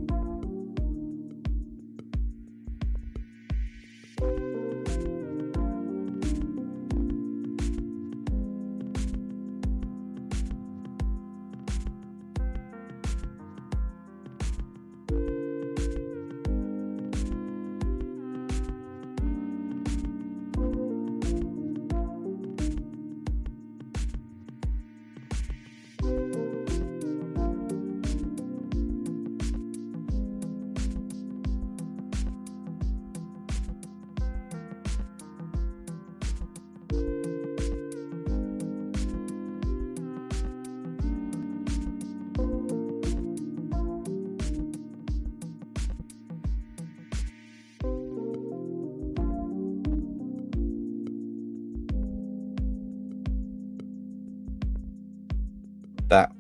That,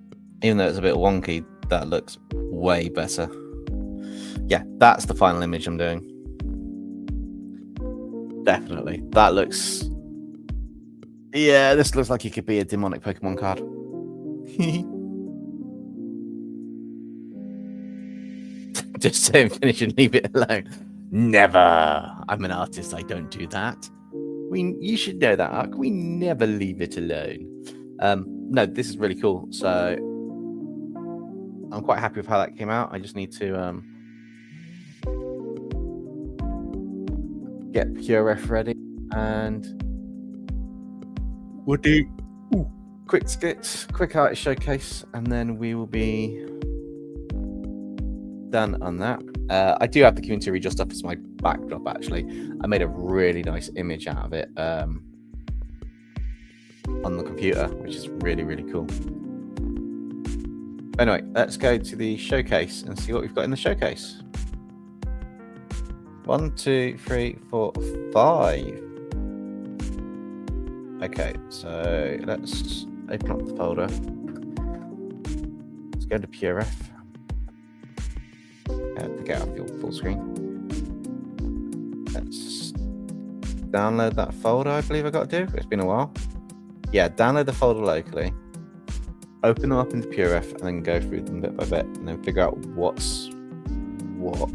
even though it's a bit wonky, that looks way better. Yeah, that's the final image I'm doing. Definitely. That looks... Yeah, this looks like it could be a demonic Pokemon card. Just say and finish and leave it alone. Never. I'm an artist. I don't do that. You should know that, Ark. We never leave it alone. No, this is really cool. So I'm quite happy with how that came out. I just need to get PureRef ready, and we'll do quick skits, quick art showcase, and then we will be done on that. I do have the community redraw stuff as my backdrop. Actually, I made a really nice image out of it on the computer, which is really, really cool. Anyway, let's go to the showcase and see what we've got in the showcase. 1, 2, 3, 4, 5. Okay, so let's open up the folder. Let's go to PureRef. To get up your full screen. Let's download that folder. I believe I got to do. It's been a while. Yeah, download the folder locally, open them up into PureRef, and then go through them bit by bit, and then figure out what's what.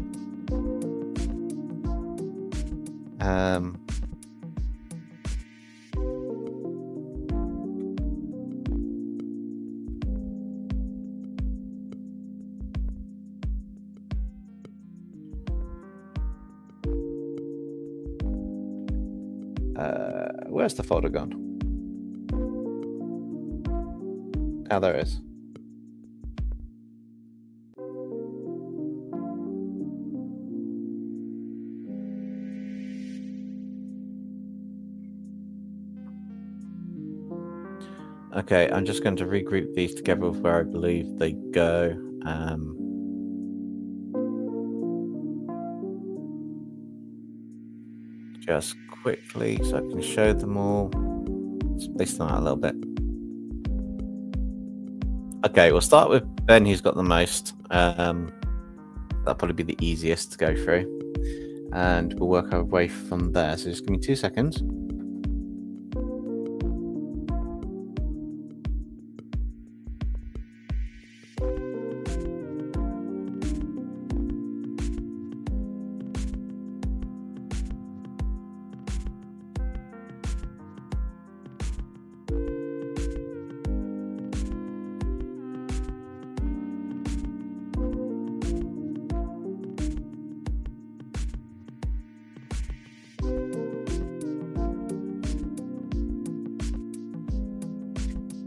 Where's the folder gone? Oh, there it is. Okay, I'm just going to regroup these together with where I believe they go. Just quickly, so I can show them all. Space them out a little bit. Okay, we'll start with Ben, who's got the most. That'll probably be the easiest to go through. And we'll work our way from there. So just give me 2 seconds.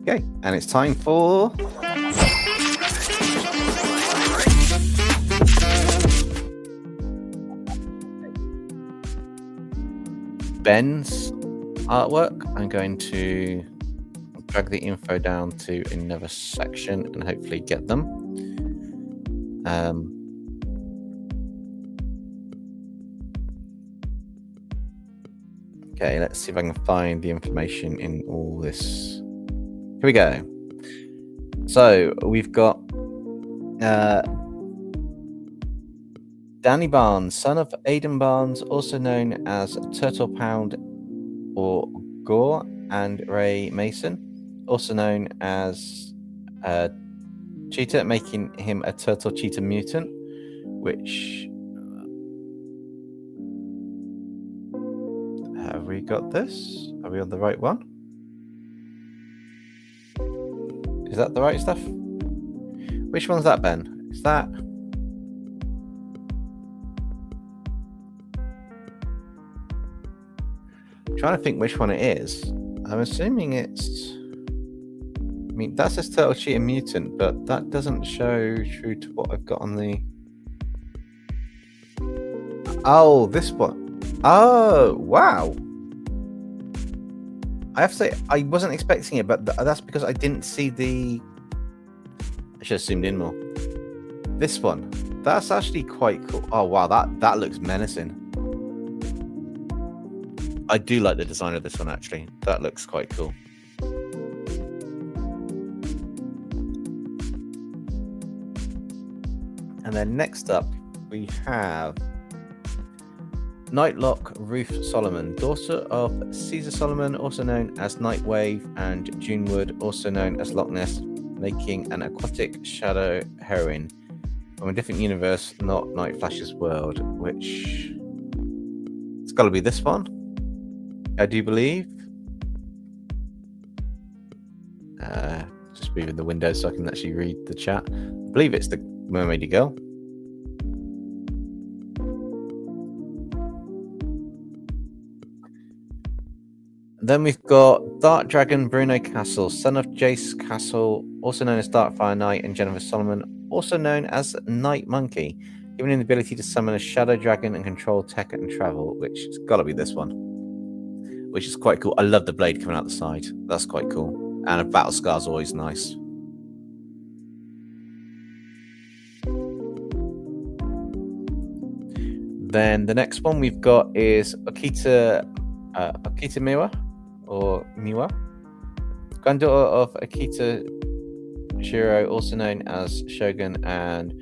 Okay, and it's time for Ben's artwork. I'm going to drag the info down to another section and hopefully get them. Okay, let's see if I can find the information in all this. Here we go. So we've got Danny Barnes, son of Aidan Barnes, also known as Turtle Pound or Gore, and Ray Mason, also known as Cheetah, making him a Turtle Cheetah mutant, which... Have we got this? Are we on the right one? Is that the right stuff? Which one's that, Ben? Is that... I'm trying to think which one it is. I'm assuming it's... I mean, that says Turtle Cheetah Mutant, but that doesn't show true to what I've got on the... Oh, this one. Oh, wow. I have to say, I wasn't expecting it, but that's because I didn't see the... I should have zoomed in more. This one. That's actually quite cool. Oh, wow, that looks menacing. I do like the design of this one, actually. That looks quite cool. And then next up, we have Nightlock Ruth Solomon, daughter of Caesar Solomon, also known as Nightwave, and Junewood, also known as Loch Ness, making an aquatic shadow heroine from a different universe, not Night Flash's world, which... It's got to be this one, I do believe. Just moving the window so I can actually read the chat. I believe it's the Mermaidy Girl. Then we've got Dark Dragon Bruno Castle, son of Jace Castle, also known as Darkfire Knight, and Jennifer Solomon, also known as Night Monkey, giving him the ability to summon a shadow dragon and control tech and travel, which has got to be this one, which is quite cool. I love the blade coming out the side. That's quite cool. And a battle scar's always nice. Then the next one we've got is Akita Miwa, or Miwa, granddaughter of Akita Shiro, also known as Shogun, and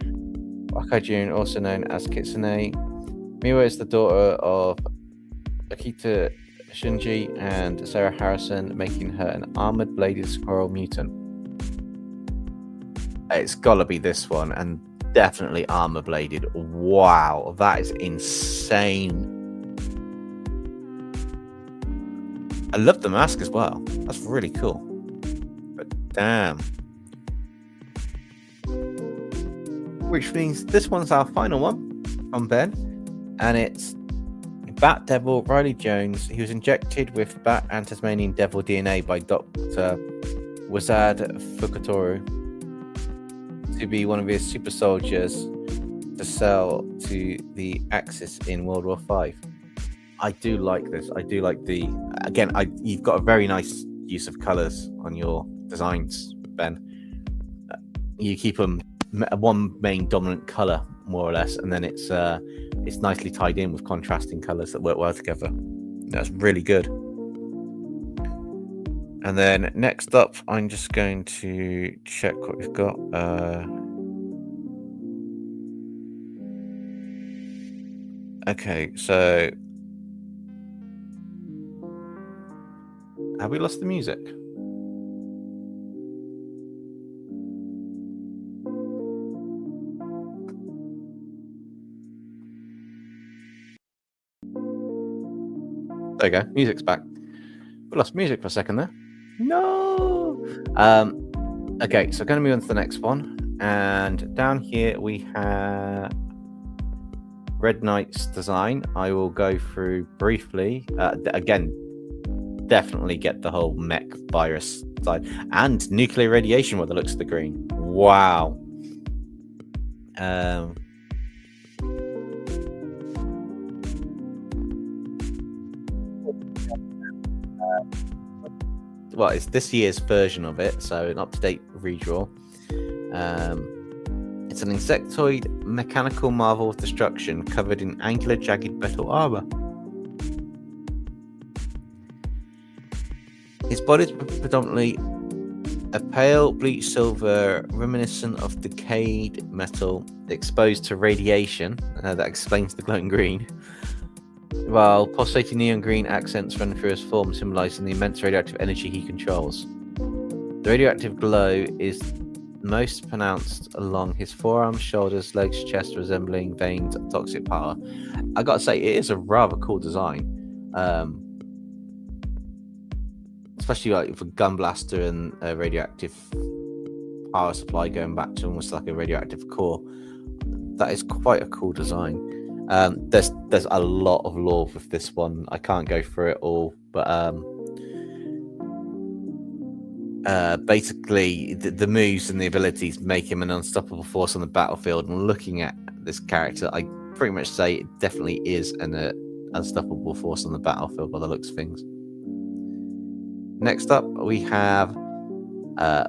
Wakajun, also known as Kitsune. Miwa is the daughter of Akita Shinji and Sarah Harrison, making her an armored bladed squirrel mutant. It's gotta be this one, and definitely armor bladed. Wow, that is insane. I love the mask as well. That's really cool. But damn. Which means this one's our final one from Ben, and it's Bat Devil Riley Jones. He was injected with Bat and Tasmanian Devil DNA by Dr. Wazad Fukutoru to be one of his super soldiers to sell to the Axis in World War V. I do like this. I do like the... Again, you've got a very nice use of colours on your designs, Ben. You keep them one main dominant color, more or less, and then it's nicely tied in with contrasting colors that work well together. That's really good. And then next up, I'm just going to check what we've got. Okay, so have we lost the music? There you go, music's back. We lost music for a second there. No. Okay, so going to move on to the next one, and down here we have Red Knight's design. I will go through briefly. Again, definitely get the whole mech virus side and nuclear radiation by the looks of the green. Wow. Well, it's this year's version of it, so an up-to-date redraw. It's an insectoid mechanical marvel of destruction covered in angular jagged metal armor. His body is predominantly a pale bleached silver reminiscent of decayed metal exposed to radiation. That explains the glowing green. While pulsating neon green accents run through his form, symbolizing the immense radioactive energy he controls. The radioactive glow is most pronounced along his forearms, shoulders, legs, chest, resembling veins of toxic power. I gotta say, it is a rather cool design. Especially like for gun blaster and a radioactive power supply going back to almost like a radioactive core. That is quite a cool design. There's a lot of lore with this one. I can't go through it all, but basically the moves and the abilities make him an unstoppable force on the battlefield. And looking at this character, I pretty much say it definitely is an unstoppable force on the battlefield by the looks of things. Next up, we have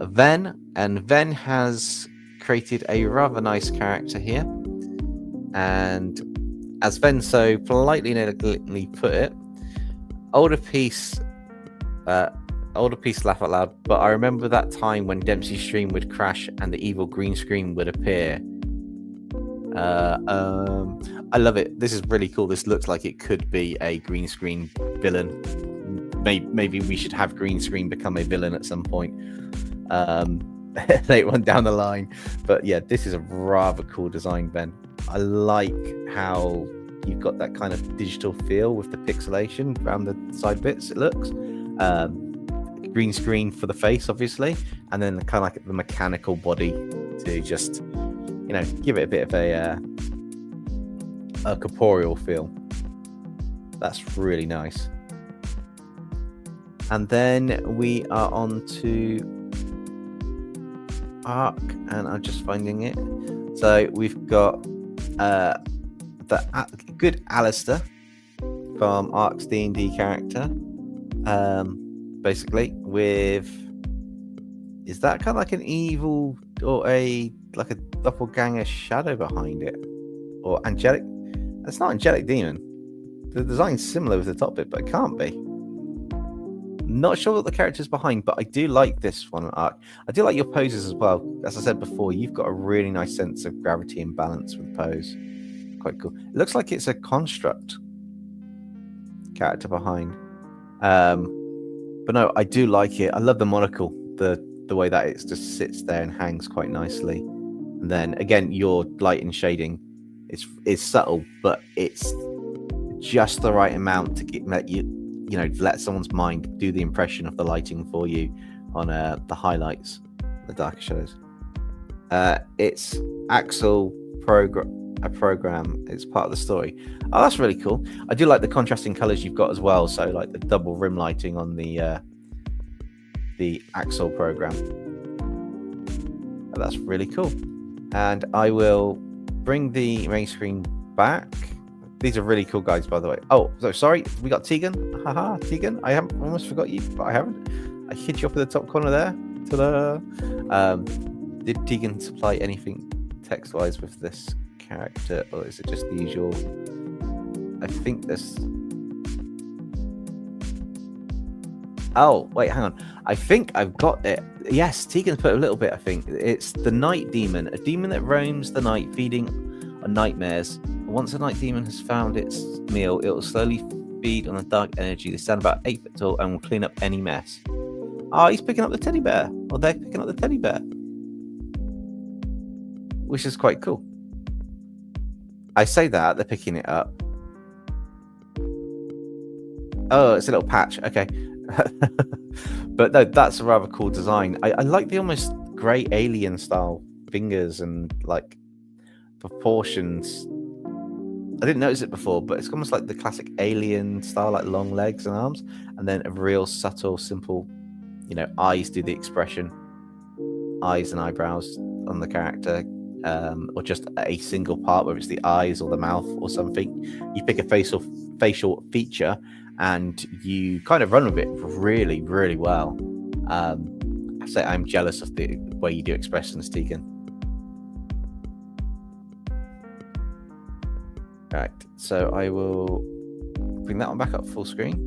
Ven, and Ven has created a rather nice character here. And as Ven so politely and elegantly put it, older piece laugh out loud, but I remember that time when Dempsey's stream would crash and the evil green screen would appear. I love it. This is really cool. This looks like it could be a green screen villain. Maybe we should have green screen become a villain at some point later on down the line. But yeah, this is a rather cool design, Ben. I like how you've got that kind of digital feel with the pixelation around the side bits. It looks green screen for the face, obviously, and then kind of like the mechanical body to just, you know, give it a bit of a corporeal feel. That's really nice. And then we are on to Arc, and I'm just finding it. So we've got the good Alistair from Arc's D&D character, basically with, is that kind of like an evil or like a doppelganger shadow behind it, or angelic? It's not angelic demon. The design's similar with the top bit, but it can't be. Not sure what the character's behind, but I do like this one, Arc. I do like your poses as well. As I said before, you've got a really nice sense of gravity and balance with pose. Quite cool. It looks like it's a construct character behind. But no, I do like it. I love the monocle, the way that it just sits there and hangs quite nicely. And then again, your light and shading is subtle, but it's just the right amount to let someone's mind do the impression of the lighting for you on the highlights, the darker shadows. It's Axel program. It's part of the story. Oh, that's really cool. I do like the contrasting colors you've got as well. So like the double rim lighting on the Axel program. Oh, that's really cool. And I will bring the main screen back. These are really cool guys, by the way. Oh, so sorry, we got Tegan. Haha, Tegan. I haven't almost forgot you, but I haven't. I hit you up in the top corner there. Ta-da! Did Tegan supply anything text-wise with this character, or is it just the usual? I think this. Oh, wait, hang on. I think I've got it. Yes, Tegan put a little bit, I think. It's the night demon, a demon that roams the night, feeding on nightmares. Once a night demon has found its meal, it will slowly feed on the dark energy. They stand about 8 foot tall and will clean up any mess. Oh, he's picking up the teddy bear. Or they're picking up the teddy bear. Which is quite cool. I say that, they're picking it up. Oh, it's a little patch. Okay. But no, that's a rather cool design. I like the almost grey alien style fingers and like proportions. I didn't notice it before, but it's almost like the classic alien style, like long legs and arms, and then a real subtle, simple, you know, eyes do the expression, eyes and eyebrows on the character, or just a single part, whether it's the eyes or the mouth or something. You pick a facial feature and you kind of run with it really, really well. I say I'm jealous of the way you do expressions, Tegan. Right, so I will bring that one back up full screen,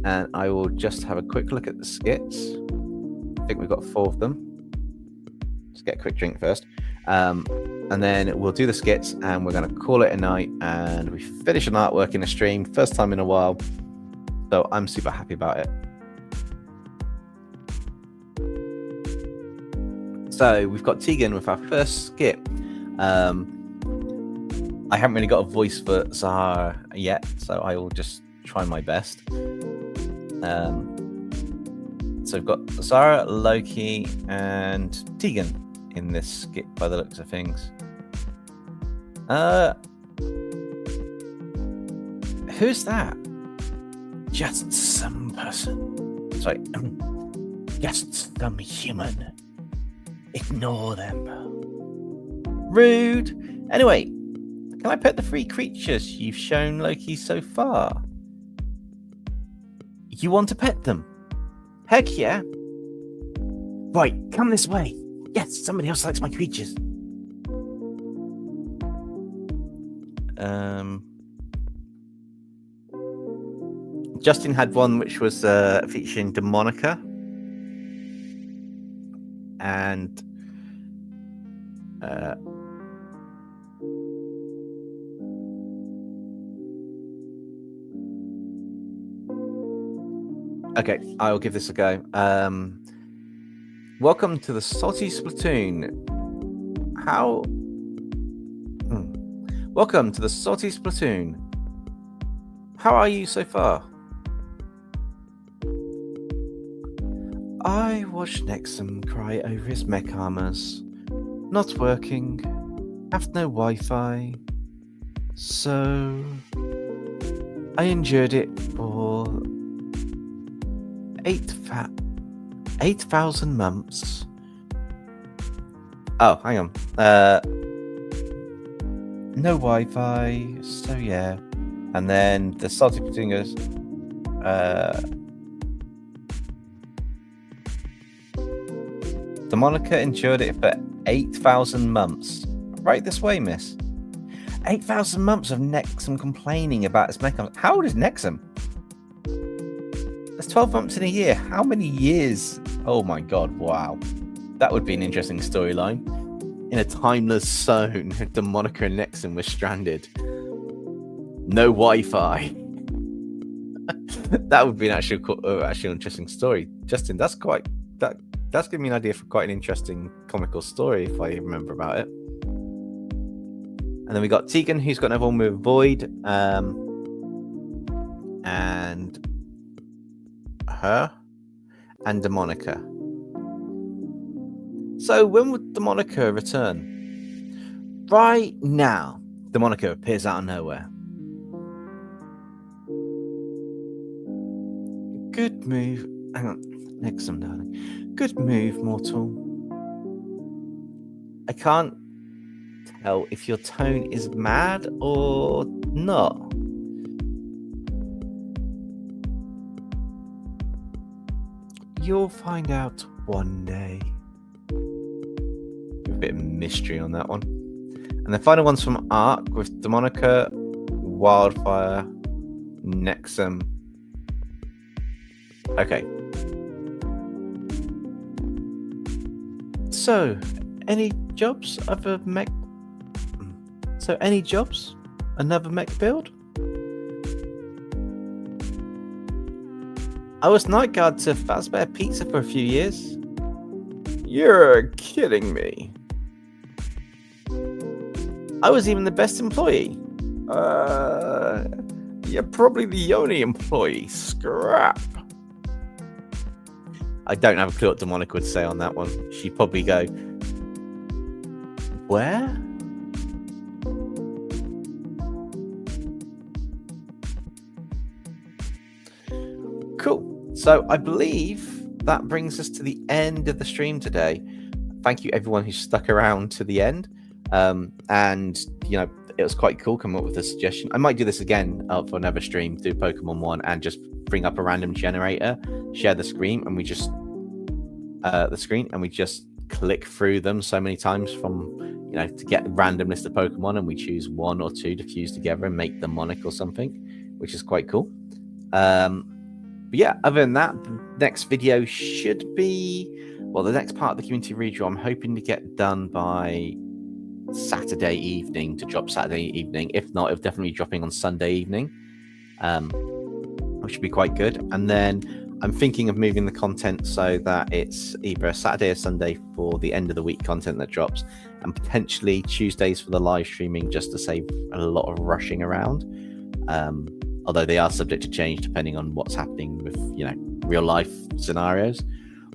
and I will just have a quick look at the skits. I think we've got 4 of them. Just get a quick drink first. And then we'll do the skits, and we're going to call it a night, and we finish an artwork in a stream, first time in a while. So I'm super happy about it. So we've got Tegan with our first skit. I haven't really got a voice for Sahara yet, so I will just try my best. So we've got Sahara, Loki, and Tegan in this skit by the looks of things. Who's that? Just some person. Sorry. Just some human. Ignore them. Rude. Anyway, can I pet the 3 creatures you've shown Loki so far? You want to pet them? Heck yeah. Right, come this way. Yes, somebody else likes my creatures. Justin had one which was featuring Demonica. And okay, I'll give this a go. Welcome to the Salty Splatoon. Welcome to the Salty Splatoon. How are you so far? I watched Nexum cry over his mech armors. Not working. Have no Wi-Fi. So I endured it for 8,000 months. Oh, hang on. No Wi-Fi, so yeah. And then the Salty Platoon goes, Demonica endured it for 8,000 months. Right this way, miss. 8,000 months of Nexum complaining about his mech. How old is Nexum? That's 12 months in a year. How many years? Oh my god, wow. That would be an interesting storyline. In a timeless zone, Demonica and Nexum were stranded. No Wi-Fi. That would be an actually interesting story. Justin, that's giving me an idea for quite an interesting comical story, if I remember about it. And then we got Tegan, who's got another one with Void. And her. And Demonica. So when would Demonica return? Right now. Demonica appears out of nowhere. Good move. Hang on. Nexum, darling. Good move, mortal. I can't tell if your tone is mad or not. You'll find out One day. A bit of mystery on that one. And the final one's from Ark with Demonica, Wildfire, Nexum. Okay. So, any jobs? Other mech? So, any jobs? Another mech build? I was night guard to Fazbear Pizza for a few years. You're kidding me. I was even the best employee. You're probably the only employee. Scrap. I don't have a clue what Demonica would say on that one. She'd probably go, where? Cool. So I believe that brings us to the end of the stream today. Thank you everyone who stuck around to the end. And you know, it was quite cool coming up with a suggestion. I might do this again for another stream, do Pokemon one and just bring up a random generator, share the screen, and we just click through them so many times from, you know, to get a random list of Pokemon, and we choose one or two to fuse together and make them Monic or something, which is quite cool. But yeah, other than that, the next video should be, well, the next part of the community redraw I'm hoping to get done by Saturday evening, to drop Saturday evening. If not, it'll definitely be dropping on Sunday evening, which should be quite good. And then I'm thinking of moving the content so that it's either a Saturday or Sunday for the end of the week content that drops, and potentially Tuesdays for the live streaming, just to save a lot of rushing around. Although they are subject to change depending on what's happening with, you know, real life scenarios.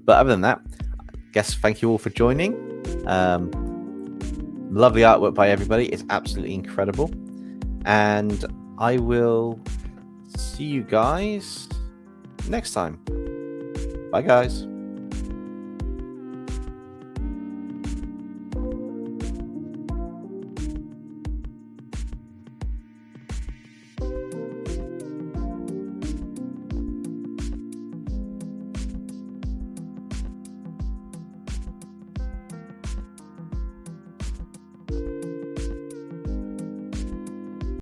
But other than that, I guess thank you all for joining. Lovely artwork by everybody. It's absolutely incredible. And I will see you guys next time. Bye, guys.